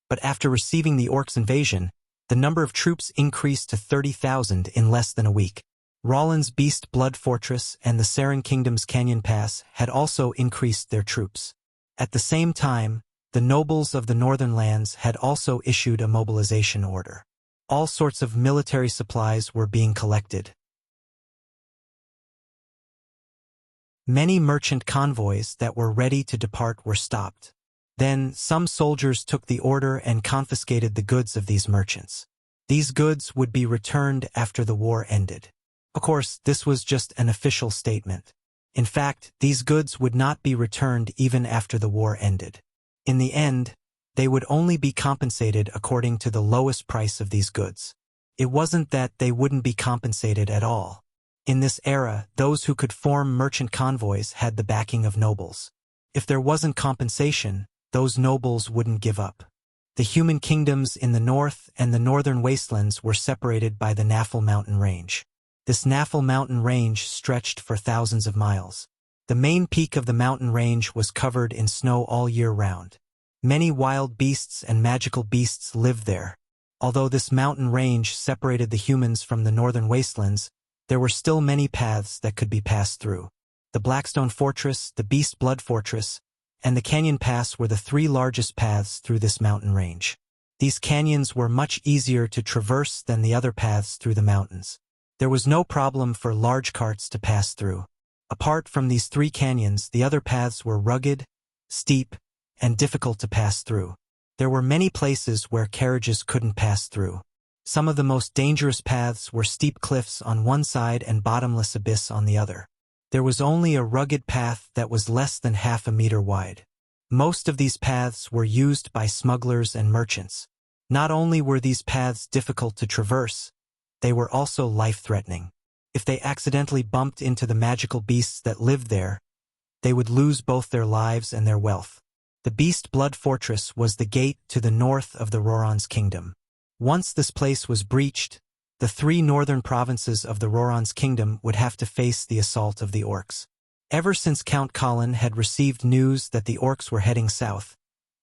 Speaker 1: but after receiving the orcs' invasion, the number of troops increased to 30,000 in less than a week. Roland's Beast Blood Fortress and the Saren Kingdom's Canyon Pass had also increased their troops. At the same time, the nobles of the northern lands had also issued a mobilization order. All sorts of military supplies were being collected. Many merchant convoys that were ready to depart were stopped. Then, some soldiers took the order and confiscated the goods of these merchants. These goods would be returned after the war ended. Of course, this was just an official statement. In fact, these goods would not be returned even after the war ended. In the end, they would only be compensated according to the lowest price of these goods. It wasn't that they wouldn't be compensated at all. In this era, those who could form merchant convoys had the backing of nobles. If there wasn't compensation, those nobles wouldn't give up. The human kingdoms in the north and the northern wastelands were separated by the Nafel mountain range. This Nafel mountain range stretched for thousands of miles. The main peak of the mountain range was covered in snow all year round. Many wild beasts and magical beasts lived there. Although this mountain range separated the humans from the northern wastelands, there were still many paths that could be passed through. The Blackstone Fortress, the Beast Blood Fortress, and the Canyon Pass were the 3 largest paths through this mountain range. These canyons were much easier to traverse than the other paths through the mountains. There was no problem for large carts to pass through. Apart from these 3 canyons, the other paths were rugged, steep, and difficult to pass through. There were many places where carriages couldn't pass through. Some of the most dangerous paths were steep cliffs on one side and bottomless abyss on the other. There was only a rugged path that was less than half a meter wide. Most of these paths were used by smugglers and merchants. Not only were these paths difficult to traverse, they were also life-threatening. If they accidentally bumped into the magical beasts that lived there, they would lose both their lives and their wealth. The Beast Blood Fortress was the gate to the north of the Rorans Kingdom. Once this place was breached, the 3 northern provinces of the Rorans Kingdom would have to face the assault of the orcs. Ever since Count Colin had received news that the orcs were heading south,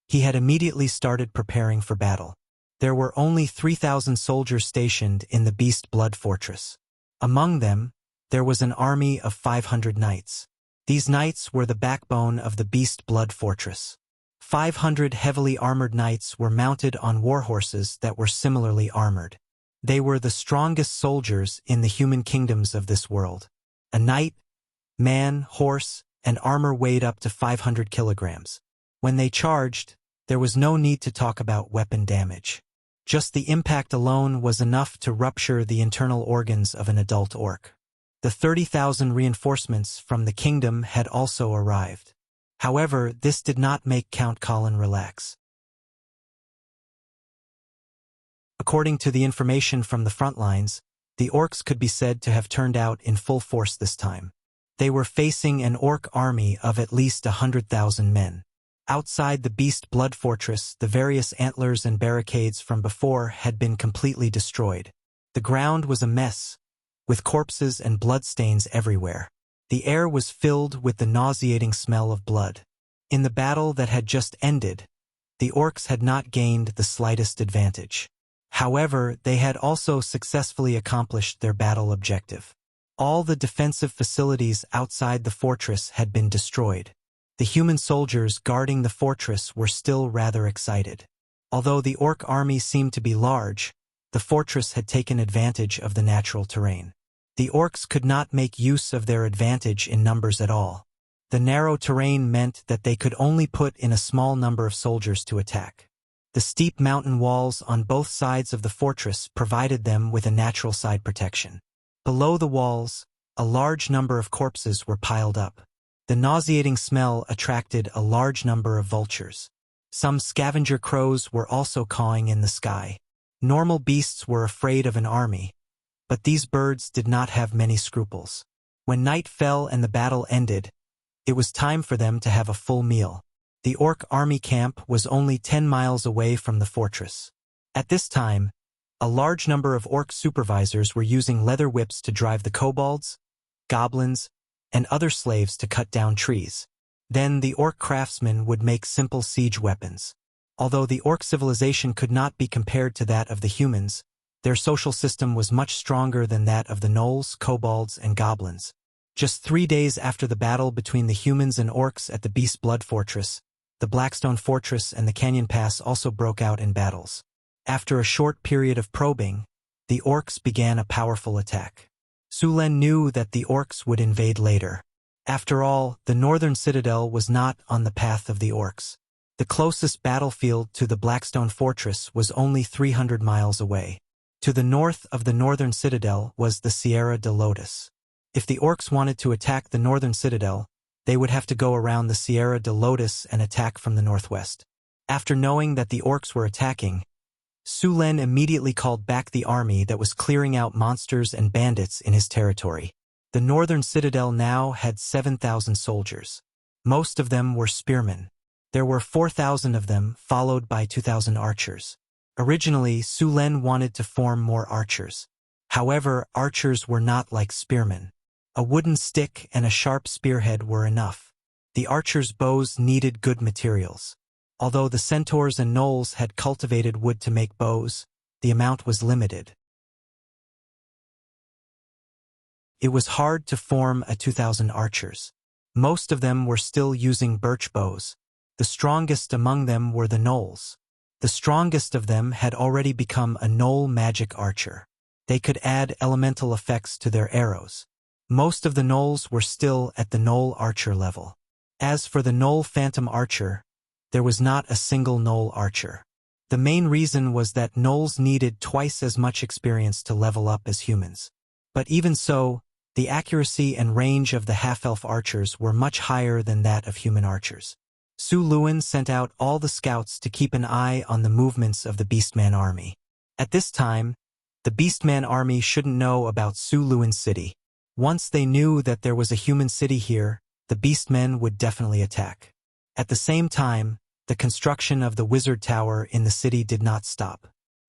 Speaker 1: he had immediately started preparing for battle. There were only 3,000 soldiers stationed in the Beast Blood Fortress. Among them, there was an army of 500 knights. These knights were the backbone of the Beast Blood Fortress. 500 heavily armored knights were mounted on war horses that were similarly armored. They were the strongest soldiers in the human kingdoms of this world. A knight, man, horse, and armor weighed up to 500 kilograms. When they charged, there was no need to talk about weapon damage. Just the impact alone was enough to rupture the internal organs of an adult orc. The 30,000 reinforcements from the kingdom had also arrived. However, this did not make Count Colin relax. According to the information from the front lines, the orcs could be said to have turned out in full force this time. They were facing an orc army of at least 100,000 men. Outside the Beast Blood Fortress, the various antlers and barricades from before had been completely destroyed. The ground was a mess, with corpses and bloodstains everywhere. The air was filled with the nauseating smell of blood. In the battle that had just ended, the orcs had not gained the slightest advantage. However, they had also successfully accomplished their battle objective. All the defensive facilities outside the fortress had been destroyed. The human soldiers guarding the fortress were still rather excited. Although the orc army seemed to be large, the fortress had taken advantage of the natural terrain. The orcs could not make use of their advantage in numbers at all. The narrow terrain meant that they could only put in a small number of soldiers to attack. The steep mountain walls on both sides of the fortress provided them with a natural side protection. Below the walls, a large number of corpses were piled up. The nauseating smell attracted a large number of vultures. Some scavenger crows were also cawing in the sky. Normal beasts were afraid of an army, but these birds did not have many scruples. When night fell and the battle ended, it was time for them to have a full meal. The orc army camp was only 10 miles away from the fortress. At this time, a large number of orc supervisors were using leather whips to drive the kobolds, goblins, and other slaves to cut down trees. Then the orc craftsmen would make simple siege weapons. Although the orc civilization could not be compared to that of the humans, their social system was much stronger than that of the gnolls, kobolds, and goblins. Just 3 days after the battle between the humans and orcs at the Beast Blood Fortress, the Blackstone Fortress and the Canyon Pass also broke out in battles. After a short period of probing, the orcs began a powerful attack. Sulen knew that the orcs would invade later. After all, the northern citadel was not on the path of the orcs. The closest battlefield to the Blackstone Fortress was only 300 miles away. To the north of the northern citadel was the Sierra de Lotus. If the orcs wanted to attack the northern citadel, they would have to go around the Sierra de Lotus and attack from the northwest. After knowing that the orcs were attacking, Sulen immediately called back the army that was clearing out monsters and bandits in his territory. The northern citadel now had 7,000 soldiers. Most of them were spearmen. There were 4,000 of them, followed by 2,000 archers. Originally, Sulen wanted to form more archers. However, archers were not like spearmen. A wooden stick and a sharp spearhead were enough. The archers' bows needed good materials. Although the centaurs and gnolls had cultivated wood to make bows, the amount was limited. It was hard to form 2,000 archers. Most of them were still using birch bows. The strongest among them were the gnolls. The strongest of them had already become a gnoll magic archer. They could add elemental effects to their arrows. Most of the gnolls were still at the gnoll archer level. As for the gnoll phantom archer, there was not a single gnoll archer. The main reason was that gnolls needed twice as much experience to level up as humans. But even so, the accuracy and range of the half-elf archers were much higher than that of human archers. Su Luin sent out all the scouts to keep an eye on the movements of the Beastman army. At this time, the Beastman army shouldn't know about Su Luin City. Once they knew that there was a human city here, the Beastmen would definitely attack. At the same time, the construction of the wizard tower in the city did not stop.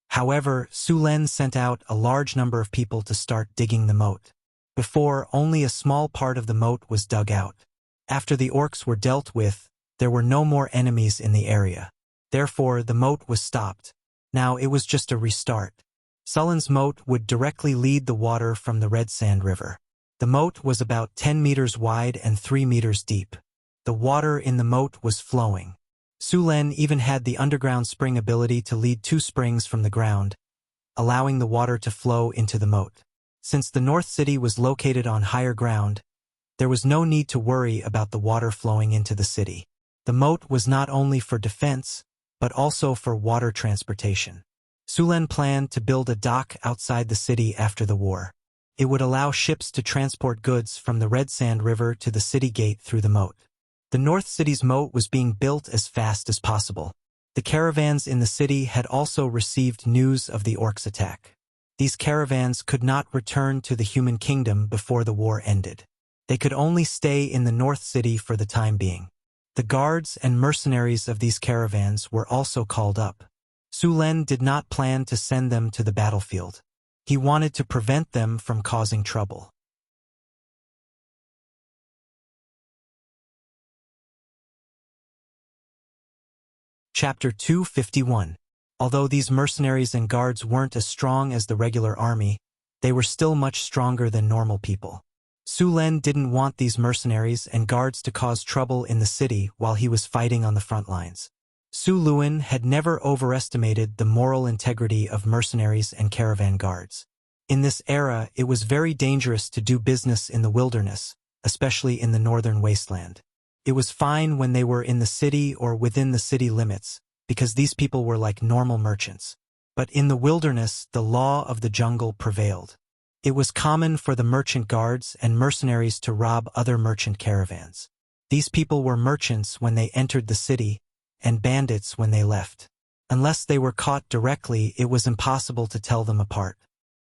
Speaker 1: However, Sulen sent out a large number of people to start digging the moat. Before, only a small part of the moat was dug out. After the orcs were dealt with, there were no more enemies in the area. Therefore, the moat was stopped. Now it was just a restart. Sullen's moat would directly lead the water from the Red Sand River. The moat was about 10 meters wide and 3 meters deep. The water in the moat was flowing. Sulen even had the underground spring ability to lead 2 springs from the ground, allowing the water to flow into the moat. Since the North City was located on higher ground, there was no need to worry about the water flowing into the city. The moat was not only for defense, but also for water transportation. Sulen planned to build a dock outside the city after the war. It would allow ships to transport goods from the Red Sand River to the city gate through the moat. The North City's moat was being built as fast as possible. The caravans in the city had also received news of the orcs' attack. These caravans could not return to the human kingdom before the war ended. They could only stay in the North City for the time being. The guards and mercenaries of these caravans were also called up. Su Len did not plan to send them to the battlefield. He wanted to prevent them from causing trouble. Chapter 251. Although these mercenaries and guards weren't as strong as the regular army, they were still much stronger than normal people. Su Len didn't want these mercenaries and guards to cause trouble in the city while he was fighting on the front lines. Su Luen had never overestimated the moral integrity of mercenaries and caravan guards. In this era, it was very dangerous to do business in the wilderness, especially in the northern wasteland. It was fine when they were in the city or within the city limits, because these people were like normal merchants. But in the wilderness, the law of the jungle prevailed. It was common for the merchant guards and mercenaries to rob other merchant caravans. These people were merchants when they entered the city, and bandits when they left. Unless they were caught directly, it was impossible to tell them apart.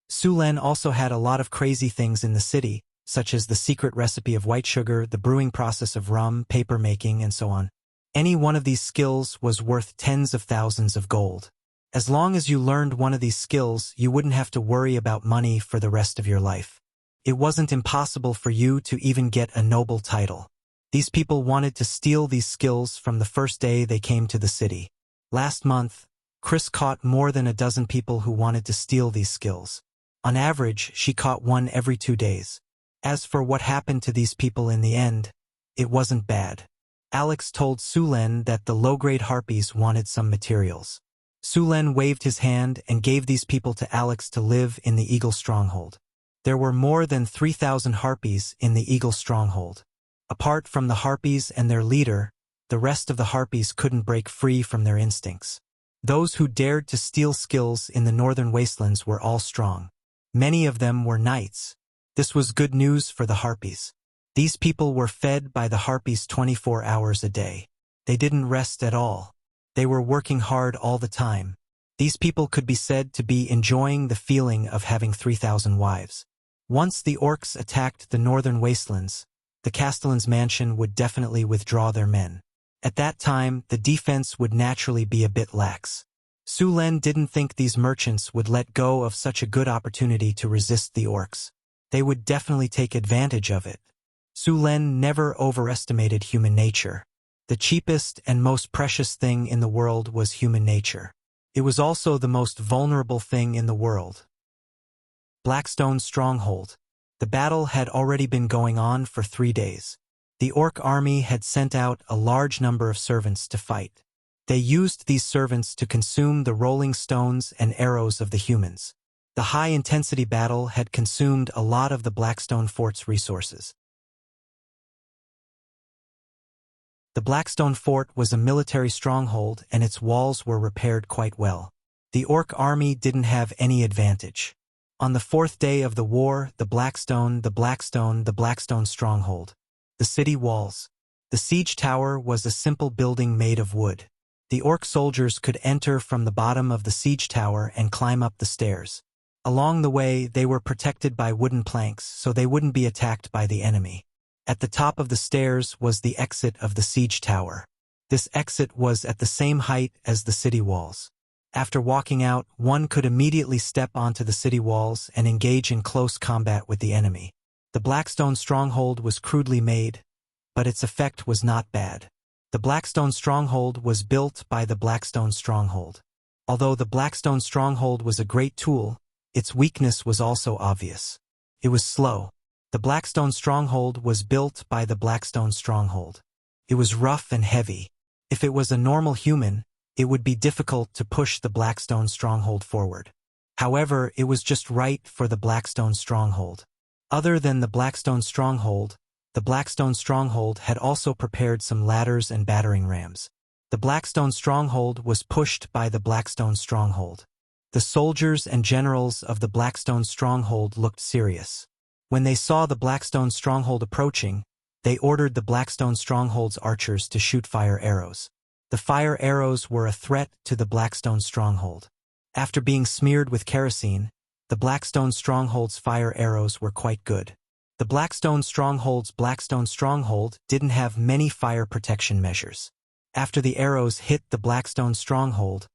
Speaker 1: Su Len also had a lot of crazy things in the city, such as the secret recipe of white sugar, the brewing process of rum, paper making, and so on. Any one of these skills was worth tens of thousands of gold. As long as you learned one of these skills, you wouldn't have to worry about money for the rest of your life. It wasn't impossible for you to even get a noble title. These people wanted to steal these skills from the first day they came to the city. Last month, Chris caught more than a dozen people who wanted to steal these skills. On average, she caught one every 2 days. As for what happened to these people in the end, it wasn't bad. Alex told Su Len that the low-grade harpies wanted some materials. Su Len waved his hand and gave these people to Alex to live in the Eagle Stronghold. There were more than 3,000 harpies in the Eagle Stronghold. Apart from the harpies and their leader, the rest of the harpies couldn't break free from their instincts. Those who dared to steal skills in the northern wastelands were all strong. Many of them were knights. This was good news for the harpies. These people were fed by the harpies 24 hours a day. They didn't rest at all. They were working hard all the time. These people could be said to be enjoying the feeling of having 3,000 wives. Once the orcs attacked the northern wastelands, the Castellan's mansion would definitely withdraw their men. At that time, the defense would naturally be a bit lax. Su Len didn't think these merchants would let go of such a good opportunity to resist the orcs. They would definitely take advantage of it. Su Len never overestimated human nature. The cheapest and most precious thing in the world was human nature. It was also the most vulnerable thing in the world. Blackstone Stronghold. The battle had already been going on for 3 days. The orc army had sent out a large number of servants to fight. They used these servants to consume the rolling stones and arrows of the humans. The high-intensity battle had consumed a lot of the Blackstone Fort's resources. The Blackstone Fort was a military stronghold and its walls were repaired quite well. The orc army didn't have any advantage. On the 4th day of the war, the Blackstone Stronghold. The city walls. The siege tower was a simple building made of wood. The orc soldiers could enter from the bottom of the siege tower and climb up the stairs. Along the way, they were protected by wooden planks so they wouldn't be attacked by the enemy. At the top of the stairs was the exit of the siege tower. This exit was at the same height as the city walls. After walking out, one could immediately step onto the city walls and engage in close combat with the enemy. The Blackstone Stronghold was crudely made, but its effect was not bad. The Blackstone Stronghold was built by the Blackstone Stronghold. Although the Blackstone Stronghold was a great tool, its weakness was also obvious. It was slow. The Blackstone Stronghold was built by the Blackstone Stronghold. It was rough and heavy. If it was a normal human, it would be difficult to push the Blackstone Stronghold forward. However, it was just right for the Blackstone Stronghold. Other than the Blackstone Stronghold, the Blackstone Stronghold had also prepared some ladders and battering rams. The Blackstone Stronghold was pushed by the Blackstone Stronghold. The soldiers and generals of the Blackstone Stronghold looked serious. When they saw the Blackstone Stronghold approaching, they ordered the Blackstone Stronghold's archers to shoot fire arrows. The fire arrows were a threat to the Blackstone Stronghold. After being smeared with kerosene, the Blackstone Stronghold's fire arrows were quite good. The Blackstone Stronghold didn't have many fire protection measures. After the arrows hit the Blackstone Stronghold,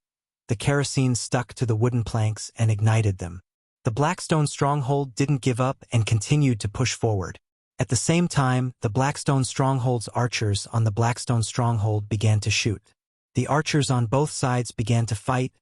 Speaker 1: the kerosene stuck to the wooden planks and ignited them. The Blackstone Stronghold didn't give up and continued to push forward. At the same time, the Blackstone Stronghold's archers on the Blackstone Stronghold began to shoot. The archers on both sides began to fight,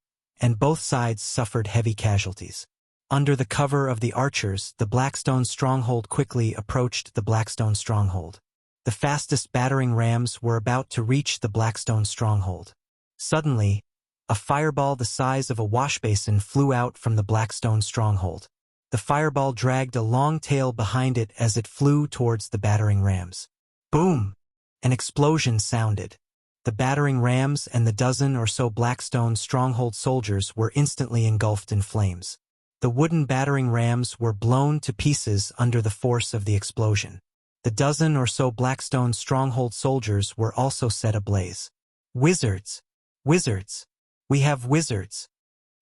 Speaker 1: and both sides suffered heavy casualties. Under the cover of the archers, the Blackstone Stronghold quickly approached the Blackstone Stronghold. The fastest battering rams were about to reach the Blackstone Stronghold. Suddenly, a fireball the size of a washbasin flew out from the Blackstone Stronghold. The fireball dragged a long tail behind it as it flew towards the battering rams. Boom! An explosion sounded. The battering rams and the dozen or so Blackstone Stronghold soldiers were instantly engulfed in flames. The wooden battering rams were blown to pieces under the force of the explosion. The dozen or so Blackstone Stronghold soldiers were also set ablaze. Wizards! Wizards! We have wizards!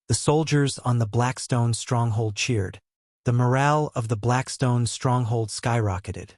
Speaker 1: The soldiers on the Blackstone Stronghold cheered. The morale of the Blackstone Stronghold skyrocketed.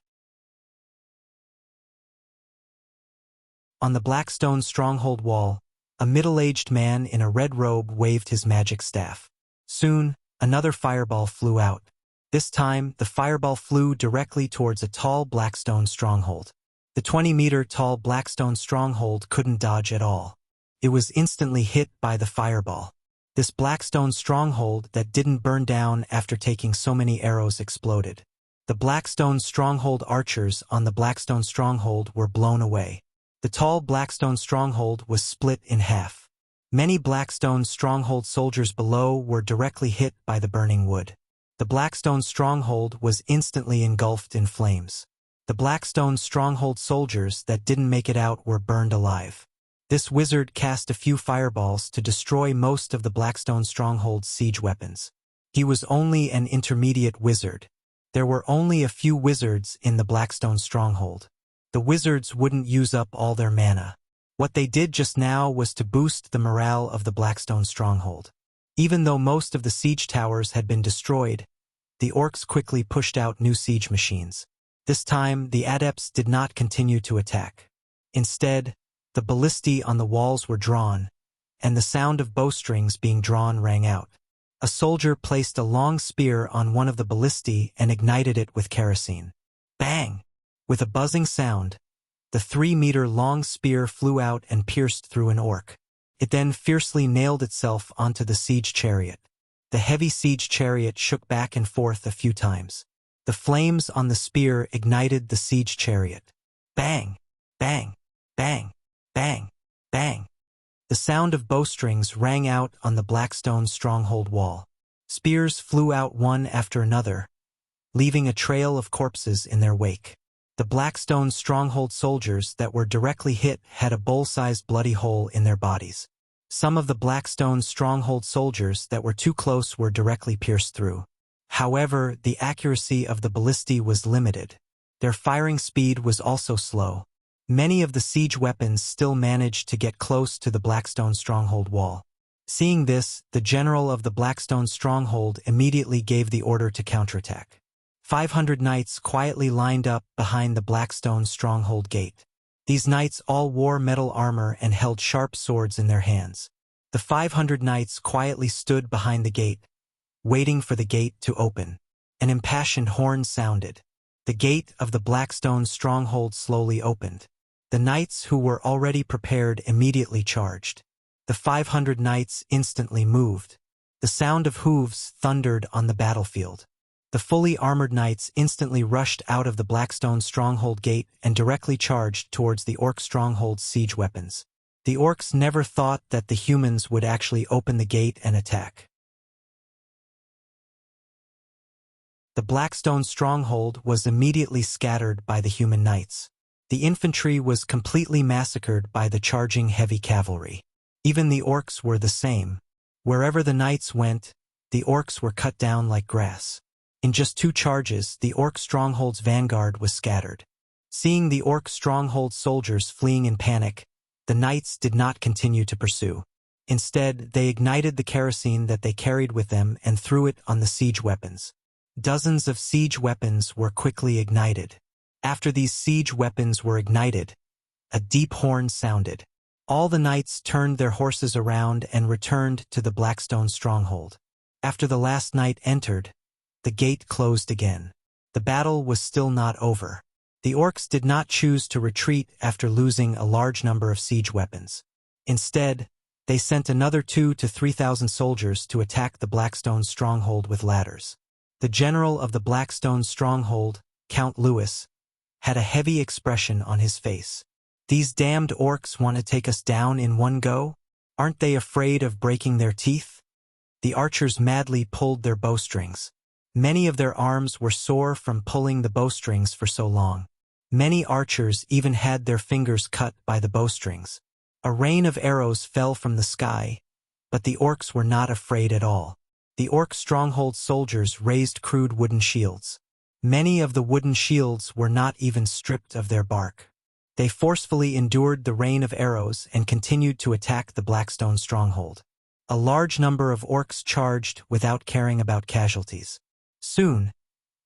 Speaker 1: On the Blackstone Stronghold wall, a middle-aged man in a red robe waved his magic staff. Soon, another fireball flew out. This time, the fireball flew directly towards a tall Blackstone Stronghold. The 20-meter-tall Blackstone Stronghold couldn't dodge at all. It was instantly hit by the fireball. This Blackstone Stronghold that didn't burn down after taking so many arrows exploded. The Blackstone Stronghold archers on the Blackstone Stronghold were blown away. The tall Blackstone Stronghold was split in half. Many Blackstone Stronghold soldiers below were directly hit by the burning wood. The Blackstone Stronghold was instantly engulfed in flames. The Blackstone Stronghold soldiers that didn't make it out were burned alive. This wizard cast a few fireballs to destroy most of the Blackstone Stronghold's siege weapons. He was only an intermediate wizard. There were only a few wizards in the Blackstone Stronghold. The wizards wouldn't use up all their mana. What they did just now was to boost the morale of the Blackstone Stronghold. Even though most of the siege towers had been destroyed, the orcs quickly pushed out new siege machines. This time, the adepts did not continue to attack. Instead, the ballistae on the walls were drawn, and the sound of bowstrings being drawn rang out. A soldier placed a long spear on one of the ballistae and ignited it with kerosene. Bang! With a buzzing sound, the 3-meter-long spear flew out and pierced through an orc. It then fiercely nailed itself onto the siege chariot. The heavy siege chariot shook back and forth a few times. The flames on the spear ignited the siege chariot. Bang! Bang! Bang! Bang! Bang! The sound of bowstrings rang out on the Blackstone Stronghold wall. Spears flew out one after another, leaving a trail of corpses in their wake. The Blackstone Stronghold soldiers that were directly hit had a bowl-sized bloody hole in their bodies. Some of the Blackstone Stronghold soldiers that were too close were directly pierced through. However, the accuracy of the ballistae was limited. Their firing speed was also slow. Many of the siege weapons still managed to get close to the Blackstone Stronghold wall. Seeing this, the general of the Blackstone Stronghold immediately gave the order to counterattack. 500 knights quietly lined up behind the Blackstone Stronghold gate. These knights all wore metal armor and held sharp swords in their hands. The 500 knights quietly stood behind the gate, waiting for the gate to open. An impassioned horn sounded. The gate of the Blackstone Stronghold slowly opened. The knights who were already prepared immediately charged. The 500 knights instantly moved. The sound of hooves thundered on the battlefield. The fully armored knights instantly rushed out of the Blackstone Stronghold gate and directly charged towards the Orc Stronghold's siege weapons. The orcs never thought that the humans would actually open the gate and attack. The Blackstone Stronghold was immediately scattered by the human knights. The infantry was completely massacred by the charging heavy cavalry. Even the orcs were the same. Wherever the knights went, the orcs were cut down like grass. In just 2 charges, the Orc Stronghold's vanguard was scattered. Seeing the orc stronghold soldiers fleeing in panic, the knights did not continue to pursue. Instead, they ignited the kerosene that they carried with them and threw it on the siege weapons. Dozens of siege weapons were quickly ignited. After these siege weapons were ignited, a deep horn sounded. All the knights turned their horses around and returned to the Blackstone stronghold. After the last knight entered, the gate closed again. The battle was still not over. The orcs did not choose to retreat after losing a large number of siege weapons. Instead, they sent another 2,000 to 3,000 soldiers to attack the Blackstone stronghold with ladders. The general of the Blackstone stronghold, Count Lewis, had a heavy expression on his face. These damned orcs want to take us down in one go? Aren't they afraid of breaking their teeth? The archers madly pulled their bowstrings. Many of their arms were sore from pulling the bowstrings for so long. Many archers even had their fingers cut by the bowstrings. A rain of arrows fell from the sky, but the orcs were not afraid at all. The orc stronghold soldiers raised crude wooden shields. Many of the wooden shields were not even stripped of their bark. They forcefully endured the rain of arrows and continued to attack the Blackstone stronghold. A large number of orcs charged without caring about casualties. Soon,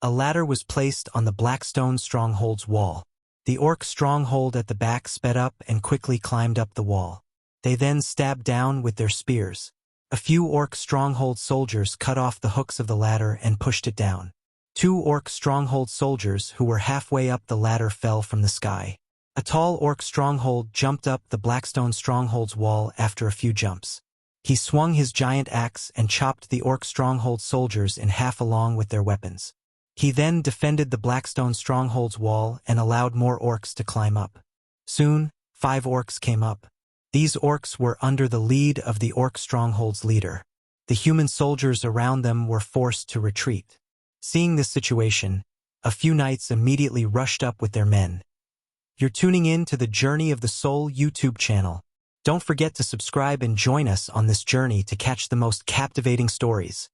Speaker 1: a ladder was placed on the Blackstone stronghold's wall. The orc stronghold at the back sped up and quickly climbed up the wall. They then stabbed down with their spears. A few orc stronghold soldiers cut off the hooks of the ladder and pushed it down. 2 orc stronghold soldiers who were halfway up the ladder fell from the sky. A tall orc stronghold jumped up the Blackstone stronghold's wall after a few jumps. He swung his giant axe and chopped the orc stronghold soldiers in half along with their weapons. He then defended the Blackstone stronghold's wall and allowed more orcs to climb up. Soon, 5 orcs came up. These orcs were under the lead of the orc stronghold's leader. The human soldiers around them were forced to retreat. Seeing this situation, a few knights immediately rushed up with their men. You're tuning in to the Journey of the Soul YouTube channel. Don't forget to subscribe and join us on this journey to catch the most captivating stories.